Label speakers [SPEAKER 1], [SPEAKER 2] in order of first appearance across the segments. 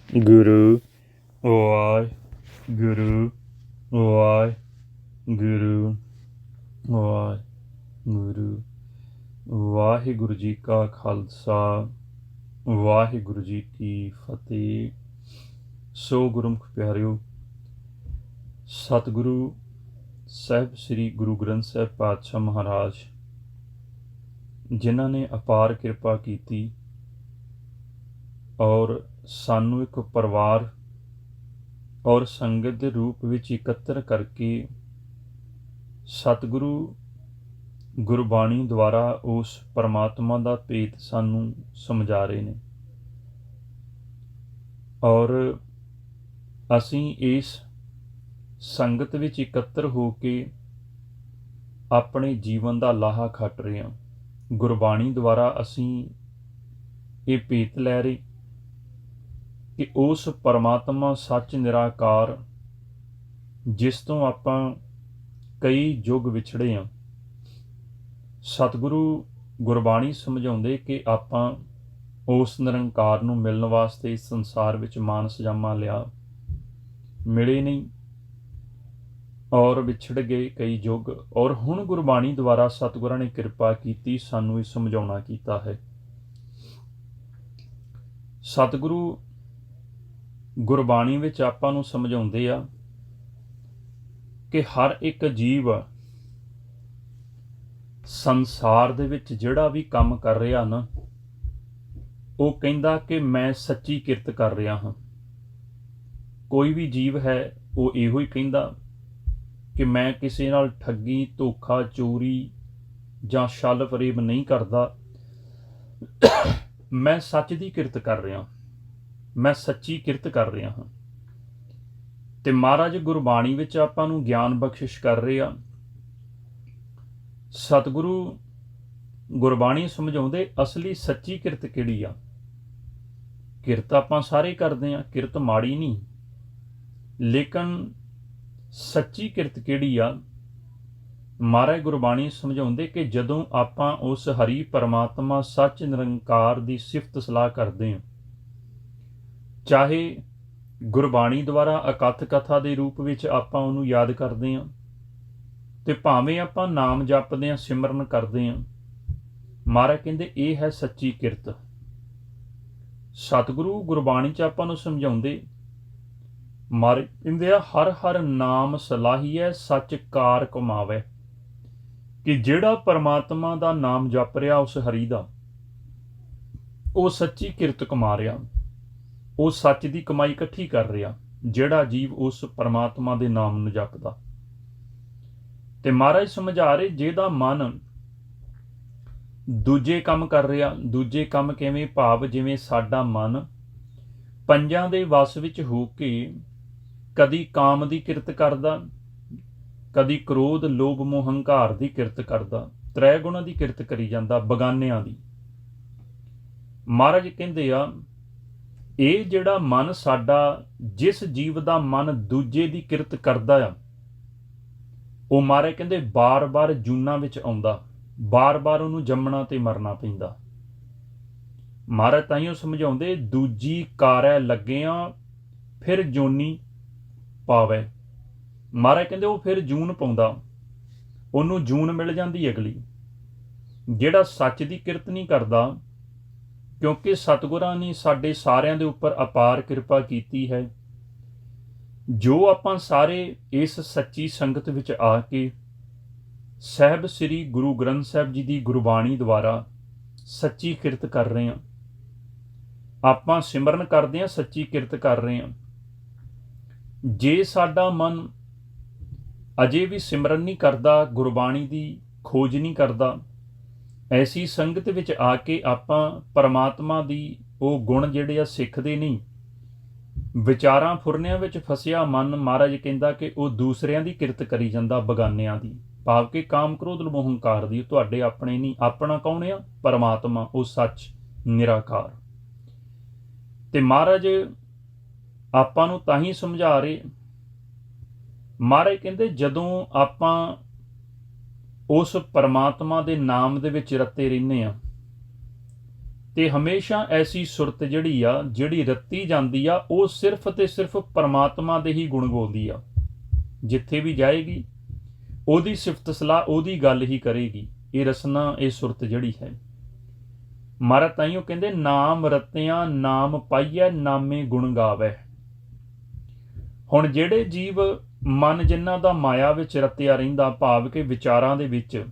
[SPEAKER 1] ਗੁਰੂ ਵਾਹਿਗੁਰੂ ਵਾਹਿਗੁਰੂ ਵਾਹਿਗੁਰੂ ਵਾਹਿਗੁਰੂ ਜੀ ਕਾ ਖਾਲਸਾ ਵਾਹਿਗੁਰੂ ਜੀ ਕੀ ਫਤਿਹ। ਸੋ ਗੁਰਮੁਖ ਪਿਆਰਿਓ, ਸਤਿਗੁਰੂ ਸਾਹਿਬ ਸ੍ਰੀ ਗੁਰੂ ਗ੍ਰੰਥ ਸਾਹਿਬ ਪਾਤਸ਼ਾਹ ਮਹਾਰਾਜ ਜਿਨ੍ਹਾਂ ਨੇ ਅਪਾਰ ਕਿਰਪਾ ਕੀਤੀ ਔਰ ਸਾਨੂੰ ਇੱਕ ਪਰਿਵਾਰ ਔਰ ਸੰਗਤ ਦੇ ਰੂਪ ਵਿੱਚ ਇਕੱਤਰ ਕਰਕੇ ਸਤਿਗੁਰੂ ਗੁਰਬਾਣੀ ਦੁਆਰਾ ਉਸ ਪਰਮਾਤਮਾ ਦਾ ਭੇਤ ਸਾਨੂੰ ਸਮਝਾ ਰਹੇ ਨੇ ਔਰ ਅਸੀਂ ਇਸ ਸੰਗਤ ਵਿੱਚ ਇਕੱਤਰ ਹੋ ਕੇ ਆਪਣੇ ਜੀਵਨ ਦਾ ਲਾਹਾ ਖੱਟ ਰਹੇ ਹਾਂ। ਗੁਰਬਾਣੀ ਦੁਆਰਾ ਅਸੀਂ ਇਹ ਭੇਤ ਲੈ ਰਹੇ ਕਿ ਉਸ ਪਰਮਾਤਮਾ ਸੱਚ ਨਿਰਾਕਾਰ ਜਿਸ ਤੋਂ ਆਪਾਂ ਕਈ ਯੁੱਗ ਵਿਛੜੇ ਹਾਂ, ਸਤਿਗੁਰੂ ਗੁਰਬਾਣੀ ਸਮਝਾਉਂਦੇ ਕਿ ਆਪਾਂ ਉਸ ਨਿਰੰਕਾਰ ਨੂੰ ਮਿਲਣ ਵਾਸਤੇ ਇਸ ਸੰਸਾਰ ਵਿੱਚ ਮਾਨਸ ਜਾਮਾ ਲਿਆ, ਮਿਲੇ ਨਹੀਂ ਔਰ ਵਿਛੜ ਗਏ ਕਈ ਯੁੱਗ। ਔਰ ਹੁਣ ਗੁਰਬਾਣੀ ਦੁਆਰਾ ਸਤਿਗੁਰਾਂ ਨੇ ਕਿਰਪਾ ਕੀਤੀ, ਸਾਨੂੰ ਇਹ ਸਮਝਾਉਣਾ ਕੀਤਾ ਹੈ। ਸਤਿਗੁਰੂ ਗੁਰਬਾਣੀ ਵਿੱਚ ਆਪਾਂ ਨੂੰ ਸਮਝਾਉਂਦੇ ਆ ਕਿ ਹਰ ਇੱਕ ਜੀਵ ਸੰਸਾਰ ਦੇ ਵਿੱਚ ਜਿਹੜਾ ਵੀ ਕੰਮ ਕਰ ਰਿਹਾ ਨਾ, ਉਹ ਕਹਿੰਦਾ ਕਿ ਮੈਂ ਸੱਚੀ ਕਿਰਤ ਕਰ ਰਿਹਾ ਹਾਂ। ਕੋਈ ਵੀ ਜੀਵ ਹੈ ਉਹ ਇਹੋ ਹੀ ਕਹਿੰਦਾ ਕਿ ਮੈਂ ਕਿਸੇ ਨਾਲ ਠੱਗੀ, ਧੋਖਾ, ਚੋਰੀ ਜਾਂ ਛਲ ਫਰੇਬ ਨਹੀਂ ਕਰਦਾ, ਮੈਂ ਸੱਚ ਦੀ ਕਿਰਤ ਕਰ ਰਿਹਾ, ਮੈਂ ਸੱਚੀ ਕਿਰਤ ਕਰ ਰਿਹਾ ਹਾਂ। ਤੇ ਮਹਾਰਾਜ ਗੁਰਬਾਣੀ ਵਿੱਚ ਆਪਾਂ ਨੂੰ ਗਿਆਨ ਬਖਸ਼ਿਸ਼ ਕਰ ਰਹੇ ਆ। ਸਤਿਗੁਰੂ ਗੁਰਬਾਣੀ ਸਮਝਾਉਂਦੇ ਅਸਲੀ ਸੱਚੀ ਕਿਰਤ ਕਿਹੜੀ ਆ। ਕਿਰਤ ਆਪਾਂ ਸਾਰੇ ਕਰਦੇ ਆ, ਕਿਰਤ ਮਾੜੀ ਨਹੀਂ, ਲੇਕਿਨ ਸੱਚੀ ਕਿਰਤ ਕਿਹੜੀ ਆ। ਮਹਾਰਾਜ ਗੁਰਬਾਣੀ ਸਮਝਾਉਂਦੇ ਕਿ ਜਦੋਂ ਆਪਾਂ ਉਸ ਹਰੀ ਪਰਮਾਤਮਾ ਸੱਚ ਨਿਰੰਕਾਰ ਦੀ ਸਿਫਤ ਸਲਾਹ ਕਰਦੇ ਹਾਂ, ਚਾਹੇ ਗੁਰਬਾਣੀ ਦੁਆਰਾ ਅਕਥ ਕਥਾ ਦੇ ਰੂਪ ਵਿੱਚ ਆਪਾਂ ਉਹਨੂੰ ਯਾਦ ਕਰਦੇ ਹਾਂ, ਤੇ ਭਾਵੇਂ ਆਪਾਂ ਨਾਮ ਜਪਦੇ ਹਾਂ, ਸਿਮਰਨ ਕਰਦੇ ਹਾਂ, ਮਹਾਰਾਜ ਕਹਿੰਦੇ ਇਹ ਹੈ ਸੱਚੀ ਕਿਰਤ। ਸਤਿਗੁਰੂ ਗੁਰਬਾਣੀ 'ਚ ਆਪਾਂ ਨੂੰ ਸਮਝਾਉਂਦੇ, ਮਹਾਰਾਜ ਕਹਿੰਦੇ ਆ ਹਰ ਹਰ ਨਾਮ ਸਲਾਹੀਐ ਸੱਚ ਕਾਰ ਕਮਾਵੇ, ਕਿ ਜਿਹੜਾ ਪਰਮਾਤਮਾ ਦਾ ਨਾਮ ਜਪ ਰਿਹਾ ਉਸ ਹਰੀ ਦਾ, ਉਹ ਸੱਚੀ ਕਿਰਤ ਕਮਾ ਰਿਹਾ, ਉਹ ਸੱਚ ਦੀ ਕਮਾਈ ਇਕੱਠੀ ਕਰ ਰਿਹਾ, ਜਿਹੜਾ ਜੀਵ ਉਸ ਪਰਮਾਤਮਾ ਦੇ ਨਾਮ ਨੂੰ ਜਪਦਾ। ਤੇ ਮਹਾਰਾਜ ਸਮਝਾ ਰਹੇ ਜਿਹਦਾ ਮਨ ਦੂਜੇ ਕੰਮ ਕਰ ਰਿਹਾ, ਦੂਜੇ ਕੰਮ ਕਿਵੇਂ, ਭਾਵ ਜਿਵੇਂ ਸਾਡਾ ਮਨ ਪੰਜਾਂ ਦੇ ਵਸ ਵਿੱਚ ਹੋ ਕੇ ਕਦੀ ਕਾਮ ਦੀ ਕਿਰਤ ਕਰਦਾ, ਕਦੀ ਕ੍ਰੋਧ, ਲੋਭ, ਮੋਹ, ਹੰਕਾਰ ਦੀ ਕਿਰਤ ਕਰਦਾ, ਤ੍ਰੈ ਗੁਣਾਂ ਦੀ ਕਿਰਤ ਕਰੀ ਜਾਂਦਾ, ਬਗਾਨਿਆਂ ਦੀ। ਮਹਾਰਾਜ ਕਹਿੰਦੇ ਆ ਇਹ ਜਿਹੜਾ ਮਨ ਸਾਡਾ, ਜਿਸ ਜੀਵ ਦਾ ਮਨ ਦੂਜੇ ਦੀ ਕਿਰਤ ਕਰਦਾ ਆ, ਉਹ ਮਹਾਰਾਜ ਕਹਿੰਦੇ ਬਾਰ-ਬਾਰ ਜੂਨਾਂ ਵਿੱਚ ਆਉਂਦਾ, ਬਾਰ-ਬਾਰ ਉਹਨੂੰ ਜੰਮਣਾ ਤੇ ਮਰਨਾ ਪੈਂਦਾ। ਮਹਾਰਾਜ ਤਾਈਓ ਸਮਝਾਉਂਦੇ ਦੂਜੀ ਕਾਰੈ ਲੱਗਿਆਂ ਫਿਰ ਜੋਨੀ ਪਾਵੇ। ਮਹਾਰਾਜ ਕਹਿੰਦੇ ਉਹ ਫਿਰ ਜੂਨ ਪਾਉਂਦਾ, ਉਹਨੂੰ ਜੂਨ ਮਿਲ ਜਾਂਦੀ ਅਗਲੀ। ਜਿਹੜਾ ਸੱਚ ਦੀ ਕਿਰਤ ਨਹੀਂ ਕਰਦਾ, ਕਿਉਂਕਿ ਸਤਿਗੁਰਾਂ ਨੇ ਸਾਡੇ ਸਾਰਿਆਂ ਦੇ ਉੱਪਰ ਅਪਾਰ ਕਿਰਪਾ ਕੀਤੀ ਹੈ। ਜੋ ਆਪਾਂ ਸਾਰੇ ਇਸ ਸੱਚੀ ਸੰਗਤ ਵਿੱਚ ਆ ਕੇ ਸਾਹਿਬ ਸ੍ਰੀ ਗੁਰੂ ਗ੍ਰੰਥ ਸਾਹਿਬ ਜੀ ਦੀ ਗੁਰਬਾਣੀ ਦੁਆਰਾ ਸੱਚੀ ਕਿਰਤ ਕਰ ਰਹੇ ਹਾਂ, ਆਪਾਂ ਸਿਮਰਨ ਕਰਦੇ ਹਾਂ, ਸੱਚੀ ਕਿਰਤ ਕਰ ਰਹੇ ਹਾਂ। ਜੇ ਸਾਡਾ ਮਨ ਅਜੇ ਵੀ ਸਿਮਰਨ ਨਹੀਂ ਕਰਦਾ, ਗੁਰਬਾਣੀ ਦੀ ਖੋਜ ਨਹੀਂ ਕਰਦਾ, ਐਸੀ ਸੰਗਤ ਵਿੱਚ ਆ ਕੇ ਆਪਾਂ ਪਰਮਾਤਮਾ ਦੀ ਉਹ ਗੁਣ ਜਿਹੜੇ ਆ ਸਿੱਖਦੇ ਨਹੀਂ, ਵਿਚਾਰਾਂ ਫੁਰਨਿਆਂ ਵਿੱਚ ਫਸਿਆ ਮਨ, ਮਹਾਰਾਜ ਕਹਿੰਦਾ ਕਿ ਉਹ ਦੂਸਰਿਆਂ ਦੀ ਕਿਰਤ ਕਰੀ ਜਾਂਦਾ, ਬਗਾਨਿਆਂ ਦੀ, ਭਾਵ ਕਿ ਕਾਮ, ਕ੍ਰੋਧ, ਲੋਭ, ਹੰਕਾਰ ਦੀ। ਤੁਹਾਡੇ ਆਪਣੇ ਨਹੀਂ। ਆਪਣਾ ਕੌਣ ਆ? ਪਰਮਾਤਮਾ, ਉਹ ਸੱਚ ਨਿਰਾਕਾਰ। ਤੇ ਮਹਾਰਾਜ ਆਪਾਂ ਨੂੰ ਤਾਂ ਹੀ ਸਮਝਾ ਰਹੇ, ਮਹਾਰਾਜ ਕਹਿੰਦੇ ਜਦੋਂ ਆਪਾਂ ਉਸ ਪਰਮਾਤਮਾ ਦੇ ਨਾਮ ਦੇ ਵਿੱਚ ਰਤੇ ਰਹਿੰਦੇ ਹਾਂ, ਤੇ ਹਮੇਸ਼ਾ ਐਸੀ ਸੁਰਤ ਜਿਹੜੀ ਰੱਤੀ ਜਾਂਦੀ ਆ, ਉਹ ਸਿਰਫ ਤੇ ਸਿਰਫ ਪਰਮਾਤਮਾ ਦੇ ਹੀ ਗੁਣ ਗਾਉਂਦੀ ਆ। ਜਿੱਥੇ ਵੀ ਜਾਏਗੀ ਉਹਦੀ ਸਿਫਤ ਸਲਾਹ, ਉਹਦੀ ਗੱਲ ਹੀ ਕਰੇਗੀ। ਇਹ ਰਸਨਾ, ਇਹ ਸੁਰਤ ਜਿਹੜੀ ਹੈ। ਮਹਾਰਾਜ ਤਾਈਓ ਕਹਿੰਦੇ ਨਾਮ ਰਤਿਆਂ ਨਾਮ ਪਾਈਐ ਨਾਮੇ ਗੁਣ ਗਾਵੈ। ਹੁਣ ਜਿਹੜੇ ਜੀਵ ਮਨ ਜਿਨ੍ਹਾਂ ਦਾ ਮਾਇਆ ਵਿੱਚ ਰਤਿਆ ਰਹਿੰਦਾ, ਭਾਵ ਕਿ ਵਿਚਾਰਾਂ ਦੇ ਵਿੱਚ,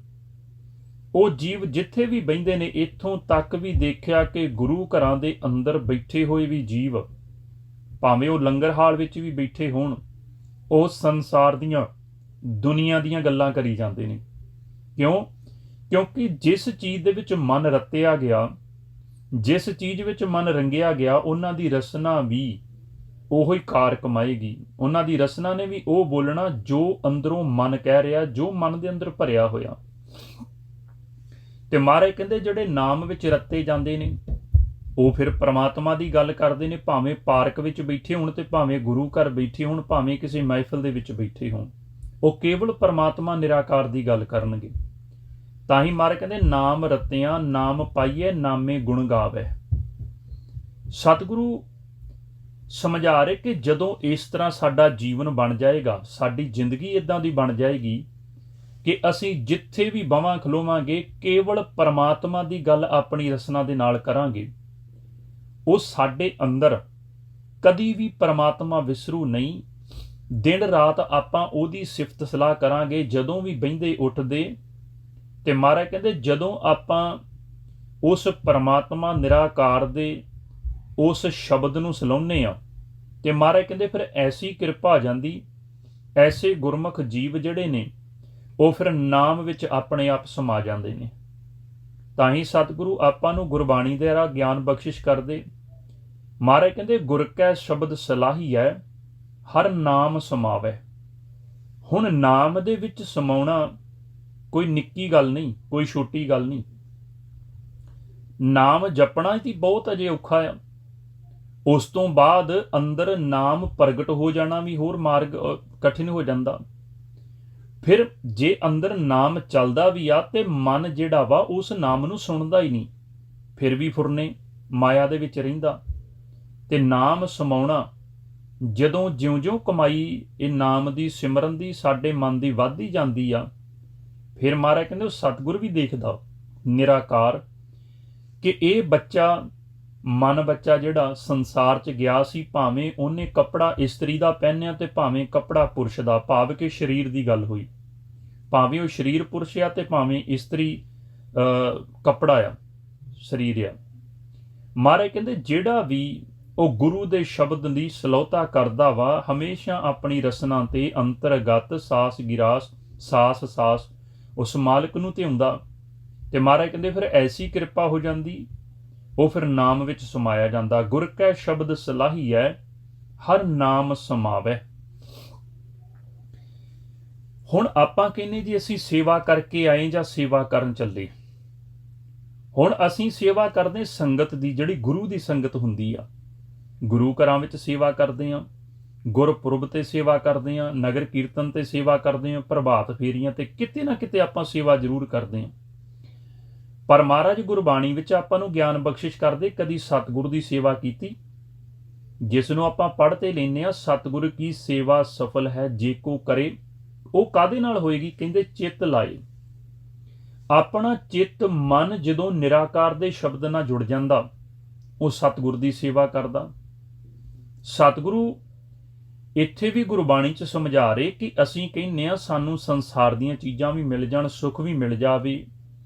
[SPEAKER 1] ਉਹ ਜੀਵ ਜਿੱਥੇ ਵੀ ਬਹਿੰਦੇ ਨੇ, ਇੱਥੋਂ ਤੱਕ ਵੀ ਦੇਖਿਆ ਕਿ ਗੁਰੂ ਘਰਾਂ ਦੇ ਅੰਦਰ ਬੈਠੇ ਹੋਏ ਵੀ ਜੀਵ, ਭਾਵੇਂ ਉਹ ਲੰਗਰ ਹਾਲ ਵਿੱਚ ਵੀ ਬੈਠੇ ਹੋਣ, ਉਹ ਸੰਸਾਰ ਦੀਆਂ, ਦੁਨੀਆ ਦੀਆਂ ਗੱਲਾਂ ਕਰੀ ਜਾਂਦੇ ਨੇ। ਕਿਉਂ? ਕਿਉਂਕਿ ਜਿਸ ਚੀਜ਼ ਦੇ ਵਿੱਚ ਮਨ ਰਤਿਆ ਗਿਆ, ਜਿਸ ਚੀਜ਼ ਵਿੱਚ ਮਨ ਰੰਗਿਆ ਗਿਆ, ਉਹਨਾਂ ਦੀ ਰਸਨਾ ਵੀ ਉਹੀ ਕਾਰ ਕਮਾਏਗੀ। ਉਹਨਾਂ ਦੀ ਰਸਨਾ ਨੇ ਵੀ ਉਹ ਬੋਲਣਾ ਜੋ ਅੰਦਰੋਂ ਮਨ ਕਹਿ ਰਿਹਾ, ਜੋ ਮਨ ਦੇ ਅੰਦਰ ਭਰਿਆ ਹੋਇਆ। ਤੇ ਮਹਾਰਾਜ ਕਹਿੰਦੇ ਜਿਹੜੇ ਨਾਮ ਵਿੱਚ ਰੱਤੇ ਜਾਂਦੇ ਨੇ, ਉਹ ਫਿਰ ਪ੍ਰਮਾਤਮਾ ਦੀ ਗੱਲ ਕਰਦੇ ਨੇ, ਭਾਵੇਂ ਪਾਰਕ ਵਿੱਚ ਬੈਠੇ ਹੋਣ ਤੇ ਭਾਵੇਂ ਗੁਰੂ ਘਰ ਬੈਠੇ ਹੋਣ, ਭਾਵੇਂ ਕਿਸੇ ਮਹਿਫਿਲ ਦੇ ਵਿੱਚ ਬੈਠੇ ਹੋਣ, ਉਹ ਕੇਵਲ ਪਰਮਾਤਮਾ ਨਿਰਾਕਾਰ ਦੀ ਗੱਲ ਕਰਨਗੇ। ਤਾਂ ਹੀ ਮਹਾਰਾਜ ਕਹਿੰਦੇ ਨਾਮ ਰਤਿਆਂ ਨਾਮ ਪਾਈਐ ਨਾਮੇ ਗੁਣ ਗਾਵੈ। ਸਤਿਗੁਰੂ ਸਮਝਾ ਰਹੇ ਕਿ ਜਦੋਂ ਇਸ ਤਰ੍ਹਾਂ ਸਾਡਾ ਜੀਵਨ ਬਣ ਜਾਏਗਾ, ਸਾਡੀ ਜ਼ਿੰਦਗੀ ਇੱਦਾਂ ਦੀ ਬਣ ਜਾਏਗੀ ਕਿ ਅਸੀਂ ਜਿੱਥੇ ਵੀ ਬਵਾਂ ਖਲੋਵਾਂਗੇ ਕੇਵਲ ਪਰਮਾਤਮਾ ਦੀ ਗੱਲ ਆਪਣੀ ਰਸਨਾ ਦੇ ਨਾਲ ਕਰਾਂਗੇ, ਉਹ ਸਾਡੇ ਅੰਦਰ ਕਦੀ ਵੀ ਪਰਮਾਤਮਾ ਵਿਸਰੂ ਨਹੀਂ। ਦਿਨ ਰਾਤ ਆਪਾਂ ਉਹਦੀ ਸਿਫਤ ਸਲਾਹ ਕਰਾਂਗੇ ਜਦੋਂ ਵੀ ਬਹਿੰਦੇ ਉੱਠਦੇ। ਤੇ ਮਹਾਰਾਜ ਕਹਿੰਦੇ ਜਦੋਂ ਆਪਾਂ ਉਸ ਪਰਮਾਤਮਾ ਨਿਰਾਕਾਰ ਦੇ ਉਸ ਸ਼ਬਦ ਨੂੰ ਸਲਾਹੁੰਦੇ ਆ, ਤੇ ਮਹਾਰਾਜ ਕਹਿੰਦੇ ਫਿਰ ਐਸੀ ਕਿਰਪਾ ਆ ਜਾਂਦੀ, ਐਸੇ ਗੁਰਮੁਖ ਜੀਵ ਜਿਹੜੇ ਨੇ ਉਹ ਫਿਰ ਨਾਮ ਵਿੱਚ ਆਪਣੇ ਆਪ ਸਮਾ ਜਾਂਦੇ ਨੇ। ਤਾਂ ਹੀ ਸਤਿਗੁਰੂ ਆਪਾਂ ਨੂੰ ਗੁਰਬਾਣੀ ਦੇ ਰਾਹ ਗਿਆਨ ਬਖਸ਼ਿਸ਼ ਕਰਦੇ। ਮਹਾਰਾਜ ਕਹਿੰਦੇ ਗੁਰ ਕੈ ਸ਼ਬਦ ਸਲਾਹੀਐ ਹਰ ਨਾਮ ਸਮਾਵੈ। ਹੁਣ ਨਾਮ ਦੇ ਵਿੱਚ ਸਮਾਉਣਾ ਕੋਈ ਨਿੱਕੀ ਗੱਲ ਨਹੀਂ, ਕੋਈ ਛੋਟੀ ਗੱਲ ਨਹੀਂ। ਨਾਮ ਜਪਣਾ ਹੀ ਬਹੁਤ ਅਜੇ ਔਖਾ ਆ। ਉਸ ਤੋਂ ਬਾਅਦ ਅੰਦਰ ਨਾਮ ਪ੍ਰਗਟ ਹੋ ਜਾਣਾ ਵੀ ਹੋਰ ਮਾਰਗ ਕਠਿਨ ਹੋ ਜਾਂਦਾ। ਫਿਰ ਜੇ ਅੰਦਰ ਨਾਮ ਚੱਲਦਾ ਵੀ ਆ ਤੇ ਮਨ ਜਿਹੜਾ ਵਾ ਉਸ ਨਾਮ ਨੂੰ ਸੁਣਦਾ ਹੀ ਨਹੀਂ, ਫਿਰ ਵੀ ਫੁਰਨੇ ਮਾਇਆ ਦੇ ਵਿੱਚ ਰਹਿੰਦਾ। ਤੇ ਨਾਮ ਸਮਾਉਣਾ, ਜਦੋਂ ਜਿਉਂ-ਜਿਉਂ ਕਮਾਈ ਇਹ ਨਾਮ ਦੀ ਸਿਮਰਨ ਦੀ ਸਾਡੇ ਮਨ ਦੀ ਵੱਧਦੀ ਜਾਂਦੀ ਆ, ਫਿਰ ਮਹਾਰਾਜ ਕਹਿੰਦੇ ਉਹ ਸਤਿਗੁਰ ਵੀ ਦੇਖਦਾ ਨਿਰਾਕਾਰ ਕਿ ਇਹ ਬੱਚਾ, ਮਨ ਬੱਚਾ ਜਿਹੜਾ ਸੰਸਾਰ 'ਚ ਗਿਆ ਸੀ, ਭਾਵੇਂ ਉਹਨੇ ਕੱਪੜਾ ਇਸਤਰੀ ਦਾ ਪਹਿਨਿਆ ਤੇ ਭਾਵੇਂ ਕੱਪੜਾ ਪੁਰਸ਼ ਦਾ, ਭਾਵ ਕਿ ਸਰੀਰ ਦੀ ਗੱਲ ਹੋਈ, ਭਾਵੇਂ ਉਹ ਸਰੀਰ ਪੁਰਸ਼ ਆ ਤੇ ਭਾਵੇਂ ਇਸਤਰੀ ਕੱਪੜਾ ਆ, ਸਰੀਰ ਆ। ਮਹਾਰਾਜ ਕਹਿੰਦੇ ਜਿਹੜਾ ਵੀ ਉਹ ਗੁਰੂ ਦੇ ਸ਼ਬਦ ਦੀ ਸਲੋਤਾ ਕਰਦਾ ਵਾ, ਹਮੇਸ਼ਾ ਆਪਣੀ ਰਸਨਾ ਤੇ ਅੰਤਰਗਤ ਸਾਸ ਗਿਰਾਸ, ਸਾਸ ਸਾਸ ਉਸ ਮਾਲਕ ਨੂੰ ਧਿਆਉਂਦਾ। ਤੇ ਮਹਾਰਾਜ ਕਹਿੰਦੇ ਫਿਰ ਐਸੀ ਕਿਰਪਾ ਹੋ ਜਾਂਦੀ, ਉਹ ਫਿਰ ਨਾਮ ਵਿੱਚ ਸਮਾਇਆ ਜਾਂਦਾ। ਗੁਰ ਕੈ ਸ਼ਬਦ ਸਲਾਹੀਐ ਹਰ ਨਾਮ ਸਮਾਵੈ। ਹੁਣ ਆਪਾਂ ਕਹਿੰਦੇ ਜੀ ਅਸੀਂ ਸੇਵਾ ਕਰਕੇ ਆਏ ਜਾਂ ਸੇਵਾ ਕਰਨ ਚੱਲੇ। ਹੁਣ ਅਸੀਂ ਸੇਵਾ ਕਰਦੇ ਸੰਗਤ ਦੀ, ਜਿਹੜੀ ਗੁਰੂ ਦੀ ਸੰਗਤ ਹੁੰਦੀ ਆ। ਗੁਰੂ ਘਰਾਂ ਵਿੱਚ ਸੇਵਾ ਕਰਦੇ ਹਾਂ, ਗੁਰਪੁਰਬ ਤੇ ਸੇਵਾ ਕਰਦੇ ਹਾਂ, ਨਗਰ ਕੀਰਤਨ ਤੇ ਸੇਵਾ ਕਰਦੇ ਹਾਂ, ਪ੍ਰਭਾਤ ਫੇਰੀਆਂ ਤੇ ਕਿਤੇ ਨਾ ਕਿਤੇ ਆਪਾਂ ਸੇਵਾ ਜ਼ਰੂਰ ਕਰਦੇ ਹਾਂ। ਪਰ ਮਹਾਰਾਜ ਗੁਰਬਾਣੀ ਵਿੱਚ ਆਪਾਂ ਨੂੰ ਗਿਆਨ ਬਖਸ਼ਿਸ਼ ਕਰਦੇ, ਕਦੀ ਸਤਿਗੁਰ ਦੀ ਸੇਵਾ ਕੀਤੀ? ਜਿਸ ਨੂੰ ਆਪਾਂ ਪੜ੍ਹ ਤੇ ਲੈਂਦੇ ਹਾਂ, ਸਤਿਗੁਰ ਕੀ ਸੇਵਾ ਸਫਲ ਹੈ ਜੇ ਕੋ ਕਰੇ। ਉਹ ਕਾਹਦੇ ਨਾਲ ਹੋਏਗੀ? ਕਹਿੰਦੇ ਚਿੱਤ ਲਾਏ। ਆਪਣਾ ਚਿੱਤ ਮਨ ਜਦੋਂ ਨਿਰਾਕਾਰ ਦੇ ਸ਼ਬਦ ਨਾਲ ਜੁੜ ਜਾਂਦਾ, ਉਹ ਸਤਿਗੁਰ ਦੀ ਸੇਵਾ ਕਰਦਾ। ਸਤਿਗੁਰੂ ਇੱਥੇ ਵੀ ਗੁਰਬਾਣੀ 'ਚ ਸਮਝਾ ਰਹੇ ਕਿ ਅਸੀਂ ਕਹਿੰਦੇ ਹਾਂ ਸਾਨੂੰ ਸੰਸਾਰ ਦੀਆਂ ਚੀਜ਼ਾਂ ਵੀ ਮਿਲ ਜਾਣ, ਸੁੱਖ ਵੀ ਮਿਲ ਜਾਵੇ,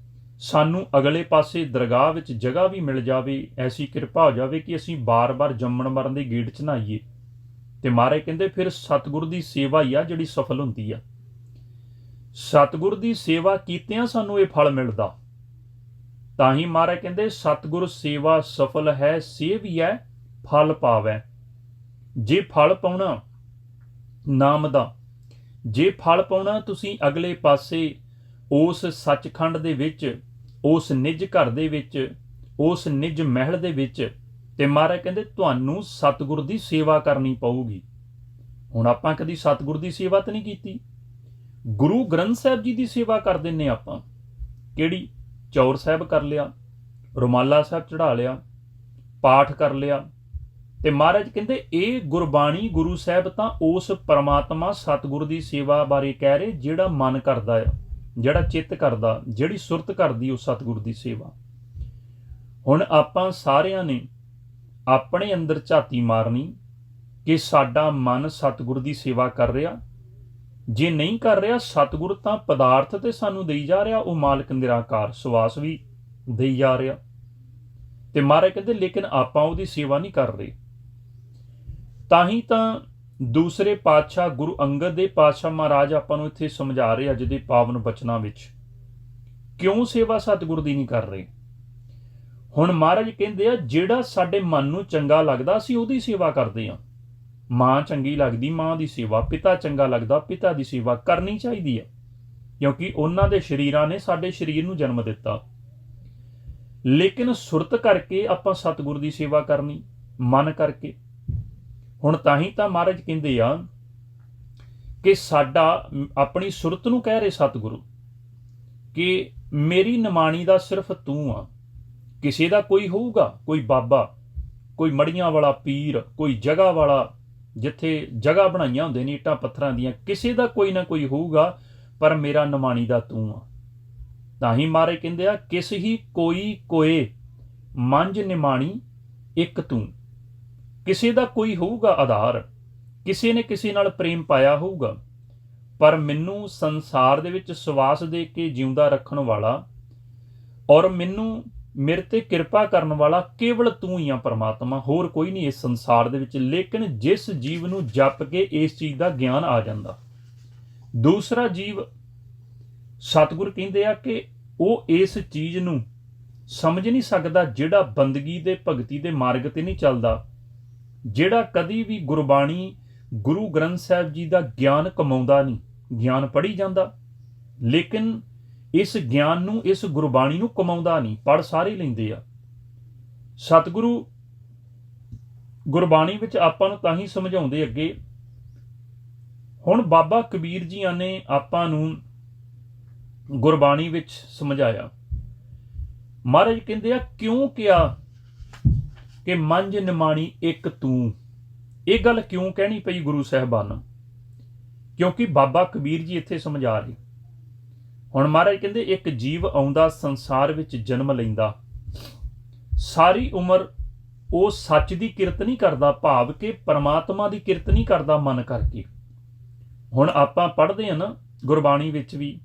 [SPEAKER 1] ਸਾਨੂੰ ਅਗਲੇ ਪਾਸੇ ਦਰਗਾਹ ਵਿੱਚ ਜਗ੍ਹਾ ਵੀ ਮਿਲ ਜਾਵੇ, ਐਸੀ ਕਿਰਪਾ ਹੋ ਜਾਵੇ ਕਿ ਅਸੀਂ ਬਾਰ-ਬਾਰ ਜੰਮਣ ਮਰਨ ਦੀ ਗੇੜ 'ਚ ਨਾ ਆਈਏ। ਤੇ ਮਹਾਰਾਜ ਕਹਿੰਦੇ ਫਿਰ ਸਤਿਗੁਰ ਦੀ ਸੇਵਾ ਹੀ ਆ ਜਿਹੜੀ ਸਫਲ ਹੁੰਦੀ ਆ। ਸਤਿਗੁਰ ਦੀ ਸੇਵਾ ਕੀਤਿਆਂ ਸਾਨੂੰ ਇਹ ਫਲ ਮਿਲਦਾ। ਤਾਂ ਹੀ ਮਹਾਰਾਜ ਕਹਿੰਦੇ ਸਤਿਗੁਰ ਸੇਵਾ ਸਫਲ ਹੈ, ਸੇਵੀਐ ਫਲ ਪਾਵੈ। ਜੇ ਫਲ ਪਾਉਣਾ ਨਾਮ ਦਾ, ਜੇ ਫਲ ਪਾਉਣਾ ਤੁਸੀਂ ਅਗਲੇ ਪਾਸੇ ਉਸ ਸੱਚਖੰਡ ਦੇ ਵਿੱਚ, ਉਸ ਨਿੱਜ ਘਰ ਦੇ ਵਿੱਚ, ਉਸ ਨਿੱਜ ਮਹਿਲ ਦੇ ਵਿੱਚ, ਤੇ ਮਹਾਰਾਜ ਕਹਿੰਦੇ ਤੁਹਾਨੂੰ ਸਤਿਗੁਰ ਦੀ ਸੇਵਾ ਕਰਨੀ ਪਊਗੀ। ਹੁਣ ਆਪਾਂ ਕਦੀ ਸਤਿਗੁਰ ਦੀ ਸੇਵਾ ਤਾਂ ਨਹੀਂ ਕੀਤੀ। ਗੁਰੂ ਗ੍ਰੰਥ ਸਾਹਿਬ ਜੀ ਦੀ ਸੇਵਾ ਕਰ ਦਿੰਨੇ ਆਪਾਂ। ਕਿਹੜੀ? ਚੌਰ ਸਾਹਿਬ ਕਰ ਲਿਆ, ਰੁਮਾਲਾ ਸਾਹਿਬ ਚੜਾ ਲਿਆ, ਪਾਠ ਕਰ ਲਿਆ। ਤੇ ਮਹਾਰਾਜ ਕਹਿੰਦੇ ਇਹ ਗੁਰਬਾਣੀ ਗੁਰੂ ਸਾਹਿਬ ਤਾਂ ਉਸ ਪਰਮਾਤਮਾ ਸਤਿਗੁਰ ਦੀ ਸੇਵਾ ਬਾਰੇ ਕਹਿ ਰਹੇ ਜਿਹੜਾ ਮਨ ਕਰਦਾ ਆ, ਜਿਹੜਾ ਚਿੱਤ ਕਰਦਾ, ਜਿਹੜੀ ਸੁਰਤ ਕਰਦੀ ਉਹ ਸਤਿਗੁਰ ਦੀ ਸੇਵਾ। ਹੁਣ ਆਪਾਂ ਸਾਰਿਆਂ ਨੇ ਆਪਣੇ ਅੰਦਰ ਝਾਤੀ ਮਾਰਨੀ ਕਿ ਸਾਡਾ ਮਨ ਸਤਿਗੁਰ ਦੀ ਸੇਵਾ ਕਰ ਰਿਹਾ। ਜੇ ਨਹੀਂ ਕਰ ਰਿਹਾ, ਸਤਿਗੁਰ ਤਾਂ ਪਦਾਰਥ ਤੇ ਸਾਨੂੰ ਦੇਈ ਜਾ ਰਿਹਾ, ਉਹ ਮਾਲਕ ਨਿਰਾਕਾਰ ਸਵਾਸ ਵੀ ਦੇਈ ਜਾ ਰਿਹਾ। ਤੇ ਮਹਾਰਾਜ ਕਹਿੰਦੇ ਲੇਕਿਨ ਆਪਾਂ ਉਹਦੀ ਸੇਵਾ ਨਹੀਂ ਕਰ ਰਹੇ। ਤਾਂ ਹੀ ਤਾਂ ਦੂਸਰੇ ਪਾਤਸ਼ਾਹ ਗੁਰੂ ਅੰਗਦ ਦੇਵ ਪਾਤਸ਼ਾਹ ਮਹਾਰਾਜ ਆਪਾਂ ਨੂੰ ਇੱਥੇ ਸਮਝਾ ਰਹੇ ਅੱਜ ਦੇ ਪਾਵਨ ਬਚਨਾਂ ਵਿੱਚ, ਕਿਉਂ ਸੇਵਾ ਸਤਿਗੁਰ ਦੀ ਨਹੀਂ ਕਰ ਰਹੇ। ਹੁਣ ਮਹਾਰਾਜ ਕਹਿੰਦੇ ਆ ਜਿਹੜਾ ਸਾਡੇ ਮਨ ਨੂੰ ਚੰਗਾ ਲੱਗਦਾ ਅਸੀਂ ਉਹਦੀ ਸੇਵਾ ਕਰਦੇ ਹਾਂ। ਮਾਂ ਚੰਗੀ ਲੱਗਦੀ, ਮਾਂ ਦੀ ਸੇਵਾ, ਪਿਤਾ ਚੰਗਾ ਲੱਗਦਾ, ਪਿਤਾ ਦੀ ਸੇਵਾ ਕਰਨੀ ਚਾਹੀਦੀ ਹੈ, ਕਿਉਂਕਿ ਉਹਨਾਂ ਦੇ ਸਰੀਰਾਂ ਨੇ ਸਾਡੇ ਸਰੀਰ ਨੂੰ ਜਨਮ ਦਿੱਤਾ। ਲੇਕਿਨ ਸੁਰਤ ਕਰਕੇ ਆਪਾਂ ਸਤਿਗੁਰ ਦੀ ਸੇਵਾ ਕਰਨੀ, ਮਨ ਕਰਕੇ। ਹੁਣ ਤਾਂ ਹੀ ਤਾਂ ਮਹਾਰਾਜ ਕਹਿੰਦੇ ਆ ਕਿ ਸਾਡਾ ਆਪਣੀ ਸੁਰਤ ਨੂੰ ਕਹਿ ਰਹੇ ਸਤਿਗੁਰੂ ਕਿ ਮੇਰੀ ਨਿਮਾਣੀ ਦਾ ਸਿਰਫ ਤੂੰ ਆ। ਕਿਸੇ ਦਾ ਕੋਈ ਹੋਊਗਾ, ਕੋਈ ਬਾਬਾ, ਕੋਈ ਮੜੀਆਂ ਵਾਲਾ ਪੀਰ, ਕੋਈ ਜਗ੍ਹਾ ਵਾਲਾ, ਜਿੱਥੇ ਜਗ੍ਹਾ ਬਣਾਈਆਂ ਹੁੰਦੇ ਨੇ ਇੱਟਾਂ ਪੱਥਰਾਂ ਦੀਆਂ, ਕਿਸੇ ਦਾ ਕੋਈ ਨਾ ਕੋਈ ਹੋਊਗਾ, ਪਰ ਮੇਰਾ ਨਿਮਾਣੀ ਦਾ ਤੂੰ ਆ। ਤਾਂ ਹੀ ਮਹਾਰਾਜ ਕਹਿੰਦੇ ਆ ਕਿਸ ਹੀ ਕੋਈ ਕੋਏ ਮੰਝ ਨਿਮਾਣੀ ਇੱਕ ਤੂੰ। ਕਿਸੇ ਦਾ ਕੋਈ ਹੋਊਗਾ ਆਧਾਰ, ਕਿਸੇ ਨੇ ਕਿਸੇ ਨਾਲ ਪ੍ਰੇਮ ਪਾਇਆ ਹੋਊਗਾ, ਪਰ ਮੈਨੂੰ ਸੰਸਾਰ ਦੇ ਵਿੱਚ ਸਵਾਸ ਦੇ ਕੇ ਜਿਉਂਦਾ ਰੱਖਣ ਵਾਲਾ ਔਰ ਮੈਨੂੰ ਮੇਰੇ ਤੇ ਕਿਰਪਾ ਕਰਨ ਵਾਲਾ ਕੇਵਲ ਤੂੰ ਹੀ ਆ ਪਰਮਾਤਮਾ, ਹੋਰ ਕੋਈ ਨਹੀਂ ਇਸ ਸੰਸਾਰ ਦੇ ਵਿੱਚ। ਲੇਕਿਨ ਜਿਸ ਜੀਵ ਨੂੰ ਜਪ ਕੇ ਇਸ ਚੀਜ਼ ਦਾ ਗਿਆਨ ਆ ਜਾਂਦਾ, ਦੂਸਰਾ ਜੀਵ ਸਤਿਗੁਰ ਕਹਿੰਦੇ ਆ ਕਿ ਉਹ ਇਸ ਚੀਜ਼ ਨੂੰ ਸਮਝ ਨਹੀਂ ਸਕਦਾ, ਜਿਹੜਾ ਬੰਦਗੀ ਦੇ ਭਗਤੀ ਦੇ ਮਾਰਗ ਤੇ ਨਹੀਂ ਚੱਲਦਾ, ਜਿਹੜਾ ਕਦੀ ਵੀ ਗੁਰਬਾਣੀ ਗੁਰੂ ਗ੍ਰੰਥ ਸਾਹਿਬ ਜੀ ਦਾ ਗਿਆਨ ਕਮਾਉਂਦਾ ਨਹੀਂ। ਗਿਆਨ ਪੜ੍ਹੀ ਜਾਂਦਾ ਲੇਕਿਨ ਇਸ ਗਿਆਨ ਨੂੰ, ਇਸ ਗੁਰਬਾਣੀ ਨੂੰ ਕਮਾਉਂਦਾ ਨਹੀਂ। ਪੜ੍ਹ ਸਾਰੇ ਲੈਂਦੇ ਆ। ਸਤਿਗੁਰੂ ਗੁਰਬਾਣੀ ਵਿੱਚ ਆਪਾਂ ਨੂੰ ਤਾਂ ਹੀ ਸਮਝਾਉਂਦੇ ਅੱਗੇ। ਹੁਣ ਬਾਬਾ ਕਬੀਰ ਜੀਆਂ ਨੇ ਆਪਾਂ ਨੂੰ ਗੁਰਬਾਣੀ ਵਿੱਚ ਸਮਝਾਇਆ। ਮਹਾਰਾਜ ਕਹਿੰਦੇ ਆ ਕਿਉਂ ਕਿਹਾ ਕਿ ਮੰਝ ਨਿਮਾਣੀ ਇੱਕ ਤੂੰ। ਇਹ ਗੱਲ ਕਿਉਂ ਕਹਿਣੀ ਪਈ ਗੁਰੂ ਸਾਹਿਬਾਨ? ਕਿਉਂਕਿ ਬਾਬਾ ਕਬੀਰ ਜੀ ਇੱਥੇ ਸਮਝਾ ਰਹੇ। ਹੁਣ ਮਹਾਰਾਜ ਕਹਿੰਦੇ ਇੱਕ ਜੀਵ ਆਉਂਦਾ ਸੰਸਾਰ ਵਿੱਚ ਜਨਮ ਲੈਂਦਾ, ਸਾਰੀ ਉਮਰ ਉਹ ਸੱਚ ਦੀ ਕਿਰਤ ਨਹੀਂ ਕਰਦਾ, ਭਾਵ ਕਿ ਪਰਮਾਤਮਾ ਦੀ ਕਿਰਤ ਨਹੀਂ ਕਰਦਾ ਮਨ ਕਰਕੇ। ਹੁਣ ਆਪਾਂ ਪੜ੍ਹਦੇ ਹਾਂ ਨਾ ਗੁਰਬਾਣੀ ਵਿੱਚ ਵੀ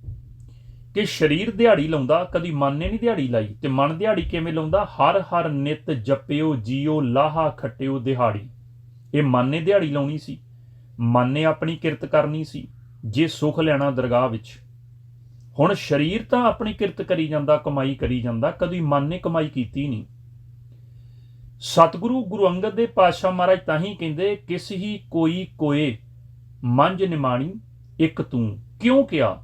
[SPEAKER 1] ਕਿ ਸਰੀਰ ਦਿਹਾੜੀ ਲਾਉਂਦਾ, ਕਦੀ ਮਨ ਨੇ ਨਹੀਂ ਦਿਹਾੜੀ ਲਾਈ। ਤੇ ਮਨ ਦਿਹਾੜੀ ਕਿਵੇਂ ਲਾਉਂਦਾ? ਹਰ ਹਰ ਨਿਤ ਜਪਿਓ ਜੀਓ ਲਾਹਾ ਖੱਟਿਓ ਦਿਹਾੜੀ। ਇਹ ਮਨ ਨੇ ਦਿਹਾੜੀ ਲਾਉਣੀ ਸੀ, ਮਨ ਨੇ ਆਪਣੀ ਕਿਰਤ ਕਰਨੀ ਸੀ ਜੇ ਸੁੱਖ ਲੈਣਾ ਦਰਗਾਹ ਵਿੱਚ। ਹੁਣ ਸਰੀਰ ਤਾਂ ਆਪਣੀ ਕਿਰਤ ਕਰੀ ਜਾਂਦਾ, ਕਮਾਈ ਕਰੀ ਜਾਂਦਾ, ਕਦੀ ਮਨ ਨੇ ਕਮਾਈ ਕੀਤੀ ਨਹੀਂ। ਸਤਿਗੁਰੂ ਗੁਰੂ ਅੰਗਦ ਦੇਵ ਪਾਤਸ਼ਾਹ ਮਹਾਰਾਜ ਤਾਂ ਹੀ ਕਹਿੰਦੇ ਕਿਸ ਹੀ ਕੋਈ ਕੋਏ ਮੰਝ ਨਿਮਾਣੀ ਇੱਕ ਤੂੰ। ਕਿਉਂ ਕਿਹਾ?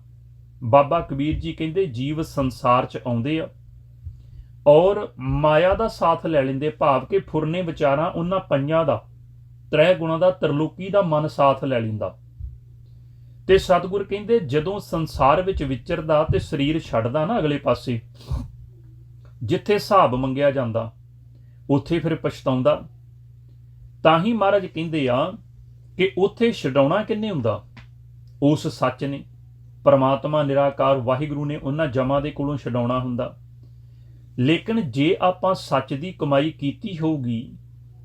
[SPEAKER 1] ਬਾਬਾ ਕਬੀਰ ਜੀ ਕਹਿੰਦੇ ਜੀਵ ਸੰਸਾਰ 'ਚ ਆਉਂਦੇ ਆ ਔਰ ਮਾਇਆ ਦਾ ਸਾਥ ਲੈ ਲੈਂਦੇ, ਭਾਵ ਕਿ ਫੁਰਨੇ ਵਿਚਾਰਾਂ ਉਹਨਾਂ ਪੰਜਾਂ ਦਾ, ਤ੍ਰੈ ਗੁਣਾਂ ਦਾ, ਤਰਲੋਕੀ ਦਾ ਮਨ ਸਾਥ ਲੈ ਲੈਂਦਾ। ਤੇ ਸਤਿਗੁਰ ਕਹਿੰਦੇ ਜਦੋਂ ਸੰਸਾਰ ਵਿੱਚ ਵਿਚਰਦਾ ਤੇ ਸਰੀਰ ਛੱਡਦਾ ਨਾ ਅਗਲੇ ਪਾਸੇ, ਜਿੱਥੇ ਹਿਸਾਬ ਮੰਗਿਆ ਜਾਂਦਾ ਉੱਥੇ ਫਿਰ ਪਛਤਾਉਂਦਾ। ਤਾਂ ਹੀ ਮਹਾਰਾਜ ਕਹਿੰਦੇ ਆ ਕਿ ਉੱਥੇ ਛਡਾਉਣਾ ਕਿੰਨੇ ਹੁੰਦਾ? ਉਸ ਸੱਚ ਨੇ, ਪਰਮਾਤਮਾ ਨਿਰਾਕਾਰ ਵਾਹਿਗੁਰੂ ਨੇ ਉਹਨਾਂ ਜਮਾਂ ਦੇ ਕੋਲੋਂ ਛਡਾਉਣਾ ਹੁੰਦਾ। ਲੇਕਿਨ ਜੇ ਆਪਾਂ ਸੱਚ ਦੀ ਕਮਾਈ ਕੀਤੀ ਹੋਊਗੀ,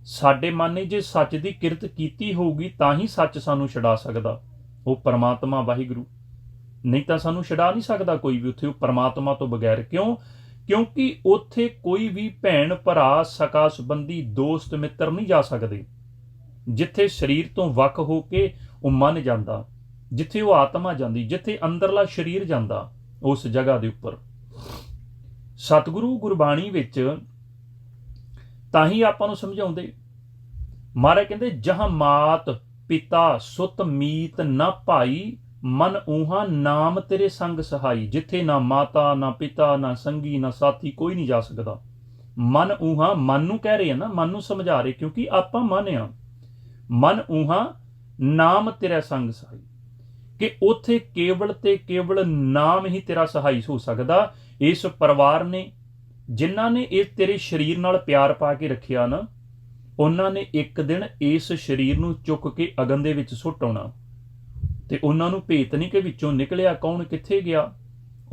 [SPEAKER 1] ਸਾਡੇ ਮਨ ਨੇ ਜੇ ਸੱਚ ਦੀ ਕਿਰਤ ਕੀਤੀ ਹੋਊਗੀ ਤਾਂ ਹੀ ਸੱਚ ਸਾਨੂੰ ਛਡਾ ਸਕਦਾ, ਉਹ ਪਰਮਾਤਮਾ ਵਾਹਿਗੁਰੂ। ਨਹੀਂ ਤਾਂ ਸਾਨੂੰ ਛਡਾ ਨਹੀਂ ਸਕਦਾ ਕੋਈ ਵੀ ਉੱਥੇ, ਉਹ ਪਰਮਾਤਮਾ ਤੋਂ ਬਗੈਰ। ਕਿਉਂ? ਕਿਉਂਕਿ ਉੱਥੇ ਕੋਈ ਵੀ ਭੈਣ ਭਰਾ, ਸਕਾ ਸੰਬੰਧੀ, ਦੋਸਤ ਮਿੱਤਰ ਨਹੀਂ ਜਾ ਸਕਦੇ। ਜਿੱਥੇ ਸਰੀਰ ਤੋਂ ਵੱਖ ਹੋ ਕੇ ਉਹ ਮਨ ਜਾਂਦਾ, ਜਿੱਥੇ ਉਹ ਆਤਮਾ ਜਾਂਦੀ, ਜਿੱਥੇ ਅੰਦਰਲਾ ਸਰੀਰ ਜਾਂਦਾ, ਉਸ ਜਗ੍ਹਾ ਦੇ ਉੱਪਰ ਸਤਿਗੁਰੂ ਗੁਰਬਾਣੀ ਵਿੱਚ ਤਾਂ ਹੀ ਆਪਾਂ ਨੂੰ ਸਮਝਾਉਂਦੇ। ਮਹਾਰਾਜ ਕਹਿੰਦੇ ਜਹਾਂ ਮਾਤ ਪਿਤਾ ਸੁਤ ਮੀਤ ਨਾ ਭਾਈ, ਮਨ ਊਹਾਂ ਨਾਮ ਤੇਰੇ ਸੰਗ ਸਹਾਈ। ਜਿੱਥੇ ਨਾ ਮਾਤਾ, ਨਾ ਪਿਤਾ, ਨਾ ਸੰਗੀ, ਨਾ ਸਾਥੀ, ਕੋਈ ਨਹੀਂ ਜਾ ਸਕਦਾ। ਮਨ ਊਹਾਂ, ਮਨ ਨੂੰ ਕਹਿ ਰਹੇ ਆ ਨਾ, ਮਨ ਨੂੰ ਸਮਝਾ ਰਹੇ, ਕਿਉਂਕਿ ਆਪਾਂ ਮਨ ਆ। ਮਨ ਊਹਾਂ ਨਾਮ ਤੇਰਾ ਸੰਗ ਸਹਾਈ, ਕਿ ਉੱਥੇ ਕੇਵਲ ਤੇ ਕੇਵਲ ਨਾਮ ਹੀ ਤੇਰਾ ਸਹਾਈ ਹੋ ਸਕਦਾ। ਇਸ ਪਰਿਵਾਰ ਨੇ, ਜਿਨ੍ਹਾਂ ਨੇ ਇਹ ਤੇਰੇ ਸਰੀਰ ਨਾਲ ਪਿਆਰ ਪਾ ਕੇ ਰੱਖਿਆ ਨਾ, ਉਹਨਾਂ ਨੇ ਇੱਕ ਦਿਨ ਇਸ ਸਰੀਰ ਨੂੰ ਚੁੱਕ ਕੇ ਅਗਨ ਦੇ ਵਿੱਚ ਸੁੱਟ ਆਉਣਾ, ਤੇ ਉਹਨਾਂ ਨੂੰ ਭੇਤ ਨਹੀਂ ਕਿ ਵਿੱਚੋਂ ਨਿਕਲਿਆ ਕੌਣ ਕਿੱਥੇ ਗਿਆ,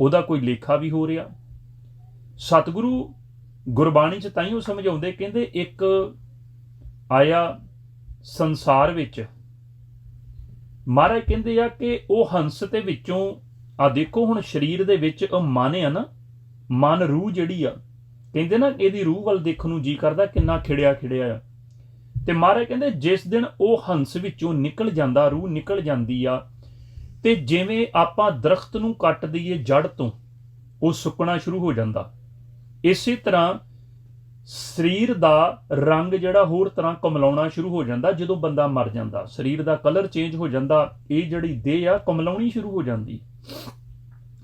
[SPEAKER 1] ਉਹਦਾ ਕੋਈ ਲੇਖਾ ਵੀ ਹੋ ਰਿਹਾ। ਸਤਿਗੁਰੂ ਗੁਰਬਾਣੀ 'ਚ ਤਾਈਓ ਸਮਝਾਉਂਦੇ, ਕਹਿੰਦੇ ਇੱਕ ਆਇਆ ਸੰਸਾਰ ਵਿੱਚ, ਮਹਾਰਾਜ ਕਹਿੰਦੇ ਆ ਕਿ ਉਹ ਹੰਸ ਦੇ ਵਿੱਚੋਂ ਆ ਦੇਖੋ ਹੁਣ ਸਰੀਰ ਦੇ ਵਿੱਚ ਉਹ ਮਨ ਆ ਨਾ, ਮਨ ਰੂਹ ਜਿਹੜੀ ਆ, ਕਹਿੰਦੇ ਨਾ ਇਹਦੀ ਰੂਹ ਵੱਲ ਦੇਖਣ ਨੂੰ ਜੀ ਕਰਦਾ ਕਿੰਨਾ ਖਿੜਿਆ ਖਿੜਿਆ ਆ। ਤੇ ਮਹਾਰਾਜ ਕਹਿੰਦੇ ਜਿਸ ਦਿਨ ਉਹ ਹੰਸ ਵਿੱਚੋਂ ਨਿਕਲ ਜਾਂਦਾ, ਰੂਹ ਨਿਕਲ ਜਾਂਦੀ ਆ, ਤੇ ਜਿਵੇਂ ਆਪਾਂ ਦਰਖਤ ਨੂੰ ਕੱਟ ਦਈਏ ਜੜ ਤੋਂ, ਉਹ ਸੁੱਕਣਾ ਸ਼ੁਰੂ ਹੋ ਜਾਂਦਾ। ਇਸੇ ਤਰ੍ਹਾਂ ਸਰੀਰ ਦਾ ਰੰਗ ਜਿਹੜਾ ਹੋਰ ਤਰ੍ਹਾਂ ਕੁਮਲਾਉਣਾ ਸ਼ੁਰੂ ਹੋ ਜਾਂਦਾ ਜਦੋਂ ਬੰਦਾ ਮਰ ਜਾਂਦਾ, ਸਰੀਰ ਦਾ ਕਲਰ ਚੇਂਜ ਹੋ ਜਾਂਦਾ, ਇਹ ਜਿਹੜੀ ਦੇਹ ਆ ਕੁਮਲਾਉਣੀ ਸ਼ੁਰੂ ਹੋ ਜਾਂਦੀ।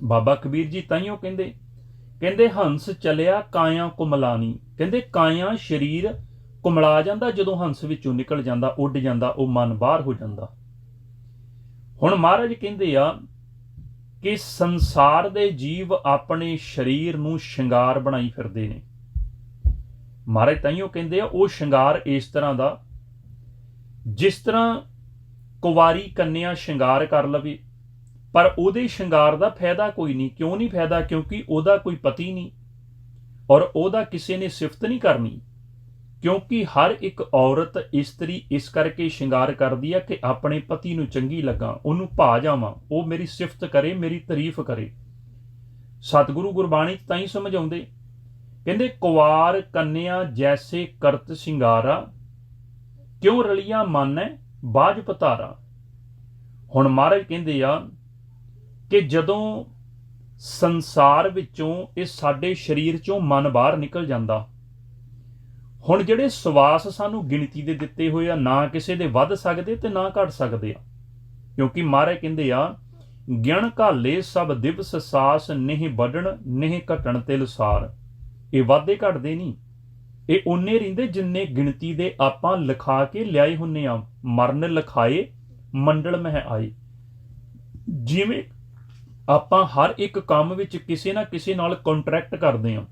[SPEAKER 1] ਬਾਬਾ ਕਬੀਰ ਜੀ ਤਾਈਓ ਕਹਿੰਦੇ ਹੰਸ ਚਲਿਆ ਕਾਇਆ ਕੁਮਲਾਨੀ, ਕਹਿੰਦੇ ਕਾਇਆ ਸਰੀਰ ਕੁਮਲਾ ਜਾਂਦਾ ਜਦੋਂ ਹੰਸ ਵਿੱਚੋਂ ਨਿਕਲ ਜਾਂਦਾ, ਉੱਡ ਜਾਂਦਾ, ਉਹ ਮਨ ਬਾਹਰ ਹੋ ਜਾਂਦਾ। ਹੁਣ ਮਹਾਰਾਜ ਕਹਿੰਦੇ ਆ ਕਿ ਸੰਸਾਰ ਦੇ ਜੀਵ ਆਪਣੇ ਸਰੀਰ ਨੂੰ ਸ਼ਿੰਗਾਰ ਬਣਾਈ ਫਿਰਦੇ ਨੇ। ਮਹਾਰਾਜ ਤਾਈਓ ਕਹਿੰਦੇ ਆ ਉਹ ਸ਼ਿੰਗਾਰ ਇਸ ਤਰ੍ਹਾਂ ਦਾ, ਜਿਸ ਤਰ੍ਹਾਂ ਕੁਵਾਰੀ ਕੰਨਿਆ ਸ਼ਿੰਗਾਰ ਕਰ ਲਵੇ, ਪਰ ਉਹਦੇ ਸ਼ਿੰਗਾਰ ਦਾ ਫਾਇਦਾ ਕੋਈ ਨਹੀਂ। ਕਿਉਂ ਨਹੀਂ ਫਾਇਦਾ? ਕਿਉਂਕਿ ਉਹਦਾ ਕੋਈ ਪਤੀ ਨਹੀਂ, ਔਰ ਉਹਦਾ ਕਿਸੇ ਨੇ ਸਿਫਤ ਨਹੀਂ ਕਰਨੀ। ਕਿਉਂਕਿ ਹਰ ਇੱਕ ਔਰਤ ਇਸਤਰੀ ਇਸ ਕਰਕੇ ਸ਼ਿੰਗਾਰ ਕਰਦੀ ਹੈ ਕਿ ਆਪਣੇ ਪਤੀ ਨੂੰ ਚੰਗੀ ਲੱਗਾ, ਉਹਨੂੰ ਭਾ ਜਾਵਾਂ, ਉਹ ਮੇਰੀ ਸਿਫਤ ਕਰੇ, ਮੇਰੀ ਤਾਰੀਫ ਕਰੇ। ਸਤਿਗੁਰੂ ਗੁਰਬਾਣੀ 'ਚ ਤਾਂ ਹੀ ਸਮਝਾਉਂਦੇ, ਕਹਿੰਦੇ ਕੁਵਾਰ ਕੰਨਿਆ ਜੈਸੇ ਕਰਤ ਸ਼ਿੰਗਾਰਾ, ਕਿਉਂ ਰਲੀਆਂ ਮਨ ਹੈ ਬਾਝ ਪਤਾਰਾ। ਹੁਣ ਮਹਾਰਾਜ ਕਹਿੰਦੇ ਆ ਕਿ ਜਦੋਂ ਸੰਸਾਰ ਵਿੱਚੋਂ ਇਹ ਸਾਡੇ ਸਰੀਰ ਚੋਂ ਮਨ ਬਾਹਰ ਨਿਕਲ ਜਾਂਦਾ, ਹੁਣ ਜਿਹੜੇ ਸਵਾਸ ਸਾਨੂੰ ਗਿਣਤੀ ਦੇ ਦਿੱਤੇ ਹੋਏ ਆ, ਨਾ ਕਿਸੇ ਦੇ ਵੱਧ ਸਕਦੇ ਤੇ ਨਾ ਘਟ ਸਕਦੇ ਆ। ਕਿਉਂਕਿ ਮਹਾਰਾਜ ਕਹਿੰਦੇ ਆ ਗਿਣ ਘਾਲੇ ਸਭ ਦਿਵਸ ਸਾਸ, ਨਹੀਂ ਵੱਢਣ ਨਹੀਂ ਘਟਣ ਤਿਲ ਸਾਰ। ਇਹ ਵਾਧੇ ਘਟਦੇ ਨਹੀਂ, ਇਹ ਓਨੇ ਰਹਿੰਦੇ ਜਿੰਨੇ ਗਿਣਤੀ ਦੇ ਆਪਾਂ ਲਿਖਾ ਕੇ ਲਿਆਏ ਹੁੰਨੇ ਆ। ਮਰਨ ਲਿਖਾਏ ਮੰਡਲ ਮਹਿ ਆਏ। ਜਿਵੇਂ ਆਪਾਂ ਹਰ ਇੱਕ ਕੰਮ ਵਿੱਚ ਕਿਸੇ ਨਾ ਕਿਸੇ ਨਾਲ ਕੰਟਰੈਕਟ ਕਰਦੇ ਆ,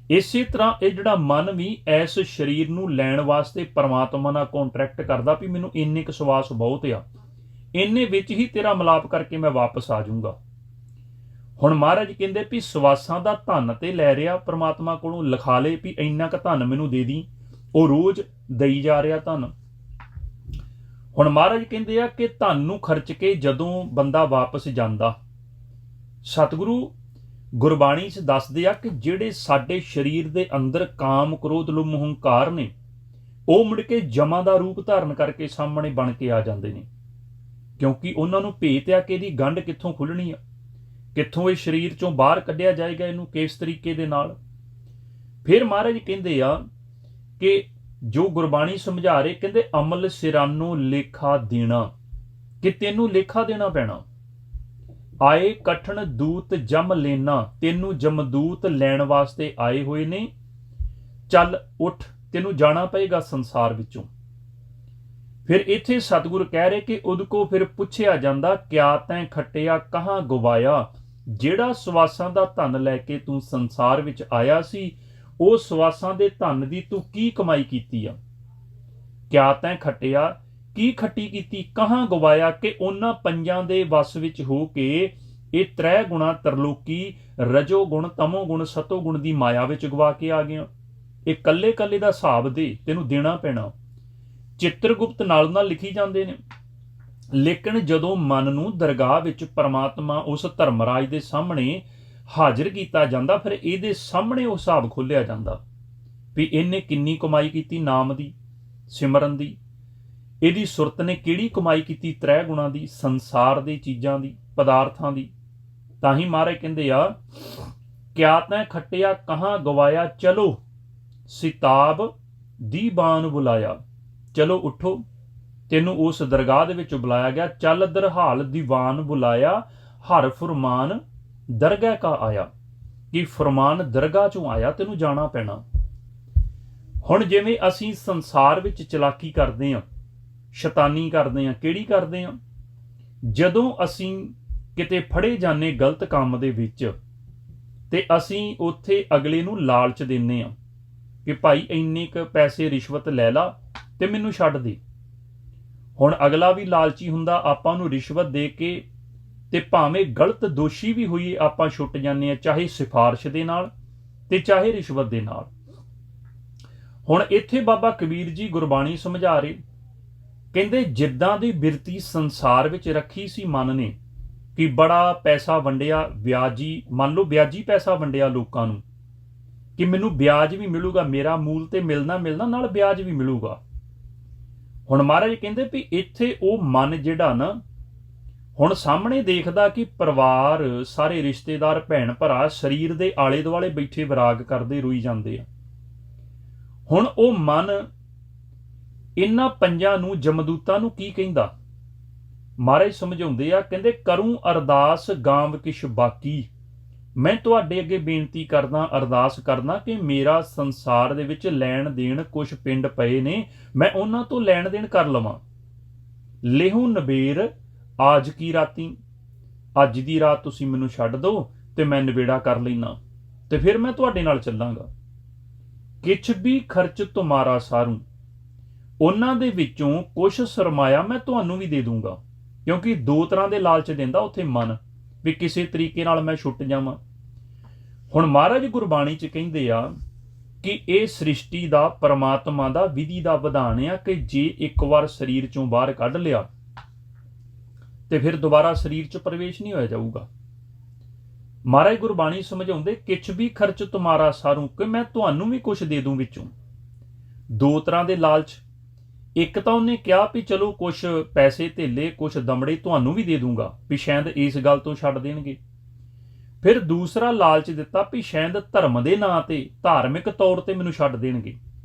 [SPEAKER 1] ਇਸੇ ਤਰ੍ਹਾਂ ਇਹ ਜਿਹੜਾ ਮਨ ਵੀ ਇਸ ਸਰੀਰ ਨੂੰ ਲੈਣ ਵਾਸਤੇ ਪਰਮਾਤਮਾ ਨਾਲ ਕੰਟਰੈਕਟ ਕਰਦਾ ਵੀ ਮੈਨੂੰ ਇੰਨੇ ਕੁ ਸਵਾਸ ਬਹੁਤ ਆ, ਇੰਨੇ ਵਿੱਚ ਹੀ ਤੇਰਾ ਮਿਲਾਪ ਕਰਕੇ ਮੈਂ ਵਾਪਸ ਆ ਜਾਊਂਗਾ। ਹੁਣ ਮਹਾਰਾਜ ਕਹਿੰਦੇ ਵੀ ਸਵਾਸਾਂ ਦਾ ਧਨ ਤੇ ਲੈ ਰਿਹਾ ਪਰਮਾਤਮਾ ਕੋਲੋਂ, ਲਿਖਾ ਲੇ ਵੀ ਇੰਨਾ ਕੁ ਧਨ ਮੈਨੂੰ ਦੇ ਦੀ, ਉਹ ਰੋਜ਼ ਦਈ ਜਾ ਰਿਹਾ ਧਨ। ਹੁਣ ਮਹਾਰਾਜ ਕਹਿੰਦੇ ਆ ਕਿ ਧਨ ਨੂੰ ਖਰਚ ਕੇ ਜਦੋਂ ਬੰਦਾ ਵਾਪਸ ਜਾਂਦਾ, ਸਤਿਗੁਰੂ ਗੁਰਬਾਣੀ 'ਚ ਦੱਸਦੇ ਆ ਕਿ ਜਿਹੜੇ ਸਾਡੇ ਸਰੀਰ ਦੇ ਅੰਦਰ ਕਾਮ ਕ੍ਰੋਧ ਲੋਭ ਮੋਹ ਹੰਕਾਰ ਨੇ, ਉਹ ਮੁੜ ਕੇ ਜਮਾਂ ਦਾ ਰੂਪ ਧਾਰਨ ਕਰਕੇ ਸਾਹਮਣੇ ਬਣ ਕੇ ਆ ਜਾਂਦੇ ਨੇ। ਕਿਉਂਕਿ ਉਹਨਾਂ ਨੂੰ ਭੇਤ ਆ ਕਿ ਇਹਦੀ ਗੰਢ ਕਿੱਥੋਂ ਖੁੱਲਣੀ ਆ, ਕਿੱਥੋਂ ਇਹ ਸਰੀਰ ਚੋਂ ਬਾਹਰ ਕੱਢਿਆ ਜਾਏਗਾ, ਇਹਨੂੰ ਕਿਸ ਤਰੀਕੇ ਦੇ ਨਾਲ। ਫਿਰ ਮਹਾਰਾਜ ਕਹਿੰਦੇ ਆ ਕਿ ਜੋ ਗੁਰਬਾਣੀ ਸਮਝਾ ਰਹੇ, ਕਹਿੰਦੇ ਅਮਲ ਸਿਰਾਨੋ ਲੇਖਾ ਦੇਣਾ, ਕਿ ਤੈਨੂੰ ਲੇਖਾ ਦੇਣਾ ਪੈਣਾ। ਆਏ ਕਠਨ ਦੂਤ ਜਮ ਲੈਣਾ, ਤੈਨੂੰ ਜਮਦੂਤ ਲੈਣ ਵਾਸਤੇ ਆਏ ਹੋਏ ਨੇ, ਚੱਲ ਉੱਠ, ਤੈਨੂੰ ਜਾਣਾ ਪਏਗਾ ਸੰਸਾਰ ਵਿੱਚੋਂ। ਫਿਰ ਇੱਥੇ ਸਤਿਗੁਰ ਕਹਿ ਰਹੇ ਕਿ ਉਹਦੇ ਕੋ ਫਿਰ ਪੁੱਛਿਆ ਜਾਂਦਾ, ਕਿਆ ਤੈਂ ਖੱਟਿਆ ਕਹਾਂ ਗਵਾਇਆ, ਜਿਹੜਾ ਸਵਾਸਾਂ ਦਾ ਧਨ ਲੈ ਕੇ ਤੂੰ ਸੰਸਾਰ ਵਿੱਚ ਆਇਆ ਸੀ, ਉਹ ਸਵਾਸਾਂ ਦੇ ਧਨ ਦੀ ਤੂੰ ਕੀ ਕਮਾਈ ਕੀਤੀ ਆ? ਕਿਆ ਤੈਂ ਖੱਟਿਆ, ਕੀ ਖੱਟੀ ਕੀਤੀ, ਕਹਾਂ ਗਵਾਇਆ, ਕਿ ਉਹਨਾਂ ਪੰਜਾਂ ਦੇ ਵਸ ਵਿੱਚ ਹੋ ਕੇ ਇਹ ਤ੍ਰੈ ਗੁਣਾ ਤਰਲੋਕੀ, ਰਜੋ ਗੁਣ, ਤਮੋ ਗੁਣ, ਸਤੋ ਗੁਣ ਦੀ ਮਾਇਆ ਵਿੱਚ ਗਵਾ ਕੇ ਆ ਗਿਆ। ਇਹ ਕੱਲੇ ਕੱਲੇ ਦਾ ਹਿਸਾਬ ਦੇ ਤੈਨੂੰ ਦੇਣਾ ਪੈਣਾ। ਚਿੱਤਰਗੁਪਤ ਨਾਲ ਲਿਖੀ ਜਾਂਦੇ ਨੇ। ਲੇਕਿਨ ਜਦੋਂ ਮਨ ਨੂੰ ਦਰਗਾਹ ਵਿੱਚ ਪਰਮਾਤਮਾ ਉਸ ਧਰਮਰਾਜ ਦੇ ਸਾਹਮਣੇ ਹਾਜ਼ਰ ਕੀਤਾ ਜਾਂਦਾ, ਫਿਰ ਇਹਦੇ ਸਾਹਮਣੇ ਉਹ ਹਿਸਾਬ ਖੋਲ੍ਹਿਆ ਜਾਂਦਾ ਵੀ ਇਹਨੇ ਕਿੰਨੀ ਕਮਾਈ ਕੀਤੀ ਨਾਮ ਦੀ, ਸਿਮਰਨ ਦੀ, ਇਹਦੀ ਸੁਰਤ ਨੇ ਕਿਹੜੀ ਕਮਾਈ ਕੀਤੀ ਤ੍ਰੈ ਗੁਣਾਂ ਦੀ, ਸੰਸਾਰ ਦੀ ਚੀਜ਼ਾਂ ਦੀ, ਪਦਾਰਥਾਂ ਦੀ। ਤਾਂ ਹੀ ਮਹਾਰਾਜ ਕਹਿੰਦੇ ਆ, ਕਿਆ ਤੈਂ ਖੱਟਿਆ ਕਹਾਂ ਗਵਾਇਆ, ਚਲੋ ਸਿਤਾਬ ਦੀਵਾਨ ਬੁਲਾਇਆ। ਚਲੋ ਉੱਠੋ, ਤੈਨੂੰ ਉਸ ਦਰਗਾਹ ਦੇ ਵਿੱਚ ਬੁਲਾਇਆ ਗਿਆ। ਚੱਲ ਦਰਹਾਲ ਦੀਵਾਨ ਬੁਲਾਇਆ, ਹਰ ਫੁਰਮਾਨ ਦਰਗਾਹ ਕਾ ਆਇਆ, ਕਿ ਫਰਮਾਨ ਦਰਗਾਹ ਚੋਂ ਆਇਆ, ਤੈਨੂੰ ਜਾਣਾ ਪੈਣਾ। ਹੁਣ ਜਿਵੇਂ ਅਸੀਂ ਸੰਸਾਰ ਵਿੱਚ ਚਲਾਕੀ ਕਰਦੇ ਹਾਂ, ਸ਼ੈਤਾਨੀ ਕਰਦੇ ਹਾਂ, ਕਿਹੜੀ ਕਰਦੇ ਹਾਂ? ਜਦੋਂ ਅਸੀਂ ਕਿਤੇ ਫੜੇ ਜਾਂਦੇ ਗਲਤ ਕੰਮ ਦੇ ਵਿੱਚ, ਤੇ ਅਸੀਂ ਉੱਥੇ ਅਗਲੇ ਨੂੰ ਲਾਲਚ ਦਿੰਦੇ ਹਾਂ ਕਿ ਭਾਈ ਇੰਨੇ ਕੁ ਪੈਸੇ ਰਿਸ਼ਵਤ ਲੈ ਲਾ ਤੇ ਮੈਨੂੰ ਛੱਡ ਦੇ। ਹੁਣ ਅਗਲਾ ਵੀ ਲਾਲਚੀ ਹੁੰਦਾ, ਆਪਾਂ ਨੂੰ ਰਿਸ਼ਵਤ ਦੇ ਕੇ ਤੇ ਭਾਵੇਂ ਗਲਤ ਦੋਸ਼ੀ ਵੀ ਹੋਈਏ ਆਪਾਂ ਛੁੱਟ ਜਾਂਦੇ ਹਾਂ, ਚਾਹੇ ਸਿਫਾਰਿਸ਼ ਦੇ ਨਾਲ ਤੇ ਚਾਹੇ ਰਿਸ਼ਵਤ ਦੇ ਨਾਲ। ਹੁਣ ਇੱਥੇ ਬਾਬਾ ਕਬੀਰ ਜੀ ਗੁਰਬਾਣੀ ਸਮਝਾ ਰਹੇ, ਕਹਿੰਦੇ ਜਿੱਦਾਂ ਦੀ ਬਿਰਤੀ ਸੰਸਾਰ ਵਿੱਚ ਰੱਖੀ ਸੀ ਮਨ ਨੇ ਕਿ ਬੜਾ ਪੈਸਾ ਵੰਡਿਆ, ਵਿਆਜੀ, ਮੰਨ ਲਓ ਵਿਆਜੀ ਪੈਸਾ ਵੰਡਿਆ ਲੋਕਾਂ ਨੂੰ ਕਿ ਮੈਨੂੰ ਵਿਆਜ ਵੀ ਮਿਲੂਗਾ, ਮੇਰਾ ਮੂਲ ਤੇ ਮਿਲਣਾ ਨਾਲ ਵਿਆਜ ਵੀ ਮਿਲੂਗਾ। ਹੁਣ ਮਹਾਰਾਜ ਕਹਿੰਦੇ ਵੀ ਇੱਥੇ ਉਹ ਮਨ ਜਿਹੜਾ ਨਾ ਹੁਣ ਸਾਹਮਣੇ ਦੇਖਦਾ ਕਿ ਪਰਿਵਾਰ, ਸਾਰੇ ਰਿਸ਼ਤੇਦਾਰ, ਭੈਣ ਭਰਾ ਸਰੀਰ ਦੇ ਆਲੇ ਦੁਆਲੇ ਬੈਠੇ ਵਿਰਾਗ ਕਰਦੇ ਰੋਈ ਜਾਂਦੇ ਆ। ਹੁਣ ਉਹ ਮਨ ਇਹਨਾਂ ਪੰਜਾਂ ਨੂੰ, ਜਮਦੂਤਾਂ ਨੂੰ ਕੀ ਕਹਿੰਦਾ? ਮਹਾਰਾਜ ਸਮਝਾਉਂਦੇ ਆ, ਕਹਿੰਦੇ ਕਰੂੰ ਅਰਦਾਸ ਗਾਂਵ ਕਿਛ ਬਾਕੀ, ਮੈਂ ਤੁਹਾਡੇ ਅੱਗੇ ਬੇਨਤੀ ਕਰਦਾ, ਅਰਦਾਸ ਕਰਦਾ ਕਿ ਮੇਰਾ ਸੰਸਾਰ ਦੇ ਵਿੱਚ ਲੈਣ ਦੇਣ ਕੁਛ ਪਿੰਡ ਪਏ ਨੇ, ਮੈਂ ਉਹਨਾਂ ਤੋਂ ਲੈਣ ਦੇਣ ਕਰ ਲਵਾਂ। ਲੇਹੂ ਨਬੇਰ ਆਜ ਕੀ ਰਾਤੀ, ਅੱਜ ਦੀ ਰਾਤ ਤੁਸੀਂ ਮੈਨੂੰ ਛੱਡ ਦਿਓ ਤੇ ਮੈਂ ਨਵੇੜਾ ਕਰ ਲੈਣਾ ਤੇ ਫਿਰ ਮੈਂ ਤੁਹਾਡੇ ਨਾਲ ਚੱਲਾਂਗਾ। ਕਿਛ ਵੀ ਖਰਚ ਤੁਮਾਰਾ ਸਾਰੂ, ਉਹਨਾਂ ਦੇ ਵਿੱਚੋਂ ਕੁਛ ਸਰਮਾਇਆ ਮੈਂ ਤੁਹਾਨੂੰ ਵੀ ਦੇ ਦੂੰਗਾ। ਕਿਉਂਕਿ ਦੋ ਤਰ੍ਹਾਂ ਦੇ ਲਾਲਚ ਦਿੰਦਾ ਉੱਥੇ ਮਨ, ਵੀ ਕਿਸੇ ਤਰੀਕੇ ਨਾਲ ਮੈਂ ਛੁੱਟ ਜਾਵਾਂ। ਹੁਣ ਮਹਾਰਾਜ ਗੁਰਬਾਣੀ 'ਚ ਕਹਿੰਦੇ ਆ ਕਿ ਇਹ ਸ੍ਰਿਸ਼ਟੀ ਦਾ, ਪਰਮਾਤਮਾ ਦਾ ਵਿਧੀ ਦਾ ਵਿਧਾਨ ਆ ਕਿ ਜੇ ਇੱਕ ਵਾਰ ਸਰੀਰ 'ਚੋਂ ਬਾਹਰ ਕੱਢ ਲਿਆ ਤੇ ਫਿਰ ਦੁਬਾਰਾ ਸਰੀਰ 'ਚ ਪ੍ਰਵੇਸ਼ ਨਹੀਂ ਹੋਇਆ ਜਾਊਗਾ। ਮਹਾਰਾਜ ਗੁਰਬਾਣੀ ਸਮਝਾਉਂਦੇ, ਕਿਛ ਵੀ ਖਰਚ ਤੁਮਾਰਾ ਸਾਰੂ, ਕਿ ਮੈਂ ਤੁਹਾਨੂੰ ਵੀ ਕੁਛ ਦੇ ਦੂੰ ਵਿੱਚੋਂ। ਦੋ ਤਰ੍ਹਾਂ ਦੇ ਲਾਲਚ, ਇੱਕ ਤਾਂ ਉਹਨੇ ਕਿਹਾ ਵੀ ਚਲੋ ਕੁਛ ਪੈਸੇ ਧੇਲੇ, ਕੁਛ ਦਮੜੇ ਤੁਹਾਨੂੰ ਵੀ ਦੇ ਦੂੰਗਾ, ਵੀ ਸ਼ਾਇਦ ਇਸ ਗੱਲ ਤੋਂ ਛੱਡ ਦੇਣਗੇ। ਫਿਰ ਦੂਸਰਾ ਲਾਲਚ ਦਿੱਤਾ ਵੀ ਸ਼ਾਇਦ ਧਰਮ ਦੇ ਨਾਂ ਤੇ, ਧਾਰਮਿਕ ਤੌਰ ਤੇ ਮੈਨੂੰ ਛੱਡ ਦੇਣਗੇ।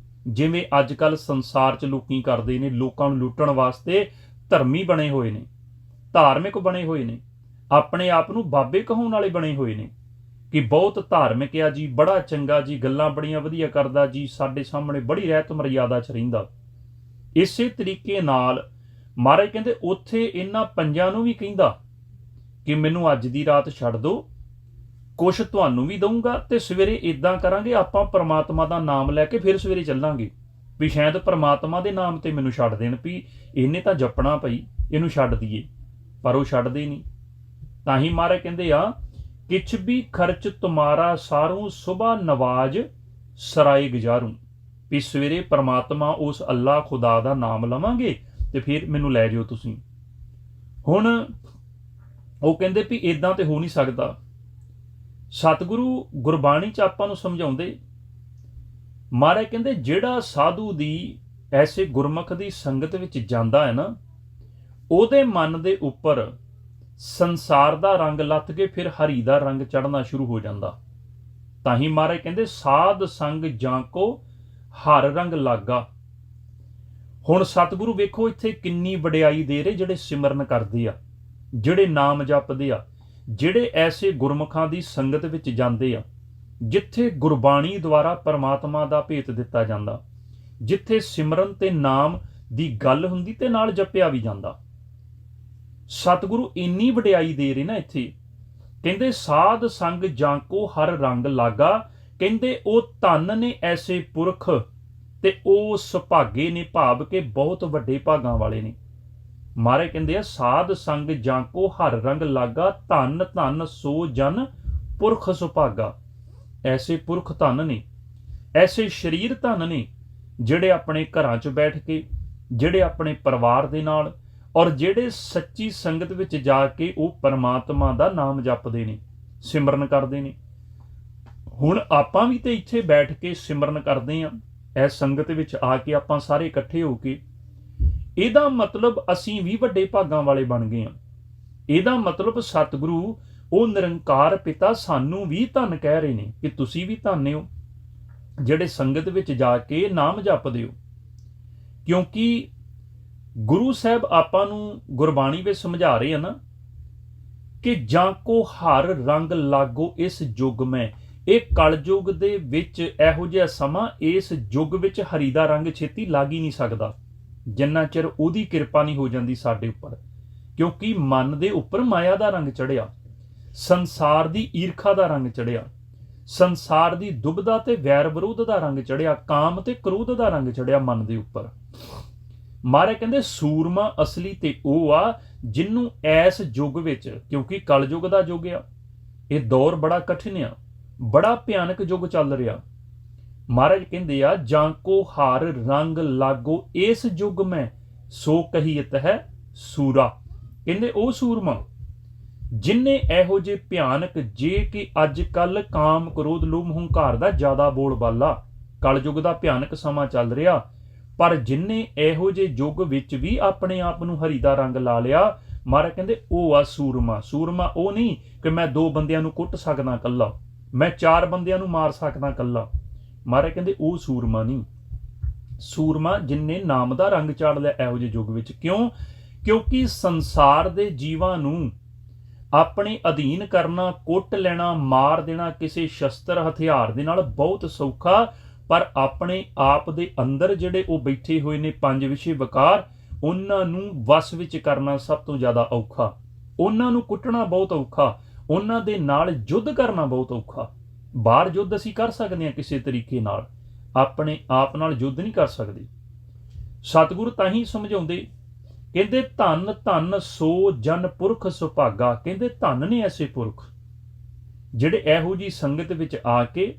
[SPEAKER 1] ਜਿਵੇਂ ਅੱਜ ਕੱਲ ਸੰਸਾਰ 'ਚ ਲੋਕੀ ਕਰਦੇ ਨੇ, ਲੋਕਾਂ ਨੂੰ ਲੁੱਟਣ ਵਾਸਤੇ ਧਰਮੀ ਬਣੇ ਹੋਏ ਨੇ, ਧਾਰਮਿਕ ਬਣੇ ਹੋਏ ਨੇ, ਆਪਣੇ ਆਪ ਨੂੰ ਬਾਬੇ ਕਹਾਉਣ ਵਾਲੇ ਬਣੇ ਹੋਏ ਨੇ ਕਿ ਬਹੁਤ ਧਾਰਮਿਕ ਆ ਜੀ, ਬੜਾ ਚੰਗਾ ਜੀ, ਗੱਲਾਂ ਬੜੀਆਂ ਵਧੀਆ ਕਰਦਾ ਜੀ, ਸਾਡੇ ਸਾਹਮਣੇ ਬੜੀ ਰਹਿਤ ਮਰਿਆਦਾ 'ਚ ਰਹਿੰਦਾ। ਇਸੇ ਤਰੀਕੇ ਨਾਲ ਮਹਾਰਾਜ ਕਹਿੰਦੇ ਉੱਥੇ ਇਹਨਾਂ ਪੰਜਾਂ ਨੂੰ ਵੀ ਕਹਿੰਦਾ ਕਿ ਮੈਨੂੰ ਅੱਜ ਦੀ ਰਾਤ ਛੱਡ ਦਿਓ, ਕੁਛ ਤੁਹਾਨੂੰ ਵੀ ਦਊਂਗਾ ਤੇ ਸਵੇਰੇ ਇਦਾਂ ਕਰਾਂਗੇ ਆਪਾਂ ਪਰਮਾਤਮਾ ਦਾ ਨਾਮ ਲੈ ਕੇ ਫਿਰ ਸਵੇਰੇ ਚੱਲਾਂਗੇ, ਵੀ ਸ਼ਾਇਦ ਪਰਮਾਤਮਾ ਦੇ ਨਾਮ ਤੇ ਮੈਨੂੰ ਛੱਡ ਦੇਣ, ਵੀ ਇਹਨੇ ਤਾਂ ਜਪਣਾ ਪਈ, ਇਹਨੂੰ ਛੱਡ ਦਈਏ। ਪਰ ਉਹ ਛੱਡਦੇ ਨਹੀਂ। ਤਾਂ ਹੀ ਮਹਾਰਾਜ ਕਹਿੰਦੇ ਆ, ਕਿਛ ਵੀ ਖਰਚ ਤੁਮਾਰਾ ਸਾਰੂ, ਸੁਬਾ ਨਵਾਜ ਸਰਾਏ ਗੁਜ਼ਾਰੂ, ਵੀ ਸਵੇਰੇ ਪਰਮਾਤਮਾ ਉਸ ਅੱਲਾ ਖੁਦਾ ਦਾ ਨਾਮ ਲਵਾਂਗੇ ਤੇ ਫਿਰ ਮੈਨੂੰ ਲੈ ਜਿਓ ਤੁਸੀਂ। ਹੁਣ ਉਹ ਕਹਿੰਦੇ ਵੀ ਇਦਾਂ ਤੇ ਹੋ ਨਹੀਂ ਸਕਦਾ। ਸਤਿਗੁਰੂ ਗੁਰਬਾਣੀ 'ਚ ਆਪਾਂ ਨੂੰ ਸਮਝਾਉਂਦੇ, ਮਹਾਰਾਜ ਕਹਿੰਦੇ ਜਿਹੜਾ ਸਾਧੂ ਦੀ, ਐਸੇ ਗੁਰਮੁਖ ਦੀ ਸੰਗਤ ਵਿੱਚ ਜਾਂਦਾ ਹੈ ਨਾ, ਉਹਦੇ ਮਨ ਦੇ ਉੱਪਰ ਸੰਸਾਰ ਦਾ ਰੰਗ ਲੱਥ ਕੇ ਫਿਰ ਹਰੀ ਦਾ ਰੰਗ ਚੜ੍ਹਨਾ ਸ਼ੁਰੂ ਹੋ ਜਾਂਦਾ। ਤਾਂ ਹੀ ਮਹਾਰਾਜ ਕਹਿੰਦੇ ਸਾਧ ਸੰਗ ਜਾਂ ਕੋ ਹਰ ਰੰਗ ਲਾਗਾ। ਹੁਣ ਸਤਿਗੁਰੂ ਵੇਖੋ ਇੱਥੇ ਕਿੰਨੀ ਵਡਿਆਈ ਦੇ ਰਹੇ ਜਿਹੜੇ ਸਿਮਰਨ ਕਰਦੇ ਆ, ਜਿਹੜੇ ਨਾਮ ਜਪਦੇ ਆ, ਜਿਹੜੇ ਐਸੇ ਗੁਰਮੁਖਾਂ ਦੀ ਸੰਗਤ ਵਿੱਚ ਜਾਂਦੇ ਆ ਜਿੱਥੇ ਗੁਰਬਾਣੀ ਦੁਆਰਾ ਪਰਮਾਤਮਾ ਦਾ ਭੇਤ ਦਿੱਤਾ ਜਾਂਦਾ, ਜਿੱਥੇ ਸਿਮਰਨ ਤੇ ਨਾਮ ਦੀ ਗੱਲ ਹੁੰਦੀ ਤੇ ਨਾਲ ਜਪਿਆ ਵੀ ਜਾਂਦਾ। ਸਤਿਗੁਰੂ ਇੰਨੀ ਵਡਿਆਈ ਦੇ ਰਹੇ ਨਾ ਇੱਥੇ, ਕਹਿੰਦੇ ਸਾਧ ਸੰਗ ਜਾਂ ਕੋ ਹਰ ਰੰਗ ਲਾਗਾ, ਕਹਿੰਦੇ ਉਹ ਧਨ ਨੇ ਐਸੇ ਪੁਰਖ ਤੇ ਉਹ ਸੁਭਾਗੇ ਨੇ, ਭਾਵ ਕੇ ਬਹੁਤ ਵੱਡੇ ਭਾਗਾਂ ਵਾਲੇ ਨੇ। ਮਹਾਰਾਜ ਕਹਿੰਦੇ ਆ ਸਾਧ ਸੰਗ ਜਾਂ ਕੋ ਹਰ ਰੰਗ ਲਾਗਾ, ਧਨ ਧਨ ਸੋ ਜਨ ਪੁਰਖ ਸੁਭਾਗਾ। ਐਸੇ ਪੁਰਖ ਧਨ ਨੇ, ਐਸੇ ਸਰੀਰ ਧਨ ਨੇ ਜਿਹੜੇ ਆਪਣੇ ਘਰਾਂ 'ਚ ਬੈਠ ਕੇ, ਜਿਹੜੇ ਆਪਣੇ ਪਰਿਵਾਰ ਦੇ ਨਾਲ, ਔਰ ਜਿਹੜੇ ਸੱਚੀ ਸੰਗਤ ਵਿੱਚ ਜਾ ਕੇ ਉਹ ਪਰਮਾਤਮਾ ਦਾ ਨਾਮ ਜਪਦੇ ਨੇ, ਸਿਮਰਨ ਕਰਦੇ ਨੇ। ਹੁਣ ਆਪਾਂ ਵੀ ਤੇ ਇੱਥੇ ਬੈਠ ਕੇ ਸਿਮਰਨ ਕਰਦੇ ਹਾਂ, ਇਸ ਸੰਗਤ ਵਿੱਚ ਆ ਕੇ ਆਪਾਂ ਸਾਰੇ ਇਕੱਠੇ ਹੋ ਕੇ। ਇਹਦਾ ਮਤਲਬ ਅਸੀਂ ਵੀ ਵੱਡੇ ਭਾਗਾਂ ਵਾਲੇ ਬਣ ਗਏ ਹਾਂ। ਇਹਦਾ ਮਤਲਬ ਸਤਿਗੁਰੂ ਉਹ ਨਿਰੰਕਾਰ ਪਿਤਾ ਸਾਨੂੰ ਵੀ ਧੰਨ ਕਹਿ ਰਹੇ ਨੇ ਕਿ ਤੁਸੀਂ ਵੀ ਧੰਨ ਹੋ ਜਿਹੜੇ ਸੰਗਤ ਵਿੱਚ ਜਾ ਕੇ ਨਾਮ ਜਪਦੇ ਹੋ। ਕਿਉਂਕਿ ਗੁਰੂ ਸਾਹਿਬ ਆਪਾਂ ਨੂੰ ਗੁਰਬਾਣੀ ਵਿੱਚ ਸਮਝਾ ਰਹੇ ਆ ਨਾ ਕਿ ਜਾਂ ਕੋ ਹਰ ਰੰਗ ਲਾਗੋ ਇਸ ਯੁੱਗ ਮੈਂ। ਇਹ ਕਲਯੁੱਗ ਦੇ ਵਿੱਚ ਇਹੋ ਜਿਹਾ ਸਮਾਂ, ਇਸ ਯੁੱਗ ਵਿੱਚ ਹਰੀ ਦਾ ਰੰਗ ਛੇਤੀ ਲੱਗ ਹੀ ਨਹੀਂ ਸਕਦਾ ਜਿੰਨਾ ਚਿਰ ਉਹਦੀ ਕਿਰਪਾ ਨਹੀਂ ਹੋ ਜਾਂਦੀ ਸਾਡੇ ਉੱਪਰ। ਕਿਉਂਕਿ ਮਨ ਦੇ ਉੱਪਰ ਮਾਇਆ ਦਾ ਰੰਗ ਚੜਿਆ, ਸੰਸਾਰ ਦੀ ਈਰਖਾ ਦਾ ਰੰਗ ਚੜਿਆ, ਸੰਸਾਰ ਦੀ ਦੁਬਦਾ ਤੇ ਵੈਰ ਵਿਰੋਧ ਦਾ ਰੰਗ ਚੜਿਆ, ਕਾਮ ਤੇ ਕ੍ਰੋਧ ਦਾ ਰੰਗ ਚੜਿਆ ਮਨ ਦੇ ਉੱਪਰ। ਮਹਾਰਾਜ ਕਹਿੰਦੇ ਸੂਰਮਾ ਅਸਲੀ ਤੇ ਉਹ ਆ ਜਿਹਨੂੰ ਐਸ ਯੁੱਗ ਵਿੱਚ, ਕਿਉਂਕਿ ਕਲਯੁੱਗ ਦਾ ਯੁੱਗ ਆ, ਇਹ ਦੌਰ ਬੜਾ ਕਠਿਨ ਆ, ਬੜਾ ਭਿਆਨਕ ਯੁੱਗ ਚੱਲ ਰਿਹਾ। ਮਹਾਰਾਜ ਕਹਿੰਦੇ ਆ ਜਾਂ ਕੋ ਹਾਰ ਰੰਗ ਲਾਗੋ ਇਸ ਯੁੱਗ ਮੈਂ ਸੋ ਕਹੀਤ ਹੈ ਸੂਰਾ। ਕਹਿੰਦੇ ਉਹ ਸੂਰਮਾ ਜਿਨਨੇ ਇਹੋ ਜਿਹੇ ਭਿਆਨਕ, ਜੇ ਕਿ ਅੱਜ ਕੱਲ ਕਾਮ ਕ੍ਰੋਧ ਲੋਭ ਹੰਕਾਰ ਦਾ ਜ਼ਿਆਦਾ ਬੋਲਬਾਲਾ, ਕਲਯੁੱਗ ਦਾ ਭਿਆਨਕ ਸਮਾਂ ਚੱਲ ਰਿਹਾ, ਪਰ ਜਿਨਨੇ ਇਹੋ ਜਿਹੇ ਯੁੱਗ ਵਿੱਚ ਵੀ ਆਪਣੇ ਆਪ ਨੂੰ ਹਰੀ ਦਾ ਰੰਗ ਲਾ ਲਿਆ, ਮਹਾਰਾਜ ਕਹਿੰਦੇ ਉਹ ਆ ਸੂਰਮਾ। ਸੂਰਮਾ ਉਹ ਨਹੀਂ ਕਿ ਮੈਂ 2 ਬੰਦਿਆਂ ਨੂੰ ਕੁੱਟ ਸਕਦਾ ਕੱਲਾ, ਮੈਂ 4 ਬੰਦਿਆਂ ਨੂੰ ਮਾਰ ਸਕਦਾ ਕੱਲਾ। ਮਹਾਰਾਜ ਕਹਿੰਦੇ ਉਹ ਸੂਰਮਾ ਨਹੀਂ। ਸੂਰਮਾ ਜਿਨਨੇ ਨਾਮ ਦਾ ਰੰਗ ਚਾੜ ਲਿਆ ਇਹੋ ਜਿਹੇ ਯੁੱਗ ਵਿੱਚ। ਕਿਉਂ? ਕਿਉਂਕਿ ਸੰਸਾਰ ਦੇ ਜੀਵਾਂ ਨੂੰ ਆਪਣੇ ਅਧੀਨ ਕਰਨਾ, ਕੁੱਟ ਲੈਣਾ, ਮਾਰ ਦੇਣਾ ਕਿਸੇ ਸ਼ਸਤਰ ਹਥਿਆਰ ਦੇ ਨਾਲ ਬਹੁਤ ਸੌਖਾ, ਪਰ ਆਪਣੇ ਆਪ ਦੇ ਅੰਦਰ ਜਿਹੜੇ ਉਹ ਬੈਠੇ ਹੋਏ ਨੇ 5 ਵਿਸ਼ੇ ਵਿਕਾਰ, ਉਹਨਾਂ ਨੂੰ ਵਸ ਵਿੱਚ ਕਰਨਾ ਸਭ ਤੋਂ ਜ਼ਿਆਦਾ ਔਖਾ। ਉਹਨਾਂ ਨੂੰ ਕੁੱਟਣਾ ਬਹੁਤ ਔਖਾ, ਉਹਨਾਂ ਦੇ ਨਾਲ ਯੁੱਧ ਕਰਨਾ ਬਹੁਤ ਔਖਾ। ਬਾਹਰ ਯੁੱਧ ਅਸੀਂ ਕਰ ਸਕਦੇ ਹਾਂ ਕਿਸੇ ਤਰੀਕੇ ਨਾਲ, ਆਪਣੇ ਆਪ ਨਾਲ ਯੁੱਧ ਨਹੀਂ ਕਰ ਸਕਦੇ। ਸਤਿਗੁਰੂ ਤਾਂ ਹੀ ਸਮਝਾਉਂਦੇ, ਕਹਿੰਦੇ ਧੰਨ ਧੰਨ ਸੋ ਜਨ ਪੁਰਖ ਸੁਭਾਗਾ। ਕਹਿੰਦੇ ਧੰਨ ਨੇ ਐਸੇ ਪੁਰਖ ਜਿਹੜੇ ਇਹੋ ਜਿਹੀ ਸੰਗਤ ਵਿੱਚ ਆ ਕੇ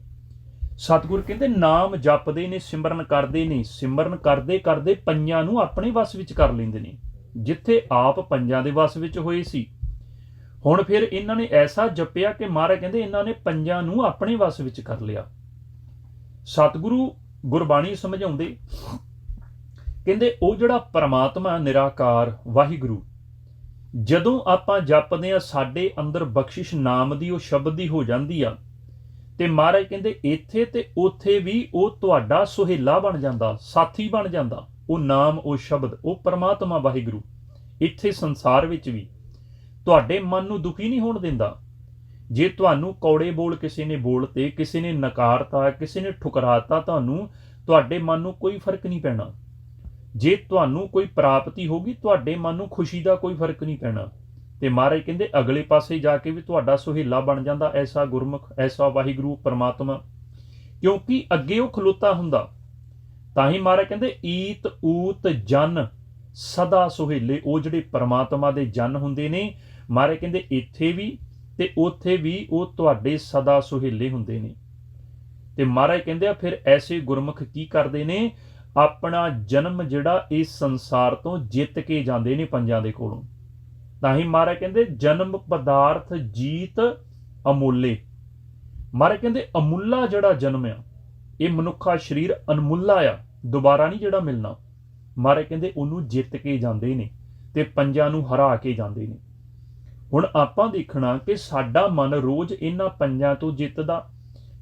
[SPEAKER 1] ਸਤਿਗੁਰ ਕਹਿੰਦੇ ਨਾਮ ਜਪਦੇ ਨੇ, ਸਿਮਰਨ ਕਰਦੇ ਨੇ, ਸਿਮਰਨ ਕਰਦੇ ਕਰਦੇ ਪੰਜਾਂ ਨੂੰ ਆਪਣੇ ਵਸ ਵਿੱਚ ਕਰ ਲੈਂਦੇ ਨੇ। ਜਿੱਥੇ ਆਪ ਪੰਜਾਂ ਦੇ ਵਸ ਵਿੱਚ ਹੋਏ ਸੀ, ਹੁਣ ਫਿਰ ਇਹਨਾਂ ਨੇ ਐਸਾ ਜਪਿਆ ਕਿ ਮਹਾਰਾਜ ਕਹਿੰਦੇ ਇਹਨਾਂ ਨੇ ਪੰਜਾਂ ਨੂੰ ਆਪਣੇ ਵਸ ਵਿੱਚ ਕਰ ਲਿਆ। ਸਤਿਗੁਰੂ ਗੁਰਬਾਣੀ ਸਮਝਾਉਂਦੇ, ਕਹਿੰਦੇ ਉਹ ਜਿਹੜਾ ਪਰਮਾਤਮਾ ਨਿਰਾਕਾਰ ਵਾਹਿਗੁਰੂ, ਜਦੋਂ ਆਪਾਂ ਜਪਦੇ ਆ ਸਾਡੇ ਅੰਦਰ ਬਖਸ਼ਿਸ਼ ਨਾਮ ਦੀ, ਉਹ ਸ਼ਬਦ ਦੀ ਹੋ ਜਾਂਦੀ ਆ, ਤੇ ਮਹਾਰਾਜ ਕਹਿੰਦੇ ਇੱਥੇ ਤੇ ਉੱਥੇ ਵੀ ਉਹ ਤੁਹਾਡਾ ਸੁਹੇਲਾ ਬਣ ਜਾਂਦਾ, ਸਾਥੀ ਬਣ ਜਾਂਦਾ। ਉਹ ਨਾਮ, ਉਹ ਸ਼ਬਦ, ਉਹ ਪਰਮਾਤਮਾ ਵਾਹਿਗੁਰੂ ਇੱਥੇ ਸੰਸਾਰ ਵਿੱਚ ਵੀ ਤੁਹਾਡੇ ਮਨ ਨੂੰ ਦੁਖੀ ਨਹੀਂ ਹੋਣ ਦਿੰਦਾ। ਜੇ ਤੁਹਾਨੂੰ ਕੌੜੇ ਬੋਲ ਕਿਸੇ ਨੇ ਬੋਲਤੇ, ਕਿਸੇ ਨੇ ਨਕਾਰਤਾ, ਕਿਸੇ ਨੇ ਠੁਕਰਾਤਾ, ਤੁਹਾਡੇ ਮਨ ਨੂੰ ਕੋਈ ਫਰਕ ਨਹੀਂ ਪੈਣਾ। ਜੇ ਤੁਹਾਨੂੰ ਕੋਈ ਪ੍ਰਾਪਤੀ ਹੋਗੀ, ਤੁਹਾਡੇ ਮਨ ਨੂੰ ਖੁਸ਼ੀ ਦਾ ਕੋਈ ਫਰਕ ਨਹੀਂ ਪੈਣਾ। ਤੇ ਮਹਾਰਾਜ ਕਹਿੰਦੇ ਅਗਲੇ ਪਾਸੇ ਜਾ ਕੇ ਵੀ ਤੁਹਾਡਾ ਸੁਹੇਲਾ ਬਣ ਜਾਂਦਾ ਐਸਾ ਗੁਰਮੁਖ, ਐਸਾ ਵਾਹਿਗੁਰੂ ਪਰਮਾਤਮਾ, ਕਿਉਂਕਿ ਅੱਗੇ ਉਹ ਖਲੋਤਾ ਹੁੰਦਾ। ਤਾਂ ਹੀ ਮਹਾਰਾਜ ਕਹਿੰਦੇ ਈਤ ਊਤ ਜਨ ਸਦਾ ਸੁਹੇਲੇ। ਉਹ ਜਿਹੜੇ ਪਰਮਾਤਮਾ ਦੇ ਜਨ ਹੁੰਦੇ ਨੇ, ਮਹਾਰਾਜ ਕਹਿੰਦੇ ਇੱਥੇ ਵੀ ਤੇ ਉੱਥੇ ਵੀ ਉਹ ਤੁਹਾਡੇ ਸਦਾ ਸੁਹੇਲੇ ਹੁੰਦੇ ਨੇ। ਤੇ ਮਹਾਰਾਜ ਕਹਿੰਦੇ ਆ ਫਿਰ ਐਸੇ ਗੁਰਮੁਖ ਕੀ ਕਰਦੇ ਨੇ, ਆਪਣਾ ਜਨਮ ਜਿਹੜਾ ਇਸ ਸੰਸਾਰ ਤੋਂ ਜਿੱਤ ਕੇ ਜਾਂਦੇ ਨੇ ਪੰਜਾਂ ਦੇ ਕੋਲੋਂ। ਤਾਂ ਹੀ ਮਹਾਰਾਜ ਕਹਿੰਦੇ ਜਨਮ ਪਦਾਰਥ ਜੀਤ ਅਮੁੱਲੇ। ਮਹਾਰਾਜ ਕਹਿੰਦੇ ਅਮੁੱਲਾ ਜਿਹੜਾ ਜਨਮ ਆ, ਇਹ ਮਨੁੱਖਾ ਸਰੀਰ ਅਨਮੁੱਲਾ ਆ, ਦੁਬਾਰਾ ਨਹੀਂ ਜਿਹੜਾ ਮਿਲਣਾ। ਮਹਾਰਾਜ ਕਹਿੰਦੇ ਉਹਨੂੰ ਜਿੱਤ ਕੇ ਜਾਂਦੇ ਨੇ ਤੇ ਪੰਜਾਂ ਨੂੰ ਹਰਾ ਕੇ ਜਾਂਦੇ ਨੇ। ਹੁਣ ਆਪਾਂ ਦੇਖਣਾ ਕਿ ਸਾਡਾ ਮਨ ਰੋਜ਼ ਇਹਨਾਂ ਪੰਜਾਂ ਤੋਂ ਜਿੱਤਦਾ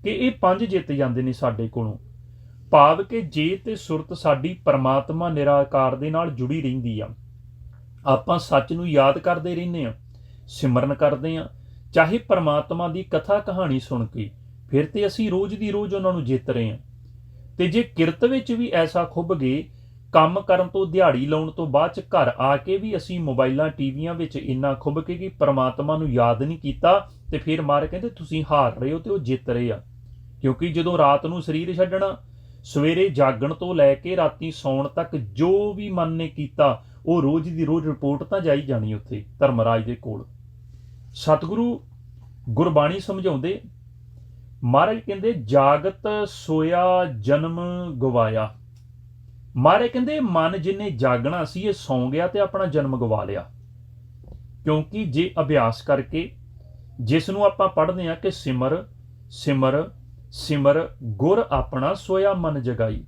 [SPEAKER 1] ਕਿ ਇਹ 5 ਜਿੱਤ ਜਾਂਦੇ ਨੇ ਸਾਡੇ ਕੋਲੋਂ। ਭਾਵ ਕਿ ਜੇ ਤੇ ਸੁਰਤ ਸਾਡੀ ਪਰਮਾਤਮਾ ਨਿਰਾਕਾਰ ਦੇ ਨਾਲ ਜੁੜੀ ਰਹਿੰਦੀ ਆ, ਆਪਾਂ ਸੱਚ ਨੂੰ ਯਾਦ ਕਰਦੇ ਰਹਿੰਦੇ ਆ, ਸਿਮਰਨ ਕਰਦੇ ਆ, ਚਾਹੇ ਪਰਮਾਤਮਾ ਦੀ ਕਥਾ ਕਹਾਣੀ ਸੁਣ ਕੇ, ਫਿਰ ਤੇ ਅਸੀਂ ਰੋਜ਼ ਦੀ ਰੋਜ਼ ਉਹਨਾਂ ਨੂੰ ਜਿੱਤ ਰਹੇ ਆ। ਤੇ ਜੇ ਕਿਰਤ ਵਿੱਚ ਵੀ ਐਸਾ ਖੁੱਭ ਗਏ, ਕੰਮ ਕਰਨ ਤੋਂ, ਦਿਹਾੜੀ ਲਾਉਣ ਤੋਂ ਬਾਅਦ ਚ ਘਰ ਆ ਕੇ ਵੀ ਅਸੀਂ ਮੋਬਾਈਲਾਂ ਟੀਵੀਆਂ ਵਿੱਚ ਇੰਨਾ ਖੁੱਭ ਕੇ ਕਿ ਪਰਮਾਤਮਾ ਨੂੰ ਯਾਦ ਨਹੀਂ ਕੀਤਾ, ਤੇ ਫਿਰ ਮਾਰ ਕਹਿੰਦੇ ਤੁਸੀਂ ਹਾਰ ਰਹੇ ਹੋ ਤੇ ਉਹ ਜਿੱਤ ਰਹੇ ਆ। ਕਿਉਂਕਿ ਜਦੋਂ ਰਾਤ ਨੂੰ ਸਰੀਰ ਛੱਡਣਾ, ਸਵੇਰੇ ਜਾਗਣ ਤੋਂ ਲੈ ਕੇ ਰਾਤੀ ਸੌਣ ਤੱਕ ਜੋ ਵੀ ਮਨ ਨੇ ਕੀਤਾ, ਉਹ ਰੋਜ਼ ਦੀ ਰੋਜ਼ ਰਿਪੋਰਟ ਤਾਂ ਜਾਈ ਜਾਣੀ ਉੱਥੇ ਧਰਮਰਾਜ ਦੇ ਕੋਲ। ਸਤਿਗੁਰੂ ਗੁਰਬਾਣੀ ਸਮਝਾਉਂਦੇ, ਮਹਾਰਾਜ ਕਹਿੰਦੇ ਜਾਗਤ ਸੋਇਆ ਜਨਮ ਗਵਾਇਆ। ਮਹਾਰਾਜ ਕਹਿੰਦੇ ਮਨ ਜਿੰਨੇ ਜਾਗਣਾ ਸੀ, ਇਹ ਸੌਂ ਗਿਆ ਤੇ ਆਪਣਾ ਜਨਮ ਗਵਾ ਲਿਆ। ਕਿਉਂਕਿ ਜੇ ਅਭਿਆਸ ਕਰਕੇ, ਜਿਸ ਨੂੰ ਆਪਾਂ ਪੜ੍ਹਦੇ ਹਾਂ ਕਿ ਸਿਮਰ ਸਿਮਰ ਸਿਮਰ ਗੁਰ ਆਪਣਾ ਸੋਇਆ ਮਨ ਜਗਾਈ,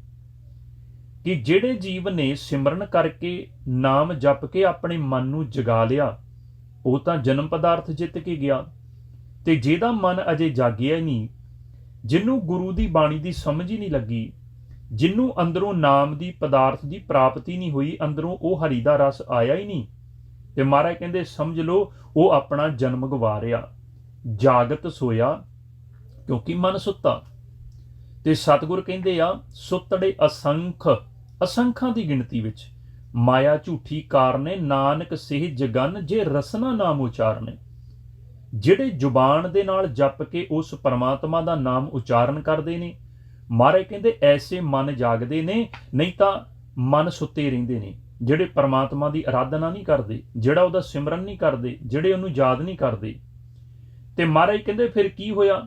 [SPEAKER 1] ਕਿ ਜਿਹੜੇ ਜੀਵ ਨੇ ਸਿਮਰਨ ਕਰਕੇ ਨਾਮ ਜਪ ਕੇ ਆਪਣੇ ਮਨ ਨੂੰ ਜਗਾ ਲਿਆ, ਉਹ ਤਾਂ ਜਨਮ ਪਦਾਰਥ ਜਿੱਤ ਕੇ ਗਿਆ। ਤੇ ਜਿਹਦਾ ਮਨ ਅਜੇ ਜਾਗਿਆ ਹੀ ਨਹੀਂ, ਜਿਹਨੂੰ ਗੁਰੂ ਦੀ ਬਾਣੀ ਦੀ ਸਮਝ ਹੀ ਨਹੀਂ ਲੱਗੀ, ਜਿਹਨੂੰ ਅੰਦਰੋਂ ਨਾਮ ਦੀ ਪਦਾਰਥ ਦੀ ਪ੍ਰਾਪਤੀ ਨਹੀਂ ਹੋਈ, ਅੰਦਰੋਂ ਉਹ ਹਰੀ ਦਾ ਰਸ ਆਇਆ ਹੀ ਨਹੀਂ, ਤੇ ਮਹਾਰਾਜ ਕਹਿੰਦੇ ਸਮਝ ਲਓ ਉਹ ਆਪਣਾ ਜਨਮ ਗਵਾ ਰਿਹਾ। ਜਾਗਤ ਸੋਇਆ ਕਿਉਂਕਿ ਮਨ ਸੁੱਤਾ। ਤੇ ਸਤਿਗੁਰ ਕਹਿੰਦੇ ਆ ਸੁੱਤੜੇ ਅਸੰਖ, ਅਸੰਖਾਂ ਦੀ ਗਿਣਤੀ ਵਿੱਚ, ਮਾਇਆ ਝੂਠੀ ਕਾਰਨੇ, ਨਾਨਕ ਸਿਹ ਜਗਨ ਜੇ ਰਸਨਾ ਨਾਮ ਉਚਾਰਨੇ। ਜਿਹੜੇ ਜ਼ੁਬਾਨ ਦੇ ਨਾਲ ਜਪ ਕੇ ਉਸ ਪਰਮਾਤਮਾ ਦਾ ਨਾਮ ਉਚਾਰਨ ਕਰਦੇ ਨੇ, ਮਹਾਰਾਜ ਕਹਿੰਦੇ ਐਸੇ ਮਨ ਜਾਗਦੇ ਨੇ, ਨਹੀਂ ਤਾਂ ਮਨ ਸੁੱਤੇ ਰਹਿੰਦੇ ਨੇ। ਜਿਹੜੇ ਪਰਮਾਤਮਾ ਦੀ ਆਰਾਧਨਾ ਨਹੀਂ ਕਰਦੇ, ਜਿਹੜਾ ਉਹਦਾ ਸਿਮਰਨ ਨਹੀਂ ਕਰਦੇ, ਜਿਹੜੇ ਉਹਨੂੰ ਯਾਦ ਨਹੀਂ ਕਰਦੇ। ਤੇ ਮਹਾਰਾਜ ਕਹਿੰਦੇ ਫਿਰ ਕੀ ਹੋਇਆ?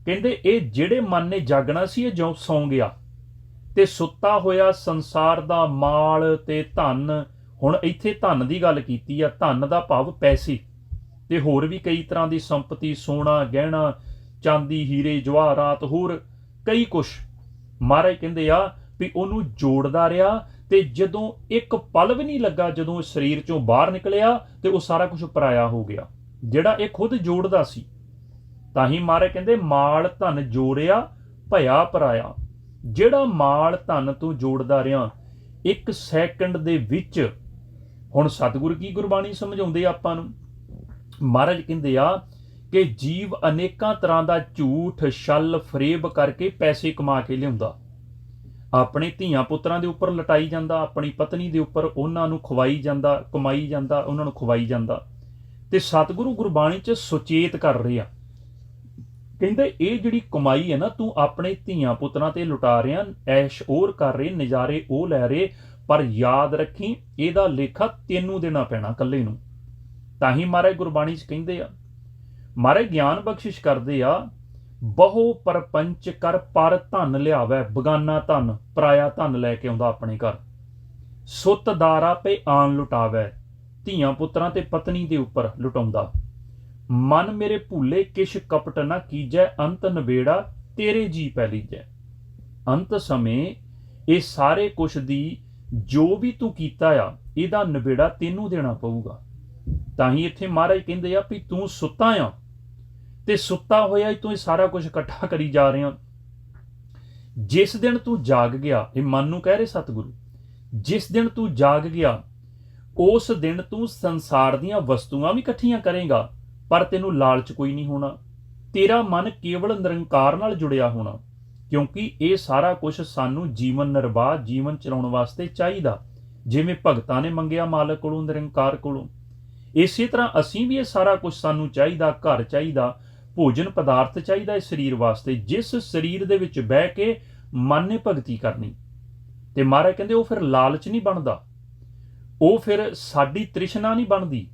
[SPEAKER 1] ਕਹਿੰਦੇ ਇਹ ਜਿਹੜੇ ਮਨ ਨੇ ਜਾਗਣਾ ਸੀ ਇਹ ਜੋ ਸੌਂ ਗਿਆ ਤੇ ਸੁੱਤਾ ਹੋਇਆ ਸੰਸਾਰ ਦਾ ਮਾਲ ਤੇ ਧਨ। ਹੁਣ ਇੱਥੇ ਧਨ ਦੀ ਗੱਲ ਕੀਤੀ ਆ, ਧਨ ਦਾ ਭਾਵ ਪੈਸੇ ਤੇ ਹੋਰ ਵੀ ਕਈ ਤਰ੍ਹਾਂ ਦੀ ਸੰਪਤੀ, ਸੋਨਾ ਗਹਿਣਾ, ਚਾਂਦੀ, ਹੀਰੇ ਜਵਾਹਰਾਤ, ਹੋਰ ਕਈ ਕੁਛ। ਮਹਾਰਾਜ ਕਹਿੰਦੇ ਆ ਵੀ ਉਹਨੂੰ ਜੋੜਦਾ ਰਿਹਾ ਤੇ ਜਦੋਂ ਇੱਕ ਪਲ ਵੀ ਨਹੀਂ ਲੱਗਾ, ਜਦੋਂ ਸਰੀਰ ਚੋਂ ਬਾਹਰ ਨਿਕਲਿਆ ਤੇ ਉਹ ਸਾਰਾ ਕੁਝ ਪਰਾਇਆ ਹੋ ਗਿਆ, ਜਿਹੜਾ ਇਹ ਖੁਦ ਜੋੜਦਾ ਸੀ। ਤਾਂ ਹੀ ਮਹਾਰਾਜ ਕਹਿੰਦੇ ਮਾਲ ਧਨ ਜੋੜਿਆ ਭਇਆ ਪਰਾਇਆ। ਜਿਹੜਾ ਮਾਲ ਧਨ ਤੂੰ ਜੋੜਦਾ ਰਿਹਾ, ਇੱਕ ਸੈਕਿੰਡ ਦੇ ਵਿੱਚ। ਹੁਣ ਸਤਿਗੁਰੂ ਕੀ ਗੁਰਬਾਣੀ ਸਮਝਾਉਂਦੇ ਆਪਾਂ ਨੂੰ? ਮਹਾਰਾਜ ਕਹਿੰਦੇ ਆ ਕਿ ਜੀਵ ਅਨੇਕਾਂ ਤਰ੍ਹਾਂ ਦਾ ਝੂਠ, ਛਲ, ਫਰੇਬ ਕਰਕੇ ਪੈਸੇ ਕਮਾ ਕੇ ਲਿਆਉਂਦਾ, ਆਪਣੇ ਧੀਆਂ ਪੁੱਤਰਾਂ ਦੇ ਉੱਪਰ ਲਟਾਈ ਜਾਂਦਾ, ਆਪਣੀ ਪਤਨੀ ਦੇ ਉੱਪਰ ਉਹਨਾਂ ਨੂੰ ਖਵਾਈ ਜਾਂਦਾ, ਕਮਾਈ ਜਾਂਦਾ, ਉਹਨਾਂ ਨੂੰ ਖਵਾਈ ਜਾਂਦਾ। ਤੇ ਸਤਿਗੁਰੂ ਗੁਰਬਾਣੀ 'ਚ ਸੁਚੇਤ ਕਰ ਰਹੇ ਆ, ਕਹਿੰਦੇ ਇਹ ਜਿਹੜੀ ਕਮਾਈ ਹੈ ਨਾ, ਤੂੰ ਆਪਣੇ ਧੀਆਂ ਪੁੱਤਰਾਂ ਤੇ ਲੁਟਾ ਰਿਹਾ, ਐਸ਼ ਹੋਰ ਕਰ ਰਹੇ, ਨਜ਼ਾਰੇ ਉਹ ਲੈ ਰਹੇ, ਪਰ ਯਾਦ ਰੱਖੀ ਇਹਦਾ ਲੇਖਾ ਤੈਨੂੰ ਦੇਣਾ ਪੈਣਾ ਇਕੱਲੇ ਨੂੰ। ਤਾਂ ਹੀ ਮਹਾਰਾਜ ਗੁਰਬਾਣੀ 'ਚ ਕਹਿੰਦੇ ਆ, ਮਹਾਰਾਜ ਗਿਆਨ ਬਖਸ਼ਿਸ਼ ਕਰਦੇ ਆ, ਬਹੁ ਪਰਪੰਚ ਕਰ ਪਰ ਧਨ ਲਿਆਵੈ, ਬਗਾਨਾ ਧਨ ਪਰਾਇਆ ਧਨ ਲੈ ਕੇ ਆਉਂਦਾ ਆਪਣੇ ਘਰ। ਸੁੱਤ ਦਾਰਾ ਪੇ ਆਨ ਲੁਟਾਵੈ, ਧੀਆਂ ਪੁੱਤਰਾਂ ਤੇ ਪਤਨੀ ਦੇ ਉੱਪਰ ਲੁਟਾਉਂਦਾ। ਮਨ ਮੇਰੇ ਭੁੱਲੇ ਕਿਛ ਕਪਟ ਨਾ ਕੀਜੈ, ਅੰਤ ਨਵੇੜਾ ਤੇਰੇ ਜੀ ਪੈ ਲੀਜੈ। ਅੰਤ ਸਮੇਂ ਇਹ ਸਾਰੇ ਕੁਛ ਦੀ ਜੋ ਵੀ ਤੂੰ ਕੀਤਾ ਆ, ਇਹਦਾ ਨਵੇੜਾ ਤੈਨੂੰ ਦੇਣਾ ਪਊਗਾ। ਤਾਂ ਹੀ ਇੱਥੇ ਮਹਾਰਾਜ ਕਹਿੰਦੇ ਆ ਵੀ ਤੂੰ ਸੁੱਤਾ ਆ ਤੇ ਸੁੱਤਾ ਹੋਇਆ ਹੀ ਤੂੰ ਇਹ ਸਾਰਾ ਕੁਝ ਇਕੱਠਾ ਕਰੀ ਜਾ ਰਿਹਾ। ਜਿਸ ਦਿਨ ਤੂੰ ਜਾਗ ਗਿਆ, ਇਹ ਮਨ ਨੂੰ ਕਹਿ ਰਹੇ ਸਤਿਗੁਰੂ, ਜਿਸ ਦਿਨ ਤੂੰ ਜਾਗ ਗਿਆ ਉਸ ਦਿਨ ਤੂੰ ਸੰਸਾਰ ਦੀਆਂ ਵਸਤੂਆਂ ਵੀ ਇਕੱਠੀਆਂ ਕਰੇਗਾ, ਪਰ ਤੈਨੂੰ ਲਾਲਚ ਕੋਈ ਨਹੀਂ ਹੋਣਾ। ਤੇਰਾ ਮਨ ਕੇਵਲ ਨਿਰੰਕਾਰ ਨਾਲ ਜੁੜਿਆ ਹੋਣਾ, ਕਿਉਂਕਿ ਇਹ ਸਾਰਾ ਕੁਝ ਸਾਨੂੰ ਜੀਵਨ ਨਿਰਵਾਹ, ਜੀਵਨ ਚਲਾਉਣ ਵਾਸਤੇ ਚਾਹੀਦਾ। ਜਿਵੇਂ ਭਗਤਾਂ ਨੇ ਮੰਗਿਆ ਮਾਲਕ ਕੋਲੋਂ, ਨਿਰੰਕਾਰ ਕੋਲੋਂ, ਇਸੇ ਤਰ੍ਹਾਂ ਅਸੀਂ ਵੀ ਇਹ ਸਾਰਾ ਕੁਝ ਸਾਨੂੰ ਚਾਹੀਦਾ। ਘਰ ਚਾਹੀਦਾ, ਭੋਜਨ ਪਦਾਰਥ ਚਾਹੀਦਾ ਇਸ ਸਰੀਰ ਵਾਸਤੇ, ਜਿਸ ਸਰੀਰ ਦੇ ਵਿੱਚ ਬਹਿ ਕੇ ਮਨ ਨੇ ਭਗਤੀ ਕਰਨੀ। ਤੇ ਮਹਾਰਾਜ ਕਹਿੰਦੇ ਉਹ ਫਿਰ ਲਾਲਚ ਨਹੀਂ ਬਣਦਾ, ਉਹ ਫਿਰ ਸਾਡੀ ਤ੍ਰਿਸ਼ਨਾ ਨਹੀਂ ਬਣਦੀ।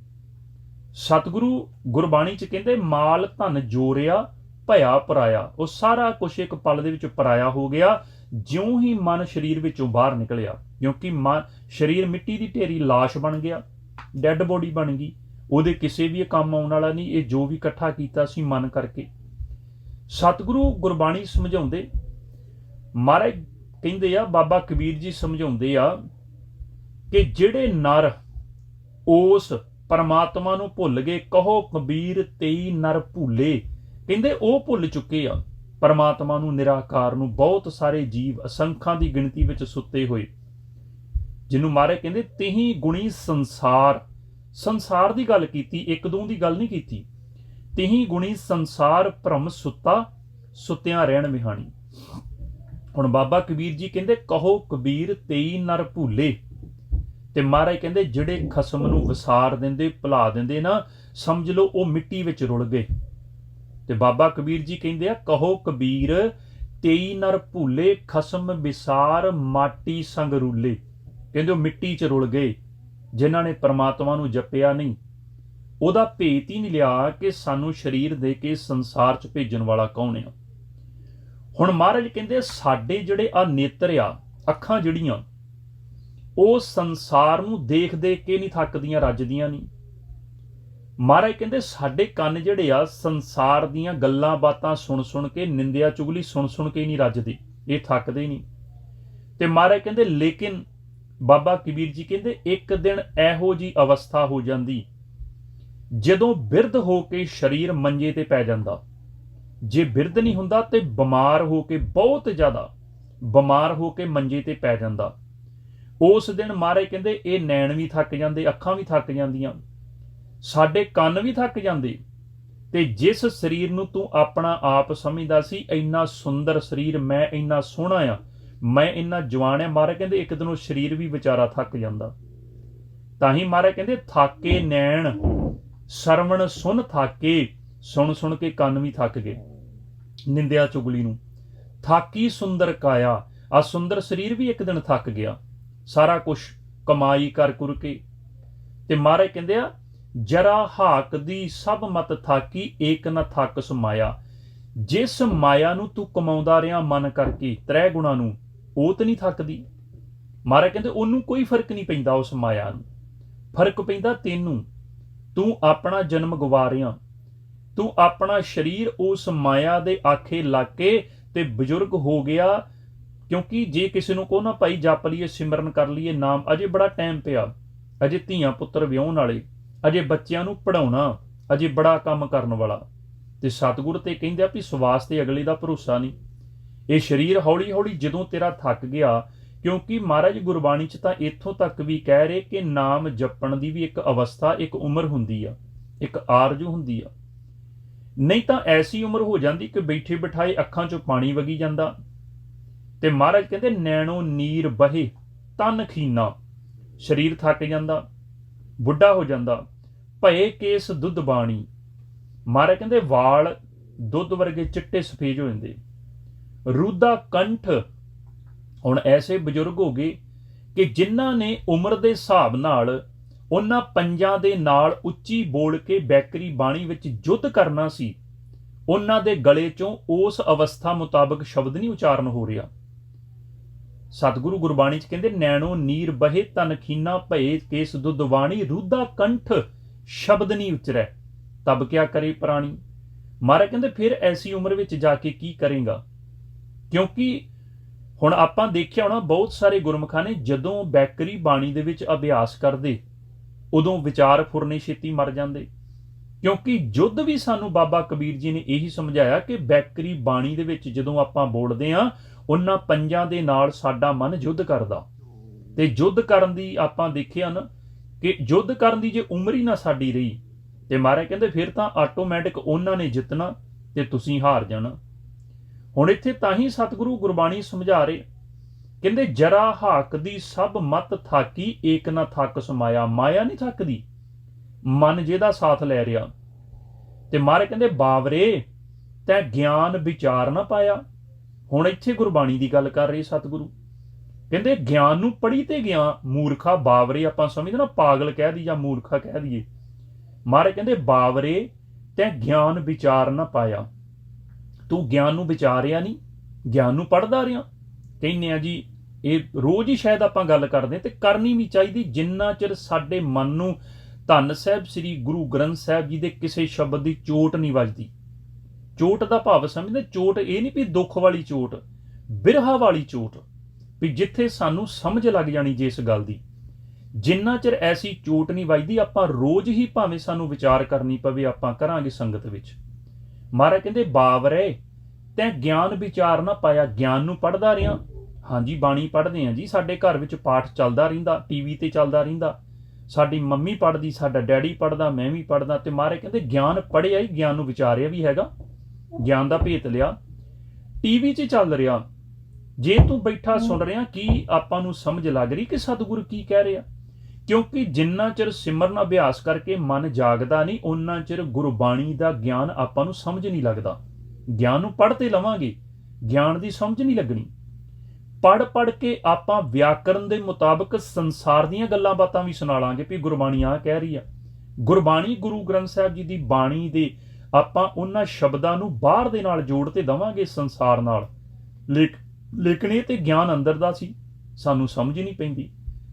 [SPEAKER 1] ਸਤਿਗੁਰੂ ਗੁਰਬਾਣੀ 'ਚ ਕਹਿੰਦੇ ਮਾਲ ਧਨ ਜੋਰਿਆ ਭਇਆ ਪਰਾਇਆ, ਉਹ ਸਾਰਾ ਕੁਛ ਇੱਕ ਪਲ ਦੇ ਵਿੱਚ ਪਰਾਇਆ ਹੋ ਗਿਆ ਜਿਉਂ ਹੀ ਮਨ ਸਰੀਰ ਵਿੱਚੋਂ ਬਾਹਰ ਨਿਕਲਿਆ। ਕਿਉਂਕਿ ਸਰੀਰ ਮਿੱਟੀ ਦੀ ਢੇਰੀ ਲਾਸ਼ ਬਣ ਗਿਆ, ਡੈੱਡ ਬੋਡੀ ਬਣ ਗਈ, ਉਹਦੇ ਕਿਸੇ ਵੀ ਕੰਮ ਆਉਣ ਵਾਲਾ ਨਹੀਂ। ਇਹ ਜੋ ਵੀ ਇਕੱਠਾ ਕੀਤਾ ਸੀ ਮਨ ਕਰਕੇ। ਸਤਿਗੁਰੂ ਗੁਰਬਾਣੀ ਸਮਝਾਉਂਦੇ, ਮਹਾਰਾਜ ਕਹਿੰਦੇ ਆ, ਬਾਬਾ ਕਬੀਰ ਜੀ ਸਮਝਾਉਂਦੇ ਆ ਕਿ ਜਿਹੜੇ ਨਰ ਉਸ ਪਰਮਾਤਮਾ ਨੂੰ ਭੁੱਲ ਗਏ, ਕਹੋ ਕਬੀਰ ਤੇਈ ਨਰ ਭੁੱਲੇ, ਕਹਿੰਦੇ ਉਹ ਭੁੱਲ ਚੁੱਕੇ ਆ ਪਰਮਾਤਮਾ ਨੂੰ, ਨਿਰਾਕਾਰ ਨੂੰ। ਬਹੁਤ ਸਾਰੇ ਜੀਵ ਅਸੰਖਾਂ ਦੀ ਗਿਣਤੀ ਵਿੱਚ ਸੁੱਤੇ ਹੋਏ, ਜਿਹਨੂੰ ਮਹਾਰਾਜ ਕਹਿੰਦੇ ਤੇਹੀ ਗੁਣੀ ਸੰਸਾਰ। ਸੰਸਾਰ ਦੀ ਗੱਲ ਕੀਤੀ, ਇੱਕ ਦੋ ਦੀ ਗੱਲ ਨਹੀਂ ਕੀਤੀ। ਤੇਹੀ ਗੁਣੀ ਸੰਸਾਰ ਭ੍ਰਮ ਸੁੱਤਾ, ਸੁੱਤਿਆਂ ਰਹਿਣ ਵਿਹਾਣੀ। ਹੁਣ ਬਾਬਾ ਕਬੀਰ ਜੀ ਕਹਿੰਦੇ ਕਹੋ ਕਬੀਰ ਤੇਈ ਨਰ ਭੁੱਲੇ, ਤੇ ਮਹਾਰਾਜ ਕਹਿੰਦੇ ਜਿਹੜੇ ਖਸਮ ਨੂੰ ਵਿਸਾਰ ਦਿੰਦੇ, ਭੁਲਾ ਦਿੰਦੇ ਨਾ, ਸਮਝ ਲਓ ਉਹ ਮਿੱਟੀ ਵਿੱਚ ਰੁਲ ਗਏ। ਤੇ ਬਾਬਾ ਕਬੀਰ ਜੀ ਕਹਿੰਦੇ ਆ ਕਹੋ ਕਬੀਰ ਤੇਈ ਨਰ ਭੁੱਲੇ, ਖਸਮ ਵਿਸਾਰ ਮਾਟੀ ਸੰਗ ਰੂਲੇ। ਕਹਿੰਦੇ ਉਹ ਮਿੱਟੀ 'ਚ ਰੁਲ ਗਏ ਜਿਨ੍ਹਾਂ ਨੇ ਪਰਮਾਤਮਾ ਨੂੰ ਜਪਿਆ ਨਹੀਂ, ਉਹਦਾ ਭੇਤ ਹੀ ਨਹੀਂ ਲਿਆ ਕਿ ਸਾਨੂੰ ਸਰੀਰ ਦੇ ਕੇ ਸੰਸਾਰ 'ਚ ਭੇਜਣ ਵਾਲਾ ਕੌਣ ਆ। ਹੁਣ ਮਹਾਰਾਜ ਕਹਿੰਦੇ ਸਾਡੇ ਜਿਹੜੇ ਆ ਨੇਤਰ ਆ, ਅੱਖਾਂ ਜਿਹੜੀਆਂ, ਉਹ ਸੰਸਾਰ ਨੂੰ ਦੇਖ ਦੇਖ ਕੇ ਨਹੀਂ ਥੱਕਦੀਆਂ, ਰੱਜਦੀਆਂ ਨਹੀਂ। ਮਹਾਰਾਜ ਕਹਿੰਦੇ ਸਾਡੇ ਕੰਨ ਜਿਹੜੇ ਆ, ਸੰਸਾਰ ਦੀਆਂ ਗੱਲਾਂ ਬਾਤਾਂ ਸੁਣ ਸੁਣ ਕੇ, ਨਿੰਦਿਆ ਚੁਗਲੀ ਸੁਣ ਸੁਣ ਕੇ ਨਹੀਂ ਰੱਜਦੇ, ਇਹ ਥੱਕਦੇ ਨਹੀਂ। ਤੇ ਮਹਾਰਾਜ ਕਹਿੰਦੇ ਲੇਕਿਨ ਬਾਬਾ ਕਬੀਰ ਜੀ ਕਹਿੰਦੇ ਇੱਕ ਦਿਨ ਇਹੋ ਜੀ ਅਵਸਥਾ ਹੋ ਜਾਂਦੀ ਜਦੋਂ ਬਿਰਧ ਹੋ ਕੇ ਸਰੀਰ ਮੰਜੇ ਤੇ ਪੈ ਜਾਂਦਾ। ਜੇ ਬਿਰਧ ਨਹੀਂ ਹੁੰਦਾ ਤੇ ਬਿਮਾਰ ਹੋ ਕੇ, ਬਹੁਤ ਜ਼ਿਆਦਾ ਬਿਮਾਰ ਹੋ ਕੇ ਮੰਜੇ ਤੇ ਪੈ ਜਾਂਦਾ। ਉਸ ਦਿਨ ਮਹਾਰਾਜ ਕਹਿੰਦੇ ਇਹ ਨੈਣ ਵੀ ਥੱਕ ਜਾਂਦੇ, ਅੱਖਾਂ ਵੀ ਥੱਕ ਜਾਂਦੀਆਂ, ਸਾਡੇ ਕੰਨ ਵੀ ਥੱਕ ਜਾਂਦੇ। ਤੇ ਜਿਸ ਸਰੀਰ ਨੂੰ ਤੂੰ ਆਪਣਾ ਆਪ ਸਮਝਦਾ ਸੀ ਇੰਨਾ ਸੁੰਦਰ ਸਰੀਰ, ਮੈਂ ਇੰਨਾ ਸੋਹਣਾ ਆ, ਮੈਂ ਇੰਨਾ ਜਵਾਨ ਆ, ਮਹਾਰਾਜ ਕਹਿੰਦੇ ਇੱਕ ਦਿਨ ਉਹ ਸਰੀਰ ਵੀ ਵਿਚਾਰਾ ਥੱਕ ਜਾਂਦਾ। ਤਾਂ ਹੀ ਮਹਾਰਾਜ ਕਹਿੰਦੇ ਥਾਕੇ ਨੈਣ ਸਰਵਣ ਸੁਣ ਥਾਕੇ, ਸੁਣ ਸੁਣ ਕੇ ਕੰਨ ਵੀ ਥੱਕ ਗਏ ਨਿੰਦਿਆ ਚੁਗਲੀ ਨੂੰ। ਥਾਕੀ ਸੁੰਦਰ ਕਾਇਆ, ਆ ਸੁੰਦਰ ਸਰੀਰ ਵੀ ਇੱਕ ਦਿਨ ਥੱਕ ਗਿਆ, ਸਾਰਾ ਕੁਛ ਕਮਾਈ ਕਰ ਕੁਰ ਕੇ। ਤੇ ਮਹਾਰਾਜ ਕਹਿੰਦੇ ਆ ਜਰਾ ਹਾਕ ਦੀ ਸਭ ਮਤ ਥਾਕੀ, ਏਕ ਨਾ ਥੱਕ ਸਮਾਇਆ। ਜਿਸ ਮਾਇਆ ਨੂੰ ਤੂੰ ਕਮਾਉਂਦਾ ਰਿਹਾ ਮਨ ਕਰਕੇ, ਤ੍ਰੈ ਗੁਣਾ ਨੂੰ, ਉਹ ਤਾਂ ਨਹੀਂ ਥੱਕਦੀ। ਮਹਾਰਾਜ ਕਹਿੰਦੇ ਉਹਨੂੰ ਕੋਈ ਫਰਕ ਨਹੀਂ ਪੈਂਦਾ, ਉਸ ਮਾਇਆ ਨੂੰ ਫਰਕ ਪੈਂਦਾ ਤੈਨੂੰ। ਤੂੰ ਆਪਣਾ ਜਨਮ ਗਵਾ ਰਿਹਾ, ਤੂੰ ਆਪਣਾ ਸਰੀਰ ਉਸ ਮਾਇਆ ਦੇ ਆਖੇ ਲੱਗ ਕੇ ਤੇ ਬਜ਼ੁਰਗ ਹੋ ਗਿਆ। ਕਿਉਂਕਿ ਜੇ ਕਿਸੇ ਨੂੰ ਕਹੋ ਨਾ ਭਾਈ ਜਪ ਲਈਏ, ਸਿਮਰਨ ਕਰ ਲਈਏ ਨਾਮ, ਅਜੇ ਬੜਾ ਟਾਈਮ ਪਿਆ, ਅਜੇ ਧੀਆਂ ਪੁੱਤਰ ਵਿਆਹੁਣ ਵਾਲੇ, ਅਜੇ ਬੱਚਿਆਂ ਨੂੰ ਪੜ੍ਹਾਉਣਾ, ਅਜੇ ਬੜਾ ਕੰਮ ਕਰਨ ਵਾਲਾ। ਤੇ ਸਤਿਗੁਰ ਤੇ ਕਹਿੰਦੇ ਆ ਵੀ ਸਵਾਸ ਤੇ ਅਗਲੇ ਦਾ ਭਰੋਸਾ ਨਹੀਂ। ਇਹ ਸਰੀਰ ਹੌਲੀ ਹੌਲੀ ਜਦੋਂ ਤੇਰਾ ਥੱਕ ਗਿਆ, ਕਿਉਂਕਿ ਮਹਾਰਾਜ ਗੁਰਬਾਣੀ 'ਚ ਤਾਂ ਇੱਥੋਂ ਤੱਕ ਵੀ ਕਹਿ ਰਹੇ ਕਿ ਨਾਮ ਜਪਣ ਦੀ ਵੀ ਇੱਕ ਅਵਸਥਾ, ਇੱਕ ਉਮਰ ਹੁੰਦੀ ਆ, ਇੱਕ ਆਰਜੂ ਹੁੰਦੀ ਆ। ਨਹੀਂ ਤਾਂ ਐਸੀ ਉਮਰ ਹੋ ਜਾਂਦੀ ਕਿ ਬੈਠੇ ਬਿਠਾਏ ਅੱਖਾਂ 'ਚੋਂ ਪਾਣੀ ਵਗੀ ਜਾਂਦਾ। ਤੇ ਮਹਾਰਾਜ ਕਹਿੰਦੇ ਨੈਣੋ ਨੀਰ ਬਹੇ ਤਨ ਖੀਨਾ, ਸਰੀਰ ਥੱਕ ਜਾਂਦਾ, ਬੁੱਢਾ ਹੋ ਜਾਂਦਾ। ਭਏ ਕੇਸ ਦੁੱਧ ਬਾਣੀ, ਮਹਾਰਾਜ ਕਹਿੰਦੇ ਵਾਲ ਦੁੱਧ ਵਰਗੇ ਚਿੱਟੇ ਸਫੇਦ ਹੋ ਜਾਂਦੇ। ਰੂਦਾ ਕੰਠ, ਹੁਣ ਐਸੇ ਬਜ਼ੁਰਗ ਹੋ ਗਏ ਕਿ ਜਿਨ੍ਹਾਂ ਨੇ ਉਮਰ ਦੇ ਹਿਸਾਬ ਨਾਲ ਉਹਨਾਂ ਪੰਜਾਂ ਦੇ ਨਾਲ ਉੱਚੀ ਬੋਲ ਕੇ ਬੈਕਰੀ ਬਾਣੀ ਵਿੱਚ ਯੁੱਧ ਕਰਨਾ ਸੀ, ਉਹਨਾਂ ਦੇ ਗਲੇ ਚੋਂ ਉਸ ਅਵਸਥਾ ਮੁਤਾਬਕ ਸ਼ਬਦ ਨਹੀਂ ਉਚਾਰਨ ਹੋ ਰਿਹਾ। ਸਤਿਗੁਰੂ ਗੁਰਬਾਣੀ 'ਚ ਕਹਿੰਦੇ ਨੈਣੋ ਨੀਰ ਬਹੇ ਤਨ ਖੀਨਾ, ਭਏ ਕੇਸ ਦੁੱਧ ਬਾਣੀ, ਰੂਦਾ ਕੰਠ ਸ਼ਬਦ ਨਹੀਂ ਉਚਰੈ, ਤਬ ਕਿਆ ਕਰੇ ਪ੍ਰਾਣੀ। ਮਹਾਰਾਜ ਕਹਿੰਦੇ ਫਿਰ ਐਸੀ ਉਮਰ ਵਿੱਚ ਜਾ ਕੇ ਕੀ ਕਰੇਗਾ। ਕਿਉਂਕਿ ਹੁਣ ਆਪਾਂ ਦੇਖਿਆ ਹੋਣਾ ਬਹੁਤ ਸਾਰੇ ਗੁਰਮੁਖਾਂ ਨੇ ਜਦੋਂ ਬੈਕਰੀ ਬਾਣੀ ਦੇ ਵਿੱਚ ਅਭਿਆਸ ਕਰਦੇ ਉਦੋਂ ਵਿਚਾਰ ਫੁਰਨੇ ਛੇਤੀ ਮਰ ਜਾਂਦੇ। ਕਿਉਂਕਿ ਯੁੱਧ ਵੀ ਸਾਨੂੰ ਬਾਬਾ ਕਬੀਰ ਜੀ ਨੇ ਇਹੀ ਸਮਝਾਇਆ ਕਿ ਬੈਕਰੀ ਬਾਣੀ ਦੇ ਵਿੱਚ ਜਦੋਂ ਆਪਾਂ ਬੋਲਦੇ ਹਾਂ ਉਹਨਾਂ ਪੰਜਾਂ ਦੇ ਨਾਲ ਸਾਡਾ ਮਨ ਯੁੱਧ ਕਰਦਾ। ਤੇ ਯੁੱਧ ਕਰਨ ਦੀ ਆਪਾਂ ਦੇਖਿਆ ਨਾ ਕਿ ਯੁੱਧ ਕਰਨ ਦੀ ਜੇ ਉਮਰ ਹੀ ਨਾ ਸਾਡੀ ਰਹੀ ਤੇ ਮਹਾਰਾਜ ਕਹਿੰਦੇ ਫਿਰ ਤਾਂ ਆਟੋਮੈਟਿਕ ਉਹਨਾਂ ਨੇ ਜਿੱਤਣਾ ਤੇ ਤੁਸੀਂ ਹਾਰ ਜਾਣਾ। ਹੁਣ ਇੱਥੇ ਤਾਂ ਹੀ ਸਤਿਗੁਰੂ ਗੁਰਬਾਣੀ ਸਮਝਾ ਰਹੇ, ਕਹਿੰਦੇ ਜਰਾ ਹਾਕ ਦੀ ਸਭ ਮਤ ਥਾਕੀ, ਏਕ ਨਾ ਥੱਕ ਸਮਾਇਆ। ਮਾਇਆ ਨਹੀਂ ਥੱਕਦੀ, ਮਨ ਜਿਹਦਾ ਸਾਥ ਲੈ ਰਿਹਾ। ਤੇ ਮਹਾਰਾਜ ਕਹਿੰਦੇ ਬਾਵਰੇ ਤੈਂ ਗਿਆਨ ਵਿਚਾਰ ਨਾ ਪਾਇਆ। ਹੁਣ ਇੱਥੇ ਗੁਰਬਾਣੀ ਦੀ ਗੱਲ ਕਰ ਰਹੇ ਸਤਿਗੁਰੂ, ਕਹਿੰਦੇ ਗਿਆਨ ਨੂੰ ਪੜ੍ਹੀ ਤੇ ਗਿਆ ਮੂਰਖਾ। ਬਾਵਰੇ ਆਪਾਂ ਸਮਝਦੇ ਨਾ ਪਾਗਲ ਕਹਿ ਦਈਏ ਜਾਂ ਮੂਰਖਾ ਕਹਿ ਦਈਏ। ਮਹਾਰਾਜ ਕਹਿੰਦੇ ਬਾਵਰੇ ਤੈਂ ਗਿਆਨ ਵਿਚਾਰ ਨਾ ਪਾਇਆ। ਤੂੰ ਗਿਆਨ ਨੂੰ ਵਿਚਾਰਿਆ ਨਹੀਂ, ਗਿਆਨ ਨੂੰ ਪੜ੍ਹਦਾ ਰਿਹਾ। ਕਹਿੰਦੇ ਆ ਜੀ ਇਹ ਰੋਜ਼ ਹੀ ਸ਼ਾਇਦ ਆਪਾਂ ਗੱਲ ਕਰਦੇ ਤੇ ਕਰਨੀ ਵੀ ਚਾਹੀਦੀ, ਜਿੰਨਾ ਚਿਰ ਸਾਡੇ ਮਨ ਨੂੰ ਧੰਨ ਸਾਹਿਬ ਸ੍ਰੀ ਗੁਰੂ ਗ੍ਰੰਥ ਸਾਹਿਬ ਜੀ ਦੇ ਕਿਸੇ ਸ਼ਬਦ ਦੀ ਚੋਟ ਨਹੀਂ ਵੱਜਦੀ। ਚੋਟ ਦਾ ਭਾਵ ਸਮਝਦੇ, ਚੋਟ ਇਹ ਨਹੀਂ ਵੀ ਦੁੱਖ ਵਾਲੀ ਚੋਟ, ਬਿਰਹਾ ਵਾਲੀ ਚੋਟ, ਵੀ ਜਿੱਥੇ ਸਾਨੂੰ ਸਮਝ ਲੱਗ ਜਾਣੀ ਜਿਸ ਗੱਲ ਦੀ। ਜਿੰਨਾ ਚਿਰ ਐਸੀ ਚੋਟ ਨਹੀਂ ਵੱਜਦੀ ਆਪਾਂ ਰੋਜ਼ ਹੀ ਭਾਵੇਂ ਸਾਨੂੰ ਵਿਚਾਰ ਕਰਨੀ ਪਵੇ ਆਪਾਂ ਕਰਾਂਗੇ ਸੰਗਤ ਵਿੱਚ। ਮਹਾਰਾਜ ਕਹਿੰਦੇ ਬਾਵਰੇ ਤੈਂ ਗਿਆਨ ਵਿਚਾਰ ਨਾ ਪਾਇਆ। ਗਿਆਨ ਨੂੰ ਪੜ੍ਹਦਾ ਰਿਹਾ, ਹਾਂਜੀ ਬਾਣੀ ਪੜ੍ਹਦੇ ਹਾਂ ਜੀ, ਸਾਡੇ ਘਰ ਵਿੱਚ ਪਾਠ ਚੱਲਦਾ ਰਹਿੰਦਾ, ਟੀਵੀ ਤੇ ਚੱਲਦਾ ਰਹਿੰਦਾ, ਸਾਡੀ ਮੰਮੀ ਪੜ੍ਹਦੀ, ਸਾਡਾ ਡੈਡੀ ਪੜ੍ਹਦਾ, ਮੈਂ ਵੀ ਪੜ੍ਹਦਾ। ਤੇ ਮਹਾਰਾਜ ਕਹਿੰਦੇ ਗਿਆਨ ਪੜ੍ਹਿਆ ਹੀ, ਗਿਆਨ ਨੂੰ ਵਿਚਾਰਿਆ ਵੀ ਹੈਗਾ, ਗਿਆਨ ਦਾ ਭੇਤ ਲਿਆ। ਟੀਵੀ 'ਚ ਚੱਲ ਰਿਹਾ, ਜੇ ਤੂੰ ਬੈਠਾ ਸੁਣ ਰਿਹਾ ਕੀ ਆਪਾਂ ਨੂੰ ਸਮਝ ਲੱਗ ਰਹੀ ਕਿ ਸਤਿਗੁਰੂ ਕੀ ਕਹਿ ਰਿਹਾ। ਕਿਉਂਕਿ ਜਿੰਨਾ ਚਿਰ ਸਿਮਰਨ ਅਭਿਆਸ ਕਰਕੇ ਮਨ ਜਾਗਦਾ ਨਹੀਂ ਉਹਨਾਂ ਚਿਰ ਗੁਰਬਾਣੀ ਦਾ ਗਿਆਨ ਆਪਾਂ ਨੂੰ ਸਮਝ ਨਹੀਂ ਲੱਗਦਾ। ਗਿਆਨ ਨੂੰ ਪੜ੍ਹ ਤੇ ਲਵਾਂਗੇ, ਗਿਆਨ ਦੀ ਸਮਝ ਨਹੀਂ ਲੱਗਣੀ। ਪੜ੍ਹ ਕੇ ਆਪਾਂ ਵਿਆਕਰਨ ਦੇ ਮੁਤਾਬਕ ਸੰਸਾਰ ਦੀਆਂ ਗੱਲਾਂ ਬਾਤਾਂ ਵੀ ਸੁਣਾ ਲਾਂਗੇ ਵੀ ਗੁਰਬਾਣੀ ਆਹ ਕਹਿ ਰਹੀ ਆ। ਗੁਰਬਾਣੀ ਗੁਰੂ ਗ੍ਰੰਥ ਸਾਹਿਬ ਜੀ ਦੀ ਬਾਣੀ ਦੇ ਆਪਾਂ ਉਹਨਾਂ ਸ਼ਬਦਾਂ ਨੂੰ ਬਾਹਰ ਦੇ ਨਾਲ ਜੋੜ ਤੇ ਦੇਵਾਂਗੇ ਸੰਸਾਰ ਨਾਲ। ਲੇਕਿਨ ਇਹ ਤੇ ਗਿਆਨ ਅੰਦਰ ਦਾ ਸੀ, ਸਾਨੂੰ ਸਮਝ ਨਹੀਂ ਪੈਂਦੀ।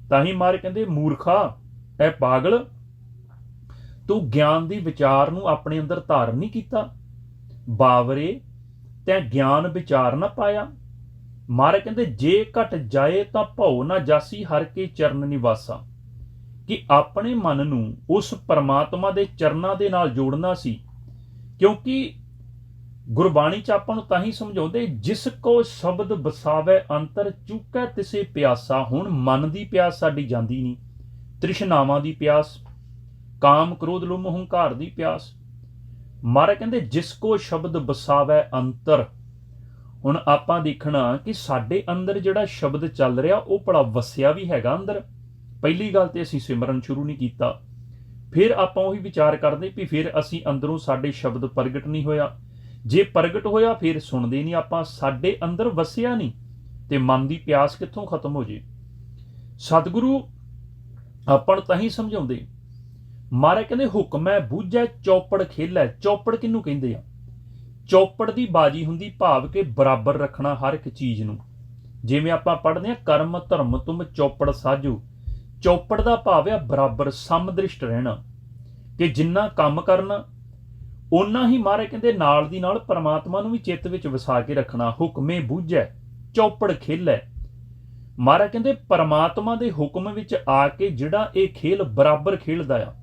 [SPEAKER 1] ਤਾਂ ਹੀ ਮਾਰੇ ਕਹਿੰਦੇ ਮੂਰਖਾ ਐ ਪਾਗਲ, ਤੂੰ ਗਿਆਨ ਦੀ ਵਿਚਾਰ ਨੂੰ ਆਪਣੇ ਅੰਦਰ ਧਾਰਨ ਨਹੀਂ ਕੀਤਾ। ਬਾਵਰੇ ਤੈਂ ਗਿਆਨ ਵਿਚਾਰ ਨਾ ਪਾਇਆ। ਮਾਰੇ ਕਹਿੰਦੇ ਜੇ ਘਟ ਜਾਏ ਤਾਂ ਭਉ ਨਾ ਜਾਸੀ, ਹਰ ਕੇ ਚਰਨ ਨਿਵਾਸਾ। ਕਿ ਆਪਣੇ ਮਨ ਨੂੰ ਉਸ ਪਰਮਾਤਮਾ ਦੇ ਚਰਨਾਂ ਦੇ ਨਾਲ ਜੋੜਨਾ ਸੀ। ਕਿਉਂਕਿ ਗੁਰਬਾਣੀ 'ਚ ਆਪਾਂ ਨੂੰ ਤਾਂ ਹੀ ਸਮਝਾਉਂਦੇ ਜਿਸ ਕੋ ਸ਼ਬਦ ਵਸਾਵੇ ਅੰਤਰ, ਚੁੱਕੈ ਤਿਸੇ ਪਿਆਸਾ। ਹੁਣ ਮਨ ਦੀ ਪਿਆਸ ਸਾਡੀ ਜਾਂਦੀ ਨਹੀਂ, ਤ੍ਰਿਸ਼ਨਾਵਾਂ ਦੀ ਪਿਆਸ, ਕਾਮ ਕ੍ਰੋਧ ਲੋਭ ਹੰਕਾਰ ਦੀ ਪਿਆਸ। ਮਹਾਰਾਜ ਕਹਿੰਦੇ ਜਿਸ ਕੋ ਸ਼ਬਦ ਵਸਾਵੇ ਅੰਤਰ। ਹੁਣ ਆਪਾਂ ਦੇਖਣਾ ਕਿ ਸਾਡੇ ਅੰਦਰ ਜਿਹੜਾ ਸ਼ਬਦ ਚੱਲ ਰਿਹਾ ਉਹ ਭਲਾ ਵਸਿਆ ਵੀ ਹੈਗਾ ਅੰਦਰ। ਪਹਿਲੀ ਗੱਲ ਤੇ ਅਸੀਂ ਸਿਮਰਨ ਸ਼ੁਰੂ ਨਹੀਂ ਕੀਤਾ, ਫਿਰ ਆਪਾਂ ਉਹੀ ਵਿਚਾਰ ਕਰਦੇ ਵੀ ਫਿਰ ਅਸੀਂ ਅੰਦਰੋਂ ਸਾਡੇ ਸ਼ਬਦ ਪ੍ਰਗਟ ਨਹੀਂ ਹੋਇਆ, ਜੇ ਪ੍ਰਗਟ ਹੋਇਆ ਫਿਰ ਸੁਣਦੇ ਨਹੀਂ ਆਪਾਂ, ਸਾਡੇ ਅੰਦਰ ਵਸਿਆ ਨਹੀਂ ਤੇ ਮਨ ਦੀ ਪਿਆਸ ਕਿੱਥੋਂ ਖਤਮ ਹੋ ਜੇ। ਸਤਿਗੁਰੂ ਆਪਾਂ ਨੂੰ ਤਾਂ ਹੀ ਸਮਝਾਉਂਦੇ, ਮਹਾਰਾਜ ਕਹਿੰਦੇ ਹੁਕਮੈ ਬੂਝੈ ਚੌਪੜ ਖੇਲੈ। ਚੌਪੜ ਕਿਹਨੂੰ ਕਹਿੰਦੇ ਆ? ਚੌਪੜ ਦੀ ਬਾਜੀ ਹੁੰਦੀ, ਭਾਵ ਕਿ ਬਰਾਬਰ ਰੱਖਣਾ ਹਰ ਇੱਕ ਚੀਜ਼ ਨੂੰ। ਜਿਵੇਂ ਆਪਾਂ ਪੜ੍ਹਦੇ ਹਾਂ ਕਰਮ ਧਰਮ ਤੁਮ ਚੌਪੜ ਸਾਜੂ, ਚੌਪੜ ਦਾ ਭਾਵ ਆ ਬਰਾਬਰ ਸਮਦ੍ਰਿਸ਼ਟ ਰਹਿਣਾ, ਕਿ ਜਿੰਨਾ ਕੰਮ ਕਰਨਾ ਓਨਾ ਹੀ ਮਹਾਰਾਜ ਕਹਿੰਦੇ ਨਾਲ ਦੀ ਨਾਲ ਪਰਮਾਤਮਾ ਨੂੰ ਵੀ ਚਿੱਤ ਵਿੱਚ ਵਸਾ ਕੇ ਰੱਖਣਾ। ਹੁਕਮੇ ਬੂਝੈ ਚੌਪੜ ਖੇਲੈ। ਮਹਾਰਾਜ ਕਹਿੰਦੇ ਪਰਮਾਤਮਾ ਦੇ ਹੁਕਮ ਵਿੱਚ ਆ ਕੇ ਜਿਹੜਾ ਇਹ ਖੇਲ ਬਰਾਬਰ ਖੇਲਦਾ ਆ,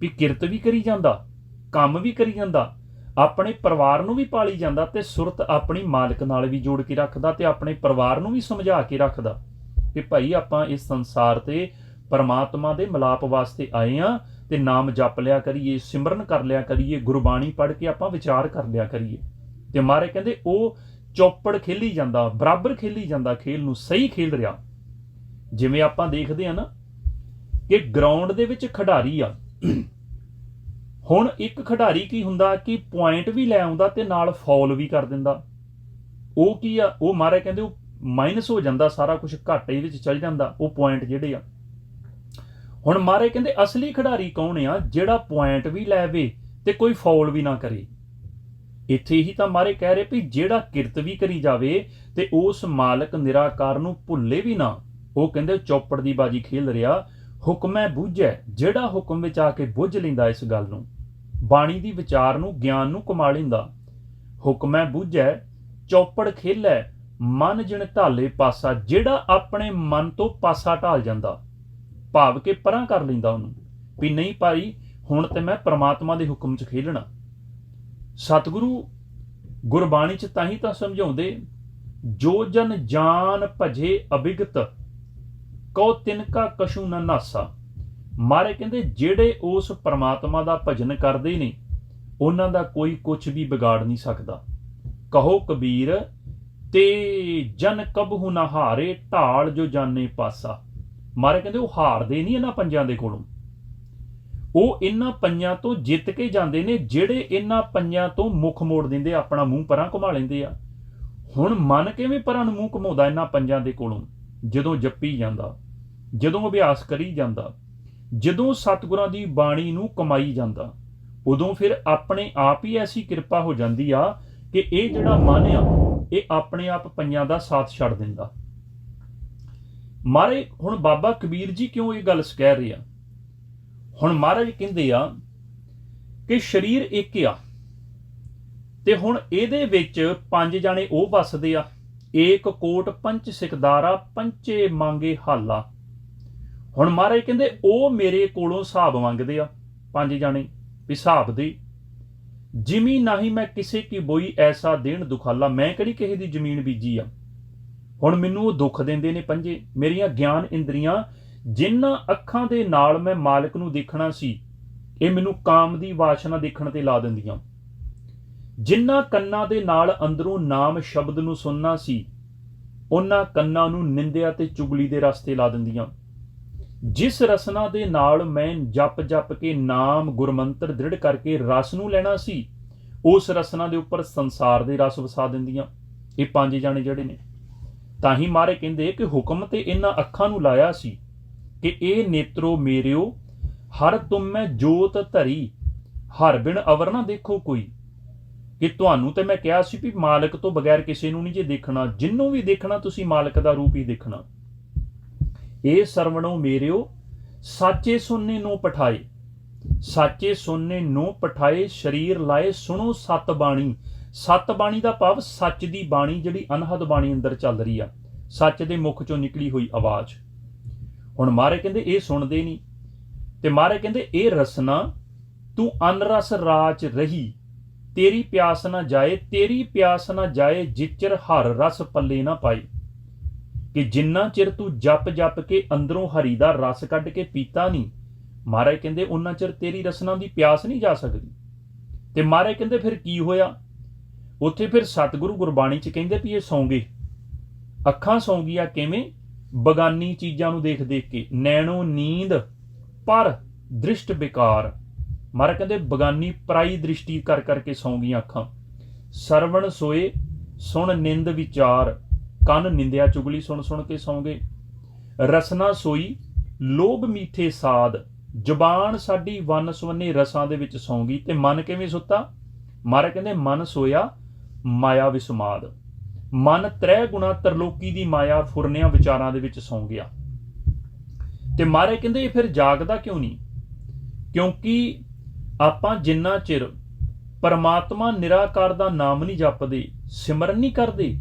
[SPEAKER 1] ਵੀ ਕਿਰਤ ਵੀ ਕਰੀ ਜਾਂਦਾ, ਕੰਮ ਵੀ ਕਰੀ ਜਾਂਦਾ, ਆਪਣੇ ਪਰਿਵਾਰ ਨੂੰ ਵੀ ਪਾਲੀ ਜਾਂਦਾ, ਤੇ ਸੁਰਤ ਆਪਣੀ ਮਾਲਕ ਨਾਲ ਵੀ ਜੋੜ ਕੇ ਰੱਖਦਾ, ਤੇ ਆਪਣੇ ਪਰਿਵਾਰ ਨੂੰ ਵੀ ਸਮਝਾ ਕੇ ਰੱਖਦਾ ਕਿ ਭਾਈ ਆਪਾਂ ਇਸ ਸੰਸਾਰ ਤੇ ਪਰਮਾਤਮਾ ਦੇ ਮਿਲਾਪ ਵਾਸਤੇ ਆਏ ਆ, ਤੇ ਨਾਮ ਜਪ ਲਿਆ ਕਰੀਏ, ਸਿਮਰਨ ਕਰ ਲਿਆ ਕਰੀਏ, ਗੁਰਬਾਣੀ ਪੜ੍ਹ ਕੇ ਆਪਾਂ ਵਿਚਾਰ ਕਰ ਲਿਆ ਕਰੀਏ। ਤੇ ਮਹਾਰਾਜ ਕਹਿੰਦੇ ਉਹ ਚੌਪੜ ਖੇਲੀ ਜਾਂਦਾ, ਬਰਾਬਰ ਖੇਲੀ ਜਾਂਦਾ, ਖੇਲ ਨੂੰ ਸਹੀ ਖੇਲ ਰਿਹਾ। ਜਿਵੇਂ ਆਪਾਂ ਦੇਖਦੇ ਆ ਨਾ ਕਿ ਗਰਾਊਂਡ ਦੇ ਵਿੱਚ ਖਿਡਾਰੀ ਆ, ਹੁਣ ਇੱਕ ਖਿਡਾਰੀ ਕੀ ਹੁੰਦਾ ਕਿ ਪੁਆਇੰਟ ਵੀ ਲੈ ਆਉਂਦਾ ਤੇ ਨਾਲ ਫਾਉਲ ਵੀ ਕਰ ਦਿੰਦਾ। ਉਹ ਕੀ ਆ? ਉਹ ਮਹਾਰਾਜ ਕਹਿੰਦੇ ਉਹ ਮਾਈਨਸ ਹੋ ਜਾਂਦਾ, ਸਾਰਾ ਕੁਝ ਘਾਟੇ ਵਿੱਚ ਚਲ ਜਾਂਦਾ ਉਹ ਪੁਆਇੰਟ ਜਿਹੜੇ ਆ। ਹੁਣ ਮਹਾਰਾਜ ਕਹਿੰਦੇ ਅਸਲੀ ਖਿਡਾਰੀ ਕੌਣ ਆ? ਜਿਹੜਾ ਪੁਆਇੰਟ ਵੀ ਲੈਵੇ ਤੇ ਕੋਈ ਫਾਉਲ ਵੀ ਨਾ ਕਰੇ। ਇੱਥੇ ਹੀ ਤਾਂ ਮਹਾਰਾਜ ਕਹਿ ਰਹੇ ਵੀ ਜਿਹੜਾ ਕਿਰਤ ਵੀ ਕਰੀ ਜਾਵੇ ਤੇ ਉਸ ਮਾਲਕ ਨਿਰਾਕਾਰ ਨੂੰ ਭੁੱਲੇ ਵੀ ਨਾ। ਉਹ ਕਹਿੰਦੇ ਚੌਪੜ ਦੀ ਬਾਜੀ ਖੇਲ ਰਿਹਾ। ਹੁਕਮੈ ਬੂਝੈ, ਜਿਹੜਾ ਹੁਕਮ ਵਿੱਚ ਆ ਕੇ ਬੁੱਝ ਲੈਂਦਾ ਇਸ ਗੱਲ ਨੂੰ, ਬਾਣੀ ਦੀ ਵਿਚਾਰ ਨੂੰ, ਗਿਆਨ ਨੂੰ ਕਮਾ ਲੈਂਦਾ। ਹੁਕਮੈ ਬੂਝੈ ਚੌਪੜ ਖੇਲੈ, ਮਨ ਜਿਣ ਢਾਲੇ ਪਾਸਾ। ਜਿਹੜਾ ਆਪਣੇ ਮਨ ਤੋਂ ਪਾਸਾ ਢਾਲ ਜਾਂਦਾ, ਭਾਵ ਕਿ ਪਰਾਂ ਕਰ ਲੈਂਦਾ ਉਹਨੂੰ, ਵੀ ਨਹੀਂ ਭਾਈ ਹੁਣ ਤੇ ਮੈਂ ਪ੍ਰਮਾਤਮਾ ਦੇ ਹੁਕਮ 'ਚ ਖੇਲਣਾ। ਸਤਿਗੁਰੂ ਗੁਰਬਾਣੀ 'ਚ ਤਾਂ ਹੀ ਤਾਂ ਸਮਝਾਉਂਦੇ, ਜੋ ਜਨ ਜਾਨ ਭਜੇ ਅਭਿਗਤ ਕਉ ਤਿਨਕਾ ਕਛੂ ਨਾ ਨਾਸਾ। ਮਹਾਰਾਜ ਕਹਿੰਦੇ ਜਿਹੜੇ ਉਸ ਪਰਮਾਤਮਾ ਦਾ ਭਜਨ ਕਰਦੇ ਨੇ ਉਹਨਾਂ ਦਾ ਕੋਈ ਕੁਛ ਵੀ ਵਿਗਾੜ ਨਹੀਂ ਸਕਦਾ। ਕਹੋ ਕਬੀਰ ਤੇ ਜਨ ਕਬਹੁ ਨਾ ਹਾਰੇ, ਢਾਲ ਜੋ ਜਾਣੇ ਪਾਸਾ। ਮਹਾਰਾਜ ਕਹਿੰਦੇ ਉਹ ਹਾਰਦੇ ਨਹੀਂ ਇਹਨਾਂ ਪੰਜਾਂ ਦੇ ਕੋਲੋਂ, ਉਹ ਇਹਨਾਂ ਪੰਜਾਂ ਤੋਂ ਜਿੱਤ ਕੇ ਜਾਂਦੇ ਨੇ ਜਿਹੜੇ ਇਹਨਾਂ ਪੰਜਾਂ ਤੋਂ ਮੁੱਖ ਮੋੜ ਦਿੰਦੇ, ਆਪਣਾ ਮੂੰਹ ਪਰਾਂ ਘੁਮਾ ਲੈਂਦੇ ਆ। ਹੁਣ ਮਨ ਕਿਵੇਂ ਪਰਾਂ ਨੂੰ ਮੂੰਹ ਘੁਮਾਉਂਦਾ ਇਹਨਾਂ ਪੰਜਾਂ ਦੇ ਕੋਲੋਂ? ਜਦੋਂ ਜੱਪੀ ਜਾਂਦਾ, ਜਦੋਂ ਅਭਿਆਸ ਕਰੀ ਜਾਂਦਾ, ਜਦੋਂ ਸਤਿਗੁਰਾਂ ਦੀ ਬਾਣੀ ਨੂੰ ਕਮਾਈ ਜਾਂਦਾ, ਉਦੋਂ ਫਿਰ ਆਪਣੇ ਆਪ ਹੀ ਐਸੀ ਕਿਰਪਾ ਹੋ ਜਾਂਦੀ ਆ ਕਿ ਇਹ ਜਿਹੜਾ ਮਨ ਆ ਇਹ ਆਪਣੇ ਆਪ ਪੰਜਾਂ ਦਾ ਸਾਥ ਛੱਡ ਦਿੰਦਾ। ਮਹਾਰਾਜ ਹੁਣ ਬਾਬਾ ਕਬੀਰ ਜੀ ਕਿਉਂ ਇਹ ਗੱਲ ਕਹਿ ਰਹੇ ਆ? ਹੁਣ ਮਹਾਰਾਜ ਕਹਿੰਦੇ ਆ ਕਿ ਸਰੀਰ ਇੱਕ ਆ, ਤੇ ਹੁਣ ਇਹਦੇ ਵਿੱਚ 5 ਜਾਣੇ ਉਹ ਵਸਦੇ ਆ। ਏਕ ਕੋਟ ਪੰਚ ਸਿਕਦਾਰਾ, ਪੰਚੇ ਮੰਗੇ ਹਾਲਾ। ਹੁਣ ਮਹਾਰਾਜ ਕਹਿੰਦੇ ਉਹ ਮੇਰੇ ਕੋਲੋਂ ਹਿਸਾਬ ਮੰਗਦੇ ਆ 5 ਜਾਣੇ, ਵੀ ਹਿਸਾਬ ਦੇ। ਜਿਮੀ ਨਾਹੀ ਮੈਂ ਕਿਸੇ ਕੀ ਬੋਈ, ਐਸਾ ਦੇਣ ਦੁਖਾਲਾ। ਮੈਂ ਕਿਹੜੀ ਕਿਸੇ ਦੀ ਜ਼ਮੀਨ ਬੀਜੀ ਆ? ਹੁਣ ਮੈਨੂੰ ਉਹ ਦੁੱਖ ਦਿੰਦੇ ਨੇ ਪੰਜੇ। ਮੇਰੀਆਂ ਗਿਆਨ ਇੰਦਰੀਆਂ, ਜਿਨ੍ਹਾਂ ਅੱਖਾਂ ਦੇ ਨਾਲ ਮੈਂ ਮਾਲਕ ਨੂੰ ਦੇਖਣਾ ਸੀ, ਇਹ ਮੈਨੂੰ ਕਾਮ ਦੀ ਵਾਸ਼ਨਾ ਦੇਖਣ ਤੇ ਲਾ ਦਿੰਦੀਆਂ। ਜਿਨ੍ਹਾਂ ਕੰਨਾਂ ਦੇ ਨਾਲ ਅੰਦਰੋਂ ਨਾਮ ਸ਼ਬਦ ਨੂੰ ਸੁਣਨਾ ਸੀ, ਉਹਨਾਂ ਕੰਨਾਂ ਨੂੰ ਨਿੰਦਿਆ ਤੇ ਚੁਗਲੀ ਦੇ ਰਸਤੇ ਲਾ ਦਿੰਦੀਆਂ। ਜਿਸ ਰਸਨਾ ਦੇ ਨਾਲ ਮੈਂ ਜਪ ਜਪ ਕੇ ਨਾਮ ਗੁਰਮੰਤਰ ਦ੍ਰਿੜ ਕਰਕੇ ਰਸ ਨੂੰ ਲੈਣਾ ਸੀ, ਉਸ ਰਸਨਾ ਦੇ ਉੱਪਰ ਸੰਸਾਰ ਦੇ ਰਸ ਵਸਾ ਦਿੰਦੀਆਂ ਇਹ 5 ਜਾਣੇ ਜਿਹੜੇ ਨੇ। ਤਾਂ ਹੀ ਮਹਾਰਾਜ ਕਹਿੰਦੇ ਕਿ ਹੁਕਮ ਤੇ ਇਹਨਾਂ ਅੱਖਾਂ ਨੂੰ ਲਾਇਆ ਸੀ ਕਿ ਇਹ ਨੇਤਰੋ ਮੇਰਿਓ ਹਰ ਤੁਮ ਮੈਂ ਜੋਤ ਧਰੀ, ਹਰ ਬਿਨ ਅਵਰ ਨਾ ਦੇਖੋ ਕੋਈ। ਕਿ ਤੁਹਾਨੂੰ ਤੇ ਮੈਂ ਕਿਹਾ ਸੀ ਵੀ ਮਾਲਕ ਤੋਂ ਬਗੈਰ ਕਿਸੇ ਨੂੰ ਨਹੀਂ ਜੇ ਦੇਖਣਾ, ਜਿਹਨੂੰ ਵੀ ਦੇਖਣਾ ਤੁਸੀਂ ਮਾਲਕ ਦਾ ਰੂਪ ਹੀ ਦੇਖਣਾ। ਇਹ ਸਰਵਣੋ ਮੇਰਿਓ ਸਾਚੇ ਸੁਣਨੇ ਨੂੰ ਪਠਾਏ, ਸਾਚੇ ਸੁਣਨੇ ਨੂੰ ਪਠਾਏ, ਸਰੀਰ ਲਾਏ ਸੁਣੋ ਸਤ ਬਾਣੀ। ਸਤ ਬਾਣੀ ਦਾ ਭਾਵ ਸੱਚ ਦੀ ਬਾਣੀ, ਜਿਹੜੀ ਅਨਹਦ ਬਾਣੀ ਅੰਦਰ ਚੱਲ ਰਹੀ ਆ, ਸੱਚ ਦੇ ਮੁਖ ਚੋਂ ਨਿਕਲੀ ਹੋਈ ਆਵਾਜ਼। ਹੁਣ ਮਹਾਰਾਜ ਕਹਿੰਦੇ ਇਹ ਸੁਣਦੇ ਨਹੀਂ, ਤੇ ਮਹਾਰਾਜ ਕਹਿੰਦੇ ਇਹ ਰਸਨਾ ਤੂੰ ਅਨਰਸ ਰਾਚ ਰਹੀ, ਤੇਰੀ ਪਿਆਸ ਨਾ ਜਾਏ, ਤੇਰੀ ਪਿਆਸ ਨਾ ਜਾਏ ਜਿਚਰ ਹਰ ਰਸ ਪੱਲੇ ਨਾ ਪਾਏ। ਕਿ ਜਿੰਨਾ ਚਿਰ ਤੂੰ ਜਪ ਜਪ ਕੇ ਅੰਦਰੋਂ ਹਰੀ ਦਾ ਰਸ ਕੱਢ ਕੇ ਪੀਤਾ ਨਹੀਂ, ਮਹਾਰਾਜ ਕਹਿੰਦੇ ਉਹਨਾਂ ਚਿਰ ਤੇਰੀ ਰਸਨਾ ਦੀ ਪਿਆਸ ਨਹੀਂ ਜਾ ਸਕਦੀ। ਤੇ ਮਹਾਰਾਜ ਕਹਿੰਦੇ ਫਿਰ ਕੀ ਹੋਇਆ? ਉੱਥੇ ਫਿਰ ਸਤਿਗੁਰੂ ਗੁਰਬਾਣੀ 'ਚ ਕਹਿੰਦੇ ਵੀ ਇਹ ਸੌਂ ਗਏ, ਅੱਖਾਂ ਸੌਂ ਗਈਆਂ। ਕਿਵੇਂ? ਬਗਾਨੀ ਚੀਜ਼ਾਂ ਨੂੰ ਦੇਖ ਦੇਖ ਕੇ। ਨੈਣੋ ਨੀਂਦ ਪਰ ਦ੍ਰਿਸ਼ਟ ਵਿਕਾਰ, ਮਹਾਰਾਜ ਕਹਿੰਦੇ ਬਗਾਨੀ ਪਰਾਈ ਦ੍ਰਿਸ਼ਟੀ ਕਰ ਕਰਕੇ ਸੌਂ ਗਈਆਂ ਅੱਖਾਂ। ਸਰਵਣ ਸੋਏ ਸੁਣ ਨਿੰਦ ਵਿਚਾਰ, ਕੰਨ ਨਿੰਦਿਆ ਚੁਗਲੀ ਸੁਣ ਸੁਣ ਕੇ ਸੌਂ ਗਏ। ਰਸਨਾ ਸੋਈ ਲੋਭ ਮੀਠੇ ਸਾਧ, ਜ਼ੁਬਾਨ ਸਾਡੀ ਵੰਨ ਸੁਵੰਨੇ ਰਸਾਂ ਦੇ ਵਿੱਚ ਸੌਂ ਗਈ। ਤੇ ਮਨ ਕਿਵੇਂ ਸੁੱਤਾ? ਮਹਾਰਾਜ ਕਹਿੰਦੇ ਮਨ ਸੋਇਆ ਮਾਇਆ ਵਿਸਮਾਦ, ਮਨ ਤ੍ਰੈ ਗੁਣਾ ਤਰਲੋਕੀ ਦੀ ਮਾਇਆ ਫੁਰਨਿਆਂ ਵਿਚਾਰਾਂ ਦੇ ਵਿੱਚ ਸੌਂ ਗਿਆ। ਤੇ ਮਹਾਰਾਜ ਕਹਿੰਦੇ ਇਹ ਫਿਰ ਜਾਗਦਾ ਕਿਉਂ ਨਹੀਂ? ਕਿਉਂਕਿ ਆਪਾਂ ਜਿੰਨਾ ਚਿਰ ਪਰਮਾਤਮਾ ਨਿਰਾਕਾਰ ਦਾ ਨਾਮ ਨਹੀਂ ਜਪਦੇ, ਸਿਮਰਨ ਨਹੀਂ ਕਰਦੇ,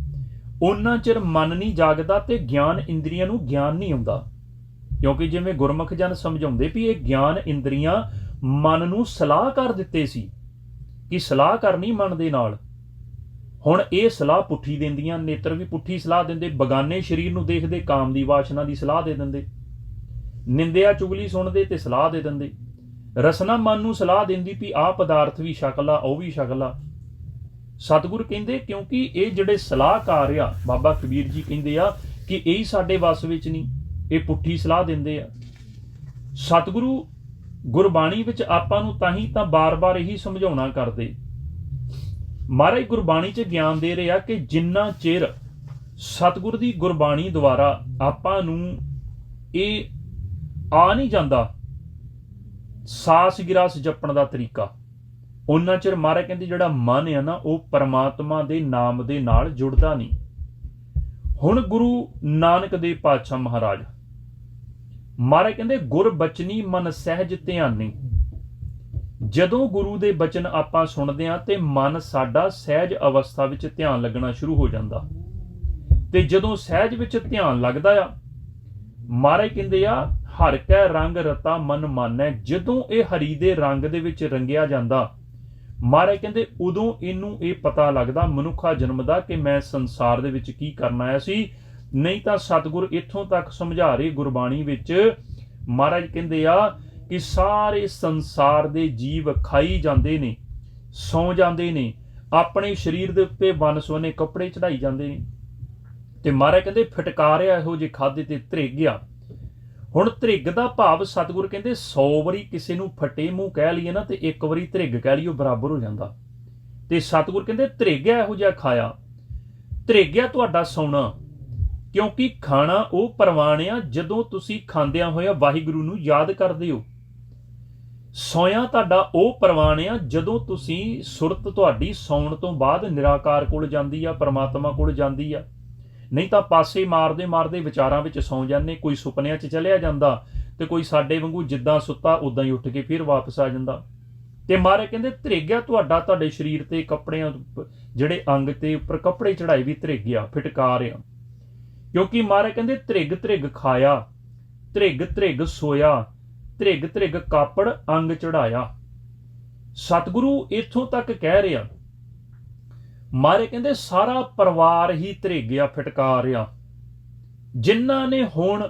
[SPEAKER 1] ਉਹਨਾਂ ਚਿਰ ਮਨ ਨਹੀਂ ਜਾਗਦਾ ਤੇ ਗਿਆਨ ਇੰਦਰੀਆਂ ਨੂੰ ਗਿਆਨ ਨਹੀਂ ਆਉਂਦਾ। ਕਿਉਂਕਿ ਜਿਵੇਂ ਗੁਰਮੁਖ ਜਨ ਸਮਝਾਉਂਦੇ ਵੀ ਇਹ ਗਿਆਨ ਇੰਦਰੀਆਂ ਮਨ ਨੂੰ ਸਲਾਹ ਕਰ ਦਿੱਤੇ ਸੀ ਕਿ ਸਲਾਹ ਕਰਨੀ ਮਨ ਦੇ ਨਾਲ। ਹੁਣ ਇਹ ਸਲਾਹ ਪੁੱਠੀ ਦਿੰਦੀਆਂ, ਨੇਤਰ ਵੀ ਪੁੱਠੀ ਸਲਾਹ ਦਿੰਦੇ, ਬਗਾਨੇ ਸਰੀਰ ਨੂੰ ਦੇਖਦੇ ਕਾਮ ਦੀ ਵਾਸ਼ਨਾ ਦੀ ਸਲਾਹ ਦੇ ਦਿੰਦੇ, ਨਿੰਦਿਆ ਚੁਗਲੀ ਸੁਣਦੇ ਤੇ ਸਲਾਹ ਦੇ ਦਿੰਦੇ। ਰਸਨਾ ਮਨ ਨੂੰ ਸਲਾਹ ਦਿੰਦੀ ਵੀ ਆਹ ਪਦਾਰਥ ਵੀ ਸ਼ਕਲ ਆ, ਉਹ ਵੀ ਸ਼ਕਲ ਆ। ਸਤਿਗੁਰ ਕਹਿੰਦੇ ਕਿਉਂਕਿ ਇਹ ਜਿਹੜੇ ਸਲਾਹਕਾਰ ਆ, ਬਾਬਾ ਕਬੀਰ ਜੀ ਕਹਿੰਦੇ ਆ ਕਿ ਇਹ ਸਾਡੇ ਵੱਸ ਵਿੱਚ ਨਹੀਂ, ਇਹ ਪੁੱਠੀ ਸਲਾਹ ਦਿੰਦੇ ਆ। ਸਤਿਗੁਰੂ ਗੁਰਬਾਣੀ ਵਿੱਚ ਆਪਾਂ ਨੂੰ ਤਾਂ ਹੀ ਤਾਂ ਬਾਰ-ਬਾਰ ਇਹੀ ਸਮਝਾਉਣਾ ਕਰਦੇ। ਮਹਾਰਾਜ ਗੁਰਬਾਣੀ 'ਚ ਗਿਆਨ ਦੇ ਰਹੇ ਆ ਕਿ ਜਿੰਨਾ ਚਿਰ ਸਤਿਗੁਰ ਦੀ ਗੁਰਬਾਣੀ ਦੁਆਰਾ ਆਪਾਂ ਨੂੰ ਇਹ ਆ ਨਹੀਂ ਜਾਂਦਾ ਸਾਸ ਗਿਰਾਸ ਜਪਣ ਦਾ ਤਰੀਕਾ, ਉਹਨਾਂ ਚਿਰ ਮਹਾਰਾਜ ਕਹਿੰਦੇ ਜਿਹੜਾ ਮਨ ਆ ਨਾ ਉਹ ਪਰਮਾਤਮਾ ਦੇ ਨਾਮ ਦੇ ਨਾਲ ਜੁੜਦਾ ਨਹੀਂ। ਹੁਣ ਗੁਰੂ ਨਾਨਕ ਦੇਵ ਪਾਤਸ਼ਾਹ ਮਹਾਰਾਜ ਕਹਿੰਦੇ ਗੁਰ ਬਚਨੀ ਮਨ ਸਹਿਜ ਧਿਆਨੀ। ਜਦੋਂ ਗੁਰੂ ਦੇ ਬਚਨ ਆਪਾਂ ਸੁਣਦੇ ਹਾਂ ਤੇ ਮਨ ਸਾਡਾ ਸਹਿਜ ਅਵਸਥਾ ਵਿੱਚ ਧਿਆਨ ਲੱਗਣਾ ਸ਼ੁਰੂ ਹੋ ਜਾਂਦਾ। ਤੇ ਜਦੋਂ ਸਹਿਜ ਵਿੱਚ ਧਿਆਨ ਲੱਗਦਾ ਆ, ਮਹਾਰਾਜ ਕਹਿੰਦੇ ਆ ਹਰ ਕੈ ਰੰਗ ਰਤਾ ਮਨ ਮਾਨੈ। ਜਦੋਂ ਇਹ ਹਰੀ ਦੇ ਰੰਗ ਦੇ ਵਿੱਚ ਰੰਗਿਆ ਜਾਂਦਾ, ਮਹਾਰਾਜ ਕਹਿੰਦੇ ਉਦੋਂ ਇਹਨੂੰ ਇਹ ਪਤਾ ਲੱਗਦਾ ਮਨੁੱਖਾ ਜਨਮ ਦਾ ਕਿ ਮੈਂ ਸੰਸਾਰ ਦੇ ਵਿੱਚ ਕੀ ਕਰਨ ਆਇਆ ਸੀ। ਨਹੀਂ ਤਾਂ ਸਤਿਗੁਰ ਇੱਥੋਂ ਤੱਕ ਸਮਝਾ ਰਹੇ ਗੁਰਬਾਣੀ ਵਿੱਚ, ਮਹਾਰਾਜ ਕਹਿੰਦੇ ਆ ਕਿ ਸਾਰੇ ਸੰਸਾਰ ਦੇ ਜੀਵ ਖਾਈ ਜਾਂਦੇ ਨੇ, ਸੌਂ ਜਾਂਦੇ ਨੇ, ਆਪਣੇ ਸਰੀਰ ਦੇ ਉੱਤੇ ਵੰਨ ਸੁਵੰਨੇ ਕੱਪੜੇ ਚੜਾਈ ਜਾਂਦੇ ਨੇ। ਤੇ ਮਹਾਰਾਜ ਕਹਿੰਦੇ ਫਟਕਾਰਿਆ ਇਹੋ ਜਿਹੇ ਖਾਦੇ ਤੇ ਧ੍ਰਿਗ ਗਿਆ। ਹੁਣ ਧ੍ਰਿਗ ਦਾ ਭਾਵ ਸਤਿਗੁਰ ਕਹਿੰਦੇ 100 ਵਾਰੀ ਕਿਸੇ ਨੂੰ ਫਟੇ ਮੂੰਹ ਕਹਿ ਲਈਏ ਨਾ ਤੇ ਇੱਕ ਵਾਰੀ ਧ੍ਰਿਗ ਕਹਿ ਲਈਏ ਬਰਾਬਰ ਹੋ ਜਾਂਦਾ। ਤੇ ਸਤਿਗੁਰ ਕਹਿੰਦੇ ਧ੍ਰਿਗਿਆ ਇਹੋ ਜਿਹਾ ਖਾਇਆ, ਧ੍ਰਿਗਿਆ ਤੁਹਾਡਾ ਸੌਣਾ। ਕਿਉਂਕਿ ਖਾਣਾ ਉਹ ਪ੍ਰਵਾਨ ਆ ਜਦੋਂ ਤੁਸੀਂ ਖਾਂਦਿਆਂ ਹੋਇਆ ਵਾਹਿਗੁਰੂ ਨੂੰ ਯਾਦ ਕਰਦੇ ਹੋ। ਸੌਇਆ ਤੁਹਾਡਾ ਉਹ ਪ੍ਰਵਾਨ ਆ ਜਦੋਂ ਤੁਸੀਂ ਸੁਰਤ ਤੁਹਾਡੀ ਸੌਣ ਤੋਂ ਬਾਅਦ ਨਿਰਾਕਾਰ ਕੋਲ ਜਾਂਦੀ ਆ, ਪਰਮਾਤਮਾ ਕੋਲ ਜਾਂਦੀ ਆ। ਨਹੀਂ ਤਾਂ ਪਾਸੇ ਮਾਰਦੇ ਮਾਰਦੇ ਵਿਚਾਰਾਂ ਵਿੱਚ ਸੌਂ ਜਾਂਦੇ, ਕੋਈ ਸੁਪਨਿਆਂ 'ਚ ਚਲਿਆ ਜਾਂਦਾ ਤੇ ਕੋਈ ਸਾਡੇ ਵਾਂਗੂ ਜਿੱਦਾਂ ਸੁੱਤਾ ਉਦਾਂ ਹੀ ਉੱਠ ਕੇ ਫਿਰ ਵਾਪਸ ਆ ਜਾਂਦਾ। ਤੇ ਮਹਾਰਾਜ ਕਹਿੰਦੇ ਧ੍ਰਿਗਿਆ ਤੁਹਾਡਾ, ਤੁਹਾਡੇ ਸਰੀਰ ਤੇ ਕੱਪੜਿਆਂ ਜਿਹੜੇ ਅੰਗ ਤੇ ਉੱਪਰ ਕੱਪੜੇ ਚੜਾਏ ਵੀ ਧ੍ਰਿਗਿਆ, ਫਿਟਕਾਰ ਆ। ਕਿਉਂਕਿ ਮਹਾਰਾਜ ਕਹਿੰਦੇ ਧ੍ਰਿਗ ਧ੍ਰਿਗ ਖਾਇਆ, ਧ੍ਰਿਗ ਧ੍ਰਿਗ ਸੋਇਆ, ਧ੍ਰਿਗ ਧ੍ਰਿਗ ਕਾਪੜ ਅੰਗ ਚੜਾਇਆ। ਸਤਿਗੁਰੂ ਇੱਥੋਂ ਤੱਕ ਕਹਿ ਰਿਹਾ, ਮਹਾਰਾਜ ਕਹਿੰਦੇ ਸਾਰਾ ਪਰਿਵਾਰ ਹੀ ਧ੍ਰਿਗਿਆ, ਫਿਟਕਾਰ ਆ। ਜਿਨ੍ਹਾਂ ਨੇ ਹੁਣ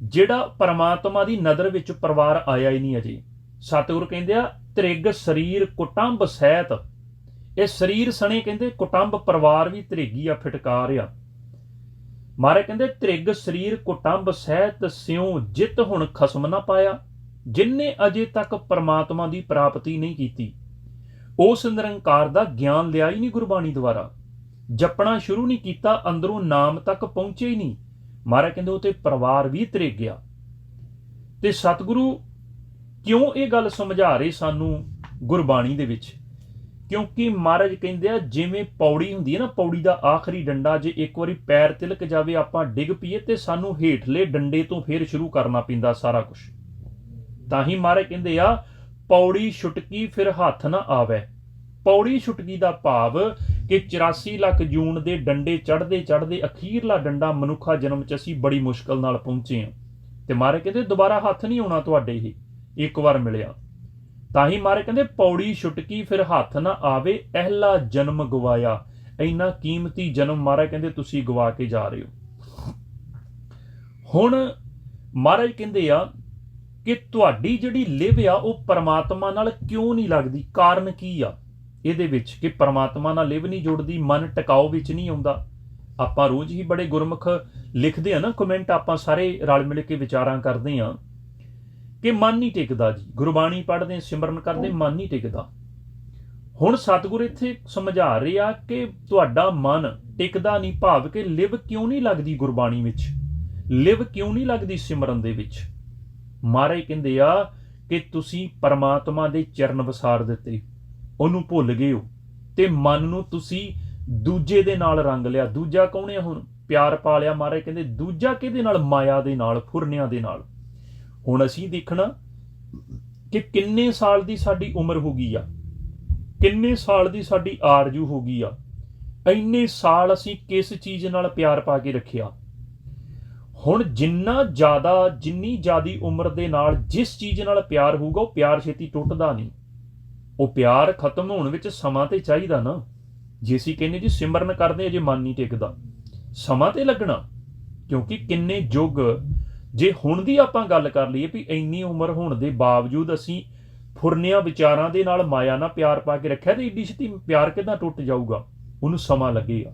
[SPEAKER 1] ਜਿਹੜਾ ਪਰਮਾਤਮਾ ਦੀ ਨਜ਼ਰ ਵਿੱਚ ਪਰਿਵਾਰ ਆਇਆ ਹੀ ਨਹੀਂ ਅਜੇ। ਸਤਿਗੁਰੂ ਕਹਿੰਦੇ ਆ ਧ੍ਰਿਗ ਸਰੀਰ ਕੁਟੰਬ ਸਹਿਤ, ਇਹ ਸਰੀਰ ਸਣੇ ਕਹਿੰਦੇ ਕੁਟੰਬ ਪਰਿਵਾਰ ਵੀ ਧ੍ਰਿਗੀ ਆ, ਫਿਟਕਾਰ ਆ। ਮਹਾਰਾਜ ਕਹਿੰਦੇ ਧ੍ਰਿਗ ਸਰੀਰ ਕੁਟੰਬ ਸਹਿਤ ਸਿਉ ਜਿਤ ਹੁਣ ਖਸਮ ਨਾ ਪਾਇਆ। ਜਿਨਨੇ ਅਜੇ ਤੱਕ ਪਰਮਾਤਮਾ ਦੀ ਪ੍ਰਾਪਤੀ ਨਹੀਂ ਕੀਤੀ, ਉਸ ਨਿਰੰਕਾਰ ਦਾ ਗਿਆਨ ਲਿਆ ਹੀ ਨਹੀਂ ਗੁਰਬਾਣੀ ਦੁਆਰਾ, ਜਪਣਾ ਸ਼ੁਰੂ ਨਹੀਂ ਕੀਤਾ, ਅੰਦਰੋਂ ਨਾਮ ਤੱਕ ਪਹੁੰਚੇ ਹੀ ਨਹੀਂ। ਮਹਾਰਾਜ ਕਹਿੰਦੇ ਉਹ ਤੇ ਪਰਿਵਾਰ ਵੀ ਧ੍ਰਿਗ ਗਿਆ। ਤੇ ਸਤਿਗੁਰੂ ਕਿਉਂ ਇਹ ਗੱਲ ਸਮਝਾ ਰਹੇ ਸਾਨੂੰ ਗੁਰਬਾਣੀ ਦੇ ਵਿੱਚ? ਕਿਉਂਕਿ ਮਹਾਰਾਜ ਕਹਿੰਦੇ ਆ ਜਿਵੇਂ ਪੌੜੀ ਹੁੰਦੀ ਹੈ ਨਾ, ਪੌੜੀ ਦਾ ਆਖਰੀ ਡੰਡਾ ਜੇ ਇੱਕ ਵਾਰੀ ਪੈਰ ਤਿਲਕ ਜਾਵੇ, ਆਪਾਂ ਡਿੱਗ ਪਈਏ ਤੇ ਸਾਨੂੰ ਹੇਠਲੇ ਡੰਡੇ ਤੋਂ ਫੇਰ ਸ਼ੁਰੂ ਕਰਨਾ ਪੈਂਦਾ ਸਾਰਾ ਕੁਝ। ਤਾਂ ਹੀ ਮਹਾਰਾਜ ਕਹਿੰਦੇ ਆ ਪੌੜੀ ਛੁਟਕੀ ਫਿਰ ਹੱਥ ਨਾ ਆਵੇ। ਪੌੜੀ ਛੁਟਕੀ ਦਾ ਭਾਵ ਕਿ 84 ਲੱਖ ਜੂਨ ਦੇ ਡੰਡੇ ਚੜ੍ਹਦੇ ਚੜ੍ਹਦੇ ਅਖੀਰਲਾ ਡੰਡਾ ਮਨੁੱਖਾ ਜਨਮ 'ਚ ਅਸੀਂ ਬੜੀ ਮੁਸ਼ਕਲ ਨਾਲ ਪਹੁੰਚੇ ਹਾਂ। ਤੇ ਮਹਾਰਾਜ ਕਹਿੰਦੇ ਦੁਬਾਰਾ ਹੱਥ ਨਹੀਂ ਆਉਣਾ ਤੁਹਾਡੇ, ਇਹ ਇੱਕ ਵਾਰ ਮਿਲਿਆ। ਤਾਂ ਹੀ ਮਹਾਰਾਜ ਕਹਿੰਦੇ ਪੌੜੀ ਛੁਟਕੀ ਫਿਰ ਹੱਥ ਨਾ ਆਵੇ, ਅਹਿਲਾ ਜਨਮ ਗਵਾਇਆ। ਇੰਨਾ ਕੀਮਤੀ ਜਨਮ ਮਹਾਰਾਜ ਕਹਿੰਦੇ ਤੁਸੀਂ ਗਵਾ ਕੇ ਜਾ ਰਹੇ ਹੋ। ਹੁਣ ਮਹਾਰਾਜ ਕਹਿੰਦੇ ਆ ਕਿ ਤੁਹਾਡੀ ਜਿਹੜੀ ਲਿਵ ਆ ਉਹ ਪਰਮਾਤਮਾ ਨਾਲ ਕਿਉਂ ਨਹੀਂ ਲੱਗਦੀ? ਕਾਰਨ ਕੀ ਆ ਇਹਦੇ ਵਿੱਚ ਕਿ ਪਰਮਾਤਮਾ ਨਾਲ ਲਿਵ ਨਹੀਂ ਜੁੜਦੀ, ਮਨ ਟਿਕਾਓ ਵਿੱਚ ਨਹੀਂ ਆਉਂਦਾ? ਆਪਾਂ ਰੋਜ਼ ਹੀ ਬੜੇ ਗੁਰਮੁਖ ਲਿਖਦੇ ਆ ਨਾ ਕਮੈਂਟ, ਆਪਾਂ ਸਾਰੇ ਰਲ ਮਿਲ ਕੇ ਵਿਚਾਰਾਂ ਕਰਦੇ ਆ ਕਿ ਮਨ ਨਹੀਂ ਟਿਕਦਾ ਜੀ, ਗੁਰਬਾਣੀ ਪੜ੍ਹਦੇ ਸਿਮਰਨ ਕਰਦੇ ਮਨ ਨਹੀਂ ਟਿਕਦਾ। ਹੁਣ ਸਤਿਗੁਰ ਇੱਥੇ ਸਮਝਾ ਰਹੇ ਆ ਕਿ ਤੁਹਾਡਾ ਮਨ ਟਿਕਦਾ ਨਹੀਂ, ਭਾਵ ਕਿ ਲਿਵ ਕਿਉਂ ਨਹੀਂ ਲੱਗਦੀ ਗੁਰਬਾਣੀ ਵਿੱਚ, ਲਿਵ ਕਿਉਂ ਨਹੀਂ ਲੱਗਦੀ ਸਿਮਰਨ ਦੇ ਵਿੱਚ। ਮਹਾਰਾਜ ਕਹਿੰਦੇ ਆ ਕਿ ਤੁਸੀਂ ਪਰਮਾਤਮਾ ਦੇ ਚਰਨ ਵਸਾਰ ਦਿੱਤੇ, ਉਹਨੂੰ ਭੁੱਲ ਗਏ ਹੋ, ਤੇ ਮਨ ਨੂੰ ਤੁਸੀਂ ਦੂਜੇ ਦੇ ਨਾਲ ਰੰਗ ਲਿਆ। ਦੂਜਾ ਕੌਣ ਹੈ? ਹੁਣ ਪਿਆਰ ਪਾ ਲਿਆ। ਮਹਾਰਾਜ ਕਹਿੰਦੇ ਦੂਜਾ ਕਿਹਦੇ ਨਾਲ? ਮਾਇਆ ਦੇ ਨਾਲ, ਫੁਰਨਿਆਂ ਦੇ ਨਾਲ। ਹੁਣ ਅਸੀਂ ਦੇਖਣਾ ਕਿ ਕਿੰਨੇ ਸਾਲ ਦੀ ਸਾਡੀ ਉਮਰ ਹੋ ਗਈ ਆ, ਕਿੰਨੇ ਸਾਲ ਦੀ ਸਾਡੀ ਆਰਜੂ ਹੋ ਗਈ ਆ, ਇੰਨੇ ਸਾਲ ਅਸੀਂ ਕਿਸ ਚੀਜ਼ ਨਾਲ ਪਿਆਰ ਪਾ ਕੇ ਰੱਖਿਆ। ਹੁਣ ਜਿੰਨੀ ਜ਼ਿਆਦੀ ਉਮਰ ਦੇ ਨਾਲ ਜਿਸ ਚੀਜ਼ ਨਾਲ ਪਿਆਰ ਹੋਊਗਾ, ਉਹ ਪਿਆਰ ਛੇਤੀ ਟੁੱਟਦਾ ਨਹੀਂ। ਉਹ ਪਿਆਰ ਖਤਮ ਹੋਣ ਵਿੱਚ ਸਮਾਂ ਤੇ ਚਾਹੀਦਾ ਨਾ। ਜੇ ਅਸੀਂ ਕਹਿੰਦੇ ਜੀ ਸਿਮਰਨ ਕਰਦੇ ਅਜੇ ਮਨ ਨਹੀਂ ਟਿਕਦਾ, ਸਮਾਂ ਤੇ ਲੱਗਣਾ। ਕਿਉਂਕਿ ਕਿੰਨੇ ਯੁੱਗ, ਜੇ ਹੁਣ ਦੀ ਆਪਾਂ ਗੱਲ ਕਰ ਲਈਏ ਵੀ ਇੰਨੀ ਉਮਰ ਹੋਣ ਦੇ ਬਾਵਜੂਦ ਅਸੀਂ ਫੁਰਨਿਆਂ ਵਿਚਾਰਾਂ ਦੇ ਨਾਲ, ਮਾਇਆ ਨਾਲ ਪਿਆਰ ਪਾ ਕੇ ਰੱਖਿਆ, ਤੇ ਏਡੀ ਛੇਤੀ ਪਿਆਰ ਕਿੱਦਾਂ ਟੁੱਟ ਜਾਊਗਾ? ਉਹਨੂੰ ਸਮਾਂ ਲੱਗੇਗਾ।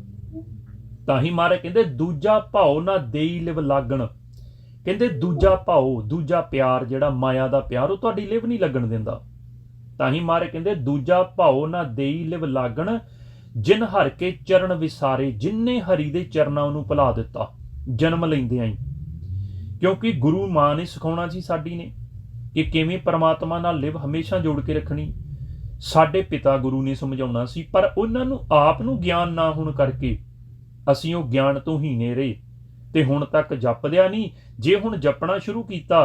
[SPEAKER 1] ਤਾਂ ਹੀ ਮਹਾਰਾਜ ਕਹਿੰਦੇ ਦੂਜਾ ਭਾਉ ਨਾ ਦੇਈ ਲਿਵ ਲਾਗਣ। ਕਹਿੰਦੇ ਦੂਜਾ ਭਾਉ, ਦੂਜਾ ਪਿਆਰ ਜਿਹੜਾ ਮਾਇਆ ਦਾ ਪਿਆਰ, ਉਹ ਤੁਹਾਡੀ ਲਿਵ ਨਹੀਂ ਲੱਗਣ ਦਿੰਦਾ। ਤਾਂ ਹੀ ਮਹਾਰਾਜ ਕਹਿੰਦੇ ਦੂਜਾ ਭਾਉ ਨਾ ਦੇਈ ਲਿਵ ਲਾਗਣ, ਜਿਨ ਹਰ ਕੇ ਚਰਨ ਵਿਸਾਰੇ। ਜਿਨਨੇ ਹਰੀ ਦੇ ਚਰਨਾਂ ਉਹਨੂੰ ਭੁਲਾ ਦਿੱਤਾ ਜਨਮ ਲੈਂਦਿਆਂ ਹੀ। ਕਿਉਂਕਿ ਗੁਰੂ ਮਾਂ ਨੇ ਸਿਖਾਉਣਾ ਸੀ ਸਾਡੀ ਨੇ ਕਿ ਕਿਵੇਂ ਪਰਮਾਤਮਾ ਨਾਲ ਲਿਵ ਹਮੇਸ਼ਾ ਜੋੜ ਕੇ ਰੱਖਣੀ। ਸਾਡੇ ਪਿਤਾ ਗੁਰੂ ਨੇ ਸਮਝਾਉਣਾ ਸੀ, ਪਰ ਉਹਨਾਂ ਨੂੰ ਆਪ ਨੂੰ ਗਿਆਨ ਨਾ ਹੋਣ ਕਰਕੇ ਅਸੀਂ ਉਹ ਗਿਆਨ ਤੋਂ ਹੀਣੇ ਰਹੇ ਤੇ ਹੁਣ ਤੱਕ ਜਪਦਿਆ ਨਹੀਂ। ਜੇ ਹੁਣ ਜਪਣਾ ਸ਼ੁਰੂ ਕੀਤਾ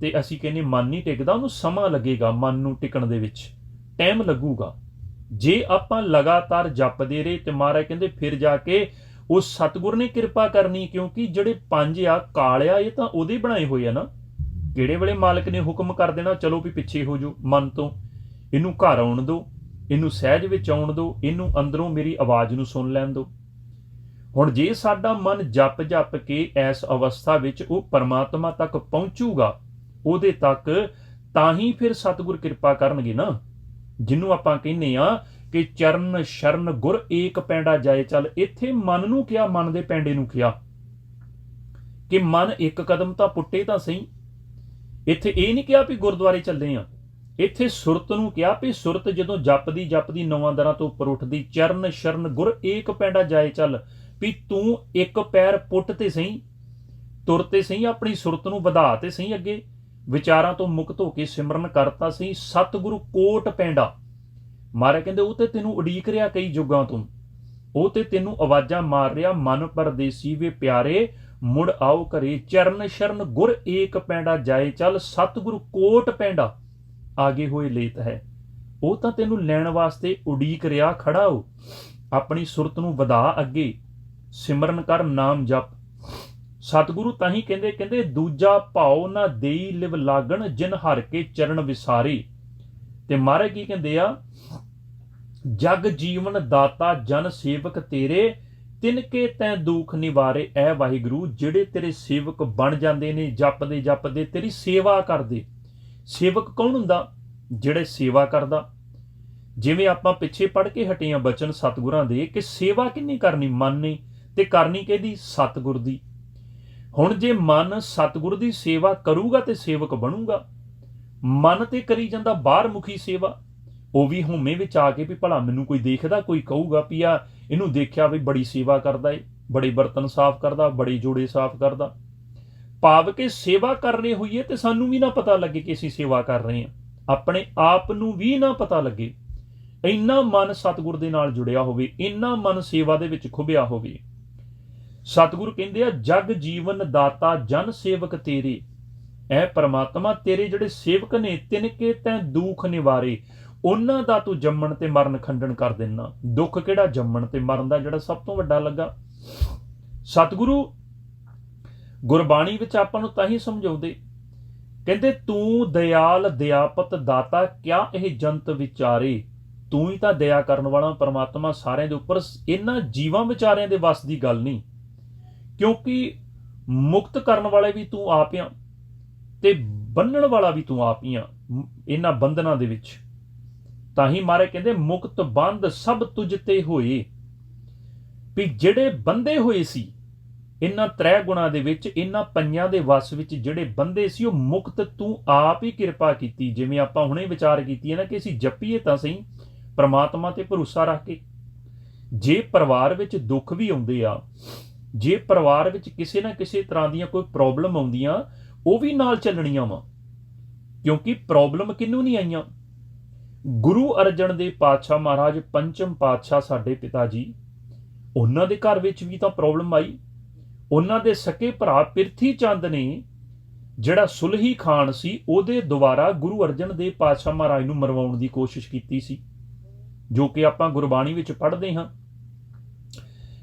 [SPEAKER 1] ਤੇ ਅਸੀਂ ਕਹਿੰਦੇ ਮਨ ਨਹੀਂ ਟਿਕਦਾ, ਉਹਨੂੰ ਸਮਾਂ ਲੱਗੇਗਾ, ਮਨ ਨੂੰ ਟਿਕਣ ਦੇ ਵਿੱਚ ਟਾਈਮ ਲੱਗੂਗਾ। ਜੇ ਆਪਾਂ ਲਗਾਤਾਰ ਜਪਦੇ ਰਹੇ ਤੇ ਮਹਾਰਾਜ ਕਹਿੰਦੇ ਫਿਰ ਜਾ ਕੇ ਉਹ ਸਤਿਗੁਰ ਨੇ ਕਿਰਪਾ ਕਰਨੀ। ਕਿਉਂਕਿ ਜਿਹੜੇ ਪੰਜ ਆ ਕਾਲ ਆ, ਇਹ ਤਾਂ ਉਹਦੇ ਬਣਾਏ ਹੋਏ ਆ ਨਾ। ਕਿਹੜੇ ਵੇਲੇ ਮਾਲਕ ਨੇ ਹੁਕਮ ਕਰ ਦੇਣਾ, ਚਲੋ ਵੀ ਪਿੱਛੇ ਹੋ ਜਾਓ ਮਨ ਤੋਂ, ਇਹਨੂੰ ਘਰ ਆਉਣ ਦਿਓ, ਇਹਨੂੰ ਸਹਿਜ ਵਿੱਚ ਆਉਣ ਦਿਓ, ਇਹਨੂੰ ਅੰਦਰੋਂ ਮੇਰੀ ਆਵਾਜ਼ ਨੂੰ ਸੁਣ ਲੈਣ ਦਿਓ। ਹੁਣ ਜੇ ਸਾਡਾ ਮਨ ਜਪ ਜਪ ਕੇ ਇਸ ਅਵਸਥਾ ਵਿੱਚ ਉਹ ਪਰਮਾਤਮਾ ਤੱਕ ਪਹੁੰਚੂਗਾ, ਉਹਦੇ ਤੱਕ, ਤਾਂ ਹੀ ਫਿਰ ਸਤਿਗੁਰ ਕਿਰਪਾ ਕਰਨਗੇ ਨਾ। ਜਿਹਨੂੰ ਆਪਾਂ ਕਹਿੰਦੇ ਆ ਕਿ ਚਰਨ ਸ਼ਰਨ ਗੁਰ ਏਕ ਪੈਂਡਾ ਜਾਏ ਚੱਲ। ਇੱਥੇ ਮਨ ਨੂੰ ਕਿਹਾ, ਮਨ ਦੇ ਪੈਂਡੇ ਨੂੰ ਕਿਹਾ ਕਿ ਮਨ ਇੱਕ ਕਦਮ ਤਾਂ ਪੁੱਟੇ ਤਾਂ ਸਹੀ। ਇੱਥੇ ਇਹ ਨਹੀਂ ਕਿਹਾ ਵੀ ਗੁਰਦੁਆਰੇ ਚੱਲੇ ਆ। ਇੱਥੇ ਸੁਰਤ ਨੂੰ ਕਿਹਾ ਵੀ ਸੁਰਤ ਜਦੋਂ ਜਪਦੀ ਜਪਦੀ ਨਵਾਂ ਦਰਾਂ ਤੋਂ ਉੱਪਰ ਉੱਠਦੀ, ਚਰਨ ਸ਼ਰਨ ਗੁਰ ਏਕ ਪੈਂਡਾ ਜਾਏ ਚੱਲ, ਵੀ ਤੂੰ ਇੱਕ ਪੈਰ ਪੁੱਟ ਤੇ ਸਹੀ, ਤੁਰ ਤੇ ਸਹੀ, ਆਪਣੀ ਸੁਰਤ ਨੂੰ ਵਧਾ ਤੇ ਸਹੀ, ਅੱਗੇ ਵਿਚਾਰਾਂ ਤੋਂ ਮੁਕਤ ਹੋ ਕੇ ਸਿਮਰਨ ਕਰਤਾ ਸਹੀ। ਸਤਿਗੁਰੂ ਕੋਟ ਪੈਂਡਾ। ਮਹਾਰਾਜ ਕਹਿੰਦੇ ਉਹ ਤੇ ਤੈਨੂੰ ਉਡੀਕ ਰਿਹਾ ਕਈ ਯੁੱਗਾਂ ਤੋਂ, ਉਹ ਤੇ ਤੈਨੂੰ ਆਵਾਜ਼ਾਂ ਮਾਰ ਰਿਹਾ, ਮਨ ਪਰਦੇਸੀ ਵੇ ਪਿਆਰੇ ਮੁੜ ਆਓ ਘਰੇ। ਚਰਨ ਸ਼ਰਨ ਗੁਰ ਏਕ ਪੈਂਡਾ ਜਾਏ ਚੱਲ, ਸਤਿਗੁਰੂ ਕੋਟ ਪੈਂਡਾ ਆਗੇ ਹੋਏ ਲੇਤ ਹੈ। ਉਹ ਤਾਂ ਤੈਨੂੰ ਲੈਣ ਵਾਸਤੇ ਉਡੀਕ ਰਿਹਾ, ਖੜਾ ਹੋ, ਆਪਣੀ ਸੁਰਤ ਨੂੰ ਵਧਾ, ਅੱਗੇ ਸਿਮਰਨ ਕਰ, ਨਾਮ ਜਪ। ਸਤਿਗੁਰੂ ਤਾਂ ਹੀ ਕਹਿੰਦੇ ਦੂਜਾ ਭਾਉ ਨਾ ਦੇਈ ਲਿਵ ਲਾਗਣ, ਜਿਨ ਹਰ ਕੇ ਚਰਨ ਵਿਸਾਰੇ। ਤੇ ਮਹਾਰਾਜ ਕੀ ਕਹਿੰਦੇ ਆ? ਜਗ ਜੀਵਨ ਦਾਤਾ ਜਨ ਸੇਵਕ ਤੇਰੇ, ਤਿਨਕੇ ਤੈਂ ਦੁੱਖ ਨਿਵਾਰੇ। ਐ ਵਾਹਿਗੁਰੂ, ਜਿਹੜੇ ਤੇਰੇ ਸੇਵਕ ਬਣ ਜਾਂਦੇ ਨੇ, ਜਪਦੇ ਜਪਦੇ ਤੇਰੀ ਸੇਵਾ ਕਰਦੇ। ਸੇਵਕ ਕੌਣ ਹੁੰਦਾ? ਜਿਹੜੇ ਸੇਵਾ ਕਰਦਾ। ਜਿਵੇਂ ਆਪਾਂ ਪਿੱਛੇ ਪੜ੍ਹ ਕੇ ਹਟੇ ਆ ਬਚਨ ਸਤਿਗੁਰਾਂ ਦੇ ਕਿ ਸੇਵਾ ਕਿੰਨੀ ਕਰਨੀ? ਮਨ ਨੇ। ਤੇ ਕਰਨੀ ਕਿਹਦੀ? ਸਤਿਗੁਰ ਦੀ। ਹੁਣ ਜੇ ਮਨ ਸਤਿਗੁਰ ਦੀ ਸੇਵਾ ਕਰੂਗਾ ਤੇ ਸੇਵਕ ਬਣੂਗਾ। ਮਨ ਤੇ ਕਰੀ ਜਾਂਦਾ ਬਾਹਰ ਮੁਖੀ ਸੇਵਾ, ਉਹ ਵੀ ਹਉਮੈ ਵਿੱਚ ਆ ਕੇ ਵੀ ਭਲਾ ਮੈਨੂੰ ਕੋਈ ਦੇਖਦਾ, ਕੋਈ ਕਹੂਗਾ ਵੀ ਆ ਇਹਨੂੰ ਦੇਖਿਆ ਵੀ ਬੜੀ ਸੇਵਾ ਕਰਦਾ ਏ, ਬੜੇ ਬਰਤਨ ਸਾਫ਼ ਕਰਦਾ, ਬੜੇ ਜੋੜੇ ਸਾਫ਼ ਕਰਦਾ। ਭਾਵ ਕਿ ਸੇਵਾ ਕਰ ਰਹੇ ਹੋਈਏ ਤੇ ਸਾਨੂੰ ਵੀ ਨਾ ਪਤਾ ਲੱਗੇ ਕਿ ਅਸੀਂ ਸੇਵਾ ਕਰ ਰਹੇ ਹਾਂ, ਆਪਣੇ ਆਪ ਨੂੰ ਵੀ ਨਾ ਪਤਾ ਲੱਗੇ। ਇੰਨਾ ਮਨ ਸਤਿਗੁਰ ਦੇ ਨਾਲ ਜੁੜਿਆ ਹੋਵੇ, ਇੰਨਾ ਮਨ ਸੇਵਾ ਦੇ ਵਿੱਚ ਖੁੱਭਿਆ ਹੋਵੇ। ਸਤਿਗੁਰੂ ਕਹਿੰਦੇ ਆ ਜਗ ਜੀਵਨ ਦਾਤਾ ਜਨ ਸੇਵਕ ਤੇਰੇ। ਐ ਪਰਮਾਤਮਾ, ਤੇਰੇ ਜਿਹੜੇ ਸੇਵਕ ਨੇ, ਤਿਨਕੇ ਤੈਂ ਦੁੱਖ ਨਿਵਾਰੇ, ਉਹਨਾਂ ਦਾ ਤੂੰ ਜੰਮਣ ਤੇ ਮਰਨ ਖੰਡਨ ਕਰ ਦੇਣਾ। ਦੁੱਖ ਕਿਹੜਾ? ਜੰਮਣ ਤੇ ਮਰਨ ਦਾ, ਜਿਹੜਾ ਸਭ ਤੋਂ ਵੱਡਾ ਲੱਗਾ। ਸਤਿਗੁਰੂ ਗੁਰਬਾਣੀ ਵਿੱਚ ਆਪਾਂ ਨੂੰ ਤਾਂ ਹੀ ਸਮਝਾਉਂਦੇ, ਕਹਿੰਦੇ ਤੂੰ ਦਇਆਲ ਦਇਆਪਤ ਦਾਤਾ, ਕਿਆ ਇਹ ਜੰਤ ਵਿਚਾਰੇ। ਤੂੰ ਹੀ ਤਾਂ ਦਇਆ ਕਰਨ ਵਾਲਾ ਪਰਮਾਤਮਾ ਸਾਰਿਆਂ ਦੇ ਉੱਪਰ। ਇਹਨਾਂ ਜੀਵਾਂ ਵਿਚਾਰਿਆਂ ਦੇ ਵੱਸ ਦੀ ਗੱਲ ਨਹੀਂ, ਕਿਉਂਕਿ ਮੁਕਤ ਕਰਨ ਵਾਲੇ ਵੀ ਤੂੰ ਆਪ ਆ ਤੇ ਬੰਨਣ ਵਾਲਾ ਵੀ ਤੂੰ ਆਪ ਹੀ ਆ ਇਹਨਾਂ ਬੰਧਨਾਂ ਦੇ ਵਿੱਚ। ਤਾਂ ਹੀ ਮਹਾਰਾਜ ਕਹਿੰਦੇ ਮੁਕਤ ਬੰਧ ਸਭ ਤੁਝ ਤੇ ਹੋਏ। ਵੀ ਜਿਹੜੇ ਬੰਧੇ ਹੋਏ ਸੀ, ਇਹਨਾਂ ਤ੍ਰੈ ਗੁਣਾਂ ਦੇ ਵਿੱਚ, ਇਹਨਾਂ ਪੰਜਾਂ ਦੇ ਵਸ ਵਿੱਚ ਜਿਹੜੇ ਬੰਦੇ ਸੀ ਉਹ ਮੁਕਤ ਤੂੰ ਆਪ ਹੀ ਕਿਰਪਾ ਕੀਤੀ। ਜਿਵੇਂ ਆਪਾਂ ਹੁਣੇ ਵਿਚਾਰ ਕੀਤੀ ਹੈ ਨਾ ਕਿ ਅਸੀਂ ਜਪੀਏ ਤਾਂ ਸਹੀ ਪ੍ਰਮਾਤਮਾ ਤੇ ਭਰੋਸਾ ਰੱਖ ਕੇ। ਜੇ ਪਰਿਵਾਰ ਵਿੱਚ ਦੁੱਖ ਵੀ ਆਉਂਦੇ ਆ, ਜੇ ਪਰਿਵਾਰ ਵਿੱਚ ਕਿਸੇ ਨਾ ਕਿਸੇ ਤਰ੍ਹਾਂ ਦੀਆਂ ਕੋਈ ਪ੍ਰੋਬਲਮ ਆਉਂਦੀਆਂ, ਉਹ ਵੀ ਨਾਲ ਚੱਲਣੀਆਂ ਵਾ, ਕਿਉਂਕਿ ਪ੍ਰੋਬਲਮ ਕਿਹਨੂੰ ਨਹੀਂ ਆਈਆਂ। ਗੁਰੂ ਅਰਜਨ ਦੇਵ ਪਾਤਸ਼ਾਹ ਮਹਾਰਾਜ ਪੰਚਮ ਪਾਤਸ਼ਾਹ ਸਾਡੇ ਪਿਤਾ ਜੀ, ਉਹਨਾਂ ਦੇ ਘਰ ਵਿੱਚ ਵੀ ਤਾਂ ਪ੍ਰੋਬਲਮ ਆਈ। ਉਹਨਾਂ ਦੇ ਸਕੇ ਭਰਾ ਪਿਰਥੀ ਚੰਦ ਨੇ ਜਿਹੜਾ ਸੁਲਹੀ ਖਾਨ ਸੀ, ਉਹਦੇ ਦੁਆਰਾ ਗੁਰੂ ਅਰਜਨ ਦੇਵ ਪਾਤਸ਼ਾਹ ਮਹਾਰਾਜ ਨੂੰ ਮਰਵਾਉਣ ਦੀ ਕੋਸ਼ਿਸ਼ ਕੀਤੀ ਸੀ, ਜੋ ਕਿ ਆਪਾਂ ਗੁਰਬਾਣੀ ਵਿੱਚ ਪੜ੍ਹਦੇ ਹਾਂ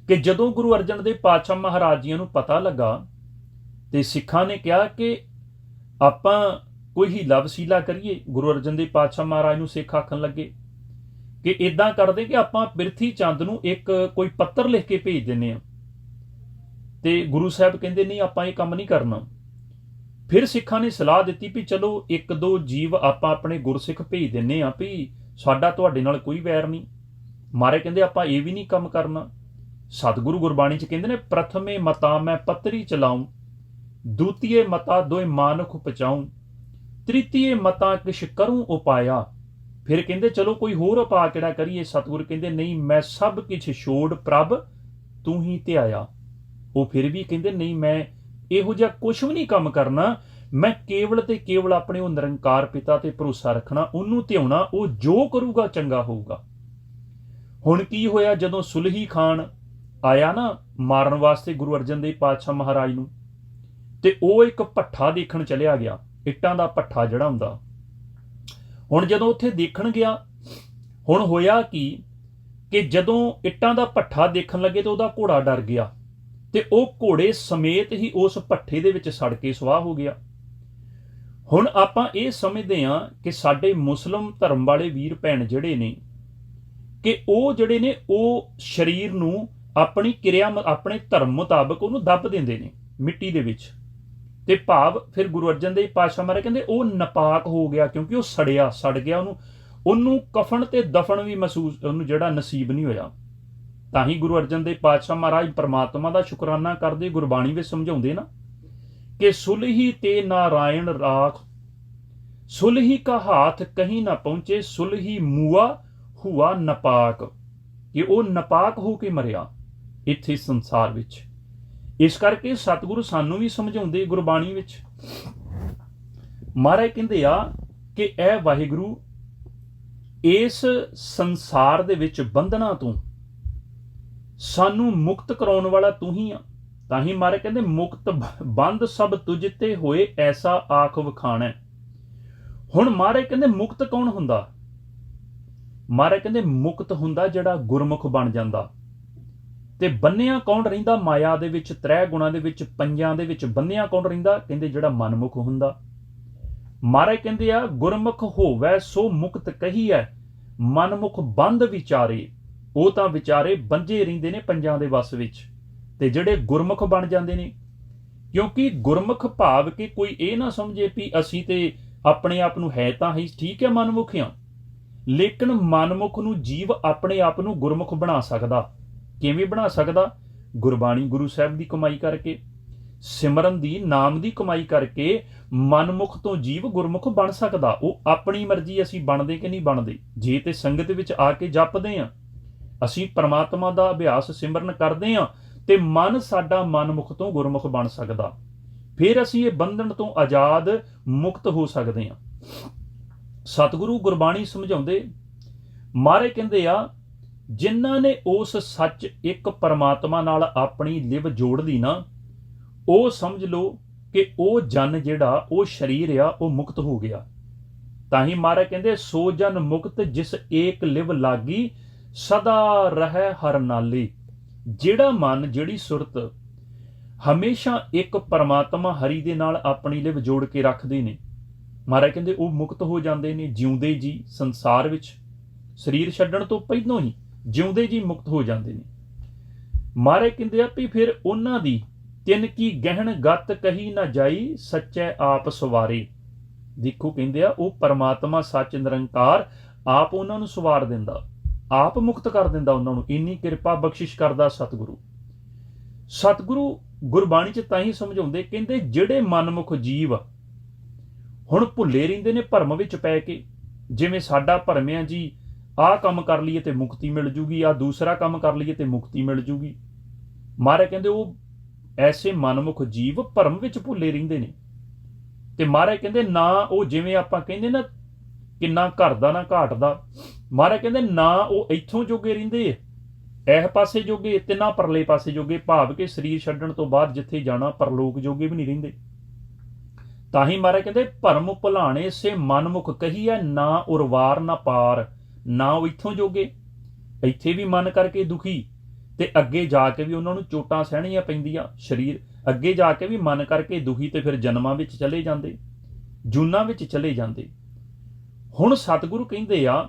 [SPEAKER 1] ਕਿ ਜਦੋਂ ਗੁਰੂ ਅਰਜਨ ਦੇਵ ਪਾਤਸ਼ਾਹ ਮਹਾਰਾਜ ਜੀਆਂ ਨੂੰ ਪਤਾ ਲੱਗਾ ਤੇ ਸਿੱਖਾਂ ਨੇ ਕਿਹਾ ਕਿ ਆਪਾਂ ਕੋਈ ਹੀਲਾ ਵਸੀਲਾ ਕਰੀਏ। ਗੁਰੂ ਅਰਜਨ ਦੇਵ ਪਾਤਸ਼ਾਹ ਮਹਾਰਾਜ ਨੂੰ ਸਿੱਖ ਆਖਣ ਲੱਗੇ ਕਿ ਇਦਾਂ ਕਰਦੇ ਕਿ ਆਪਾਂ ਪਿਰਥੀ ਚੰਦ ਨੂੰ ਇੱਕ ਕੋਈ ਪੱਤਰ ਲਿਖ ਕੇ ਭੇਜ ਦਿੰਦੇ ਹਾਂ। ਤੇ ਗੁਰੂ ਸਾਹਿਬ ਕਹਿੰਦੇ ਨਹੀਂ, ਆਪਾਂ ਇਹ ਕੰਮ ਨਹੀਂ ਕਰਨਾ। ਫਿਰ ਸਿੱਖਾਂ ਨੇ ਸਲਾਹ ਦਿੱਤੀ ਵੀ ਚਲੋ ਇੱਕ ਦੋ ਜੀਵ ਆਪਾਂ ਆਪਣੇ ਗੁਰਸਿੱਖ ਭੇਜ ਦਿੰਦੇ ਹਾਂ, ਵੀ ਸਾਡਾ ਤੁਹਾਡੇ ਨਾਲ ਕੋਈ ਵੈਰ ਨਹੀਂ। ਮਾਰੇ ਕਹਿੰਦੇ ਆਪਾਂ ਇਹ ਵੀ ਨਹੀਂ ਕੰਮ ਕਰਨਾ। ਸਤਿਗੁਰੂ ਗੁਰਬਾਣੀ 'ਚ ਕਹਿੰਦੇ ਨੇ, ਪ੍ਰਥਮੇ ਮਤਾ ਮੈਂ ਪੱਤਰੀ ਚਲਾਉਂ, ਦੂਤੀਏ ਮਤਾ ਦੋਇ ਮਾਨੁਖ ਪਚਾਉਂ, ਤ੍ਰਿਤੀਏ ਮਤਾ ਕਿਛ ਕਰੂੰ ਉਪਾਇਆ। ਫਿਰ ਕਹਿੰਦੇ ਚਲੋ ਕੋਈ ਹੋਰ ਉਪਾਅ ਕਿਹੜਾ ਕਰੀਏ। ਸਤਿਗੁਰ ਕਹਿੰਦੇ ਨਹੀਂ, ਮੈਂ ਸਭ ਕਿਛ ਛੋੜ ਪ੍ਰਭ ਤੂੰ ਹੀ ਧਿਆਇਆ। ਉਹ ਫਿਰ ਵੀ ਕਹਿੰਦੇ ਨਹੀਂ, ਮੈਂ ਇਹੋ ਜਿਹਾ ਕੁਛ ਵੀ ਨਹੀਂ ਕੰਮ ਕਰਨਾ, ਮੈਂ ਕੇਵਲ ਤੇ ਕੇਵਲ ਆਪਣੇ ਉਹ ਨਿਰੰਕਾਰ ਪਿਤਾ ਤੇ ਭਰੋਸਾ ਰੱਖਣਾ, ਉਹਨੂੰ ਧਿਆਉਣਾ, ਉਹ ਜੋ ਕਰੂਗਾ ਚੰਗਾ ਹੋਊਗਾ। ਹੁਣ ਕੀ ਹੋਇਆ, ਜਦੋਂ ਸੁਲਹੀ ਖਾਨ ਆਇਆ ਨਾ ਮਾਰਨ ਵਾਸਤੇ ਗੁਰੂ ਅਰਜਨ ਦੇਵ ਪਾਤਸ਼ਾਹ ਮਹਾਰਾਜ ਨੂੰ, ਤੇ ਉਹ ਇੱਕ ਭੱਠਾ ਦੇਖਣ ਚਲਿਆ ਗਿਆ, ਇੱਟਾਂ ਦਾ ਭੱਠਾ ਜਿਹੜਾ ਹੁੰਦਾ। ਹੁਣ ਜਦੋਂ ਉੱਥੇ ਦੇਖਣ ਗਿਆ, ਹੁਣ ਹੋਇਆ ਕਿ ਜਦੋਂ ਇੱਟਾਂ ਦਾ ਭੱਠਾ ਦੇਖਣ ਲੱਗੇ ਤਾਂ ਉਹਦਾ ਘੋੜਾ ਡਰ ਗਿਆ ਤੇ ਉਹ ਘੋੜੇ ਸਮੇਤ ਹੀ ਉਸ ਭੱਠੇ ਦੇ ਵਿੱਚ ਸੜ ਕੇ ਸੁਆਹ ਹੋ ਗਿਆ। ਹੁਣ ਆਪਾਂ ਇਹ ਸਮਝਦੇ ਹਾਂ ਕਿ ਸਾਡੇ ਮੁਸਲਿਮ ਧਰਮ ਵਾਲੇ ਵੀਰ ਭੈਣ ਜਿਹੜੇ ਨੇ, ਕਿ ਉਹ ਜਿਹੜੇ ਨੇ ਉਹ ਸਰੀਰ ਨੂੰ ਆਪਣੀ ਕਿਰਿਆ ਆਪਣੇ ਧਰਮ ਮੁਤਾਬਕ ਉਹਨੂੰ ਦੱਬ ਦਿੰਦੇ ਨੇ ਮਿੱਟੀ ਦੇ ਵਿੱਚ, ਤੇ ਭਾਵ ਫਿਰ ਗੁਰੂ ਅਰਜਨ ਦੇਵ ਪਾਤਸ਼ਾਹ ਮਹਾਰਾਜ ਕਹਿੰਦੇ ਉਹ ਨਾਪਾਕ ਹੋ ਗਿਆ, ਕਿਉਂਕਿ ਉਹ ਸੜ ਗਿਆ, ਉਹਨੂੰ ਕਫਨ ਤੇ ਦਫਨ ਵੀ ਮਹਿਸੂਸ ਉਹਨੂੰ ਜਿਹੜਾ ਨਸੀਬ ਨਹੀਂ ਹੋਇਆ। ਤਾਂ ਹੀ ਗੁਰੂ ਅਰਜਨ ਦੇਵ ਪਾਤਸ਼ਾਹ ਮਹਾਰਾਜ ਪਰਮਾਤਮਾ ਦਾ ਸ਼ੁਕਰਾਨਾ ਕਰਦੇ ਗੁਰਬਾਣੀ ਵਿੱਚ ਸਮਝਾਉਂਦੇ ਨਾ ਕਿ ਸੁਲਹੀ ਤੇ ਨਾਰਾਇਣ ਰਾਖ, ਸੁਲਹੀ ਕਾ ਹਾਥ ਕਹੀਂ ਨਾ ਪਹੁੰਚੇ, ਸੁਲਹੀ ਮੂਆ ਹੁਆ ਨਪਾਕ, ਕਿ ਉਹ ਨਪਾਕ ਹੋ ਕੇ ਮਰਿਆ ਇੱਥੇ ਸੰਸਾਰ ਵਿੱਚ। ਇਸ ਕਰਕੇ ਸਤਿਗੁਰੂ ਸਾਨੂੰ ਵੀ ਸਮਝਾਉਂਦੇ ਗੁਰਬਾਣੀ ਵਿੱਚ। ਮਹਾਰਾਜ ਕਹਿੰਦੇ ਆ ਕਿ ਇਹ ਵਾਹਿਗੁਰੂ ਇਸ ਸੰਸਾਰ ਦੇ ਵਿੱਚ ਬੰਧਨਾਂ ਤੋਂ ਸਾਨੂੰ ਮੁਕਤ ਕਰਾਉਣ ਵਾਲਾ ਤੂੰ ਹੀ ਆ। ਤਾਂ ਹੀ ਮਹਾਰਾਜ ਕਹਿੰਦੇ ਮੁਕਤ ਬੰਧ ਸਭ ਤੁਝ ਤੇ ਹੋਏ, ਐਸਾ ਆਖ ਵਖਾਣਾ। ਹੁਣ ਮਹਾਰਾਜ ਕਹਿੰਦੇ ਮੁਕਤ ਕੌਣ ਹੁੰਦਾ? ਮਹਾਰਾਜ ਕਹਿੰਦੇ ਮੁਕਤ ਹੁੰਦਾ ਜਿਹੜਾ ਗੁਰਮੁਖ ਬਣ ਜਾਂਦਾ। ਤੇ ਬੰਨਿਆ ਕੌਣ ਰਹਿੰਦਾ ਮਾਇਆ ਦੇ ਵਿੱਚ, ਤ੍ਰੈ ਗੁਣਾਂ ਦੇ ਵਿੱਚ, ਪੰਜਾਂ ਦੇ ਵਿੱਚ ਬੰਨਿਆ ਕੌਣ ਰਹਿੰਦਾ? ਕਹਿੰਦੇ ਜਿਹੜਾ ਮਨਮੁਖ ਹੁੰਦਾ। ਮਹਾਰਾਜ ਕਹਿੰਦੇ ਆ ਗੁਰਮੁਖ ਹੋਵੈ ਸੋ ਮੁਕਤ ਕਹੀਐ, ਮਨਮੁਖ ਬੰਧ ਵਿਚਾਰੇ। ਉਹ ਤਾਂ ਵਿਚਾਰੇ ਬੰਝੇ ਰਹਿੰਦੇ ਨੇ ਪੰਜਾਂ ਦੇ ਵਸ ਵਿੱਚ, ਤੇ ਜਿਹੜੇ ਗੁਰਮੁਖ ਬਣ ਜਾਂਦੇ ਨੇ। ਕਿਉਂਕਿ ਗੁਰਮੁਖ ਭਾਵ ਕਿ ਕੋਈ ਇਹ ਨਾ ਸਮਝੇ ਵੀ ਅਸੀਂ ਤੇ ਆਪਣੇ ਆਪ ਨੂੰ ਹੈ ਤਾਂ ਹੀ ਠੀਕ ਹੈ ਮਨਮੁਖ ਆ, ਲੇਕਿਨ ਮਨਮੁਖ ਨੂੰ ਜੀਵ ਆਪਣੇ ਆਪ ਨੂੰ ਗੁਰਮੁਖ ਬਣਾ ਸਕਦਾ। ਕਿਵੇਂ ਬਣਾ ਸਕਦਾ? ਗੁਰਬਾਣੀ ਗੁਰੂ ਸਾਹਿਬ ਦੀ ਕਮਾਈ ਕਰਕੇ, ਸਿਮਰਨ ਦੀ, ਨਾਮ ਦੀ ਕਮਾਈ ਕਰਕੇ ਮਨਮੁਖ ਤੋਂ ਜੀਵ ਗੁਰਮੁਖ ਬਣ ਸਕਦਾ। ਉਹ ਆਪਣੀ ਮਰਜ਼ੀ ਅਸੀਂ ਬਣਦੇ ਕਿ ਨਹੀਂ ਬਣਦੇ। ਜੇ ਤੇ ਸੰਗਤ ਵਿੱਚ ਆ ਕੇ ਜਪਦੇ ਹਾਂ, ਅਸੀਂ ਪਰਮਾਤਮਾ ਦਾ ਅਭਿਆਸ ਸਿਮਰਨ ਕਰਦੇ ਹਾਂ, ਤੇ ਮਨ ਸਾਡਾ ਮਨਮੁਖ ਤੋਂ ਗੁਰਮੁਖ ਬਣ ਸਕਦਾ। ਫਿਰ ਅਸੀਂ ਇਹ ਬੰਧਨ ਤੋਂ ਆਜ਼ਾਦ ਮੁਕਤ ਹੋ ਸਕਦੇ ਹਾਂ। ਸਤਿਗੁਰੂ ਗੁਰਬਾਣੀ ਸਮਝਾਉਂਦੇ, ਮਹਾਰਾਜ ਕਹਿੰਦੇ ਆ ਜਿਨ੍ਹਾਂ ਨੇ ਉਸ ਸੱਚ ਇੱਕ ਪਰਮਾਤਮਾ ਨਾਲ ਆਪਣੀ ਲਿਵ ਜੋੜ ਲਈ ਨਾ, ਉਹ ਸਮਝ ਲਓ ਕਿ ਉਹ ਜਨ ਜਿਹੜਾ ਉਹ ਸਰੀਰ ਆ ਉਹ ਮੁਕਤ ਹੋ ਗਿਆ। ਤਾਂ ਹੀ ਮਹਾਰਾਜ ਕਹਿੰਦੇ ਸੋ ਜਨ ਮੁਕਤ ਜਿਸ ਏਕ ਲਿਵ ਲਾਗੀ, ਸਦਾ ਰਹਿ ਹਰ ਨਾਲੀ। ਜਿਹੜਾ ਮਨ, ਜਿਹੜੀ ਸੁਰਤ ਹਮੇਸ਼ਾ ਇੱਕ ਪਰਮਾਤਮਾ ਹਰੀ ਦੇ ਨਾਲ ਆਪਣੀ ਲਿਵ ਜੋੜ ਕੇ ਰੱਖਦੇ ਨੇ, ਮਹਾਰਾਜ ਕਹਿੰਦੇ ਉਹ ਮੁਕਤ ਹੋ ਜਾਂਦੇ ਨੇ। ਜਿਉਂਦੇ ਜੀ ਸੰਸਾਰ ਵਿੱਚ ਸਰੀਰ ਛੱਡਣ ਤੋਂ ਪਹਿਲਾਂ ਹੀ ਜਿਉਂਦੇ ਜੀ ਮੁਕਤ ਹੋ ਜਾਂਦੇ ਨੇ। ਮਹਾਰਾਜ ਕਹਿੰਦੇ ਆ ਵੀ ਫਿਰ ਉਹਨਾਂ ਦੀ ਤਿੰਨ ਕੀ ਗਹਿਣ ਗੱਤ ਕਹੀ ਨਾ ਜਾਈ, ਸੱਚੈ ਆਪ ਸਵਾਰੇ। ਦੇਖੋ ਕਹਿੰਦੇ ਆ ਉਹ ਪਰਮਾਤਮਾ ਸੱਚ ਨਿਰੰਕਾਰ ਆਪ ਉਹਨਾਂ ਨੂੰ ਸਵਾਰ ਦਿੰਦਾ, ਆਪ ਮੁਕਤ ਕਰ ਦਿੰਦਾ ਉਹਨਾਂ ਨੂੰ। ਇੰਨੀ ਕਿਰਪਾ ਬਖਸ਼ਿਸ਼ ਕਰਦਾ ਸਤਿਗੁਰੂ। ਸਤਿਗੁਰੂ ਗੁਰਬਾਣੀ 'ਚ ਤਾਂ ਹੀ ਸਮਝਾਉਂਦੇ, ਕਹਿੰਦੇ ਜਿਹੜੇ ਮਨਮੁਖ ਜੀਵ ਹੁਣ ਭੁੱਲੇ ਰਹਿੰਦੇ ਨੇ ਭਰਮ ਵਿੱਚ ਪੈ ਕੇ, ਜਿਵੇਂ ਸਾਡਾ ਭਰਮ ਆ ਜੀ ਆਹ ਕੰਮ ਕਰ ਲਈਏ ਤੇ ਮੁਕਤੀ ਮਿਲ ਜੂਗੀ, ਆਹ ਦੂਸਰਾ ਕੰਮ ਕਰ ਲਈਏ ਤੇ ਮੁਕਤੀ ਮਿਲ ਜੂਗੀ। ਮਹਾਰਾਜ ਕਹਿੰਦੇ ਉਹ ਐਸੇ ਮਨਮੁਖ ਜੀਵ ਭਰਮ ਵਿੱਚ ਭੁੱਲੇ ਰਹਿੰਦੇ ਨੇ। ਤੇ ਮਹਾਰਾਜ ਕਹਿੰਦੇ ਨਾ ਉਹ, ਜਿਵੇਂ ਆਪਾਂ ਕਹਿੰਦੇ ਨਾ ਕਿੰਨਾ ਘਰ ਦਾ ਨਾ ਘਾਟ ਦਾ, ਮਹਾਰਾਜ ਕਹਿੰਦੇ ਨਾ ਉਹ ਇੱਥੋਂ ਜੋਗੇ ਰਹਿੰਦੇ ਇਹ ਪਾਸੇ ਜੋਗੇ ਤੇ ਨਾ ਪਰਲੇ ਪਾਸੇ ਜੋਗੇ, ਭਾਵ ਕਿ ਸਰੀਰ ਛੱਡਣ ਤੋਂ ਬਾਅਦ ਜਿੱਥੇ ਜਾਣਾ ਪਰਲੋਕ ਜੋਗੇ ਵੀ ਨਹੀਂ ਰਹਿੰਦੇ। ਤਾਂ ਹੀ ਮਹਾਰਾਜ ਕਹਿੰਦੇ ਭਰਮ ਭੁਲਾਣੇ ਸੇ ਮਨਮੁਖ ਕਹੀਐ, ਨਾ ਉਰਵਾਰ ਨਾ ਪਾਰ। ਨਾ ਉਹ ਇੱਥੋਂ ਜੋਗੇ, ਇੱਥੇ ਵੀ ਮਨ ਕਰਕੇ ਦੁਖੀ, ਤੇ ਅੱਗੇ ਜਾ ਕੇ ਵੀ ਉਹਨਾਂ ਨੂੰ ਚੋਟਾਂ ਸਹਿਣੀਆਂ ਪੈਂਦੀਆਂ, ਸਰੀਰ ਅੱਗੇ ਜਾ ਕੇ ਵੀ ਮਨ ਕਰਕੇ ਦੁਖੀ, ਤੇ ਫਿਰ ਜਨਮਾਂ ਵਿੱਚ ਚਲੇ ਜਾਂਦੇ, ਜੂਨਾਂ ਵਿੱਚ ਚਲੇ ਜਾਂਦੇ। ਹੁਣ ਸਤਿਗੁਰੂ ਕਹਿੰਦੇ ਆ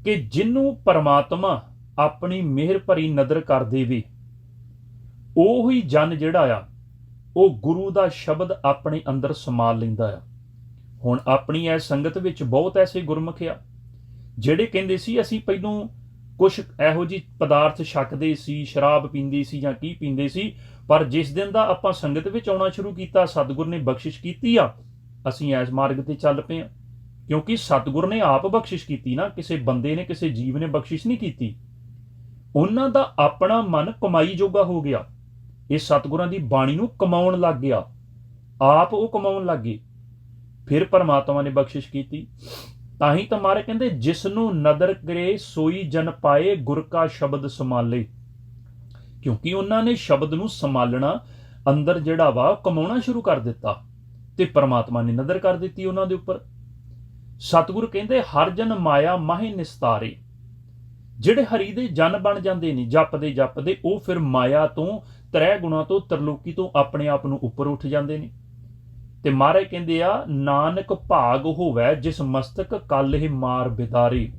[SPEAKER 1] ਕਿ ਜਿਹਨੂੰ ਪਰਮਾਤਮਾ ਆਪਣੀ ਮਿਹਰ ਭਰੀ ਨਜ਼ਰ ਕਰ ਦੇਵੇ, ਉਹੀ ਜਨ ਜਿਹੜਾ ਆ ਉਹ ਗੁਰੂ ਦਾ ਸ਼ਬਦ ਆਪਣੇ ਅੰਦਰ ਸਮਾ ਲੈਂਦਾ ਆ। ਹੁਣ ਆਪਣੀ ਇਸ ਸੰਗਤ ਵਿੱਚ ਬਹੁਤ ਐਸੇ ਗੁਰਮੁਖ ਆ ਜਿਹੜੇ ਕਹਿੰਦੇ ਸੀ ਅਸੀਂ ਪਹਿਲੋਂ ਕੁਛ ਇਹੋ ਜਿਹੀ ਪਦਾਰਥ ਛਕਦੇ ਸੀ, ਸ਼ਰਾਬ ਪੀਂਦੇ ਸੀ ਜਾਂ ਕੀ ਪੀਂਦੇ ਸੀ, ਪਰ ਜਿਸ ਦਿਨ ਦਾ ਆਪਾਂ ਸੰਗਤ ਵਿੱਚ ਆਉਣਾ ਸ਼ੁਰੂ ਕੀਤਾ, ਸਤਿਗੁਰ ਨੇ ਬਖਸ਼ਿਸ਼ ਕੀਤੀ ਆ, ਅਸੀਂ ਇਸ ਮਾਰਗ ਤੇ ਚੱਲ ਪਏ ਆ। ਕਿਉਂਕਿ ਸਤਿਗੁਰ ਨੇ ਆਪ ਬਖਸ਼ਿਸ਼ ਕੀਤੀ ਨਾ, ਕਿਸੇ ਬੰਦੇ ਨੇ ਕਿਸੇ ਜੀਵ ਨੇ ਬਖਸ਼ਿਸ਼ ਨਹੀਂ ਕੀਤੀ। ਉਹਨਾਂ ਦਾ ਆਪਣਾ ਮਨ ਕਮਾਈ ਜੋਗਾ ਹੋ ਗਿਆ, ਇਹ ਸਤਿਗੁਰਾਂ ਦੀ ਬਾਣੀ ਨੂੰ ਕਮਾਉਣ ਲੱਗ ਗਿਆ, ਆਪ ਉਹ ਕਮਾਉਣ ਲੱਗ ਗਏ, ਫਿਰ ਪਰਮਾਤਮਾ ਨੇ ਬਖਸ਼ਿਸ਼ ਕੀਤੀ। ਤਾਂ ਹੀ ਤਾਂ ਮਹਾਰਾਜ ਕਹਿੰਦੇ ਜਿਸ ਨੂੰ ਨਦਰ ਕਰੇ ਸੋਈ ਜਨ ਪਾਏ, ਗੁਰ ਕਾ ਸ਼ਬਦ ਸੰਭਾਲੇ। ਕਿਉਂਕਿ ਉਹਨਾਂ ਨੇ ਸ਼ਬਦ ਨੂੰ ਸੰਭਾਲਣਾ, ਅੰਦਰ ਜਿਹੜਾ ਵਾ ਕਮਾਉਣਾ ਸ਼ੁਰੂ ਕਰ ਦਿੱਤਾ, ਤੇ ਪਰਮਾਤਮਾ ਨੇ ਨਜ਼ਰ ਕਰ ਦਿੱਤੀ ਉਹਨਾਂ ਦੇ ਉੱਪਰ। ਸਤਿਗੁਰ ਕਹਿੰਦੇ ਹਰ ਜਨ ਮਾਇਆ ਮਾਹੇ ਨਿਸਤਾਰੇ। ਜਿਹੜੇ ਹਰੀ ਦੇ ਜਨ ਬਣ ਜਾਂਦੇ ਨੇ ਜਪਦੇ ਜਪਦੇ, ਉਹ ਫਿਰ ਮਾਇਆ ਤੋਂ, ਤ੍ਰੈ ਗੁਣਾ ਤੋਂ, ਤਰਲੋਕੀ ਤੋਂ ਆਪਣੇ ਆਪ ਨੂੰ ਉੱਪਰ ਉੱਠ ਜਾਂਦੇ ਨੇ। ਤੇ ਮਹਾਰਾਜ ਕਹਿੰਦੇ ਆ ਨਾਨਕ ਭਾਗ ਹੋਵੇ ਜਿਸ ਮਸਤਕ ਕਲ ਇਹ ਮਾਰ ਬਿਦਾਰੇ।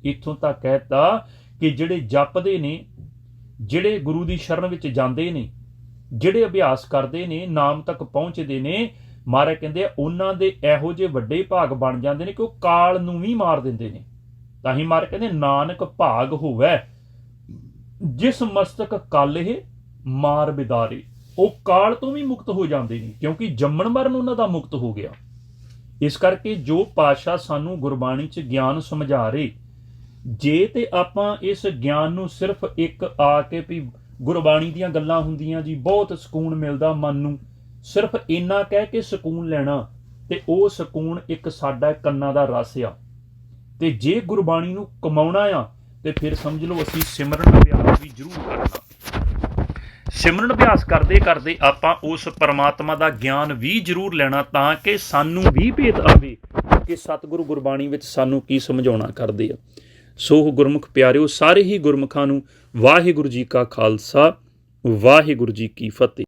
[SPEAKER 1] ਇੱਥੋਂ ਤੱਕ ਕਹਿਤਾ ਕਿ ਜਿਹੜੇ ਜਪਦੇ ਨੇ, ਜਿਹੜੇ ਗੁਰੂ ਦੀ ਸ਼ਰਨ ਵਿੱਚ ਜਾਂਦੇ ਨੇ, ਜਿਹੜੇ ਅਭਿਆਸ ਕਰਦੇ ਨੇ, ਨਾਮ ਤੱਕ ਪਹੁੰਚਦੇ ਨੇ, ਮਹਾਰਾਜ ਕਹਿੰਦੇ ਆ ਉਹਨਾਂ ਦੇ ਇਹੋ ਜਿਹੇ ਵੱਡੇ ਭਾਗ ਬਣ ਜਾਂਦੇ ਨੇ ਕਿ ਉਹ ਕਾਲ ਨੂੰ ਵੀ ਮਾਰ ਦਿੰਦੇ ਨੇ। ਤਾਂ ਹੀ ਮਹਾਰਾਜ ਕਹਿੰਦੇ ਨਾਨਕ ਭਾਗ ਹੋਵੇ ਜਿਸ ਮਸਤਕ ਕਲ ਇਹ ਮਾਰ ਬਿਦਾਰੇ। ਉਹ ਕਾਲ ਤੋਂ ਵੀ ਮੁਕਤ ਹੋ ਜਾਂਦੇ ਨੇ, ਕਿਉਂਕਿ ਜੰਮਣ ਮਰਨ ਉਹਨਾਂ ਦਾ ਮੁਕਤ ਹੋ ਗਿਆ। ਇਸ ਕਰਕੇ ਜੋ ਪਾਤਸ਼ਾਹ ਸਾਨੂੰ ਗੁਰਬਾਣੀ 'ਚ ਗਿਆਨ ਸਮਝਾ ਰਹੇ, ਜੇ ਤੇ ਆਪਾਂ ਇਸ ਗਿਆਨ ਨੂੰ ਸਿਰਫ ਇੱਕ ਆ ਕੇ ਵੀ ਗੁਰਬਾਣੀ ਦੀਆਂ ਗੱਲਾਂ ਹੁੰਦੀਆਂ ਜੀ, ਬਹੁਤ ਸਕੂਨ ਮਿਲਦਾ ਮਨ ਨੂੰ, ਸਿਰਫ ਇੰਨਾ ਕਹਿ ਕੇ ਸਕੂਨ ਲੈਣਾ, ਤੇ ਉਹ ਸਕੂਨ ਇੱਕ ਸਾਡਾ ਕੰਨਾਂ ਦਾ ਰਸ ਆ। ਤੇ ਜੇ ਗੁਰਬਾਣੀ ਨੂੰ ਕਮਾਉਣਾ ਆ ਤੇ ਫਿਰ ਸਮਝ ਲਓ ਅਸੀਂ ਸਿਮਰਨ ਅਭਿਆਸ ਵੀ ਜ਼ਰੂਰ ਕਰਨਾ। ਸਿਮਰਨ ਅਭਿਆਸ ਕਰਦੇ ਕਰਦੇ ਆਪਾਂ ਉਸ ਪਰਮਾਤਮਾ ਦਾ ਗਿਆਨ ਵੀ ਜ਼ਰੂਰ ਲੈਣਾ, ਤਾਂ ਕਿ ਸਾਨੂੰ ਵੀ ਭੇਤ ਆਵੇ ਕਿ ਸਤਿਗੁਰੂ ਗੁਰਬਾਣੀ ਵਿੱਚ ਸਾਨੂੰ ਕੀ ਸਮਝਾਉਣਾ ਕਰਦੇ ਆ। ਸੋ ਗੁਰਮੁਖ ਪਿਆਰਿਓ, ਸਾਰੇ ਹੀ ਗੁਰਮੁਖਾਂ ਨੂੰ ਵਾਹਿਗੁਰੂ ਜੀ ਕਾ ਖਾਲਸਾ, ਵਾਹਿਗੁਰੂ ਜੀ ਕੀ ਫਤਿਹ।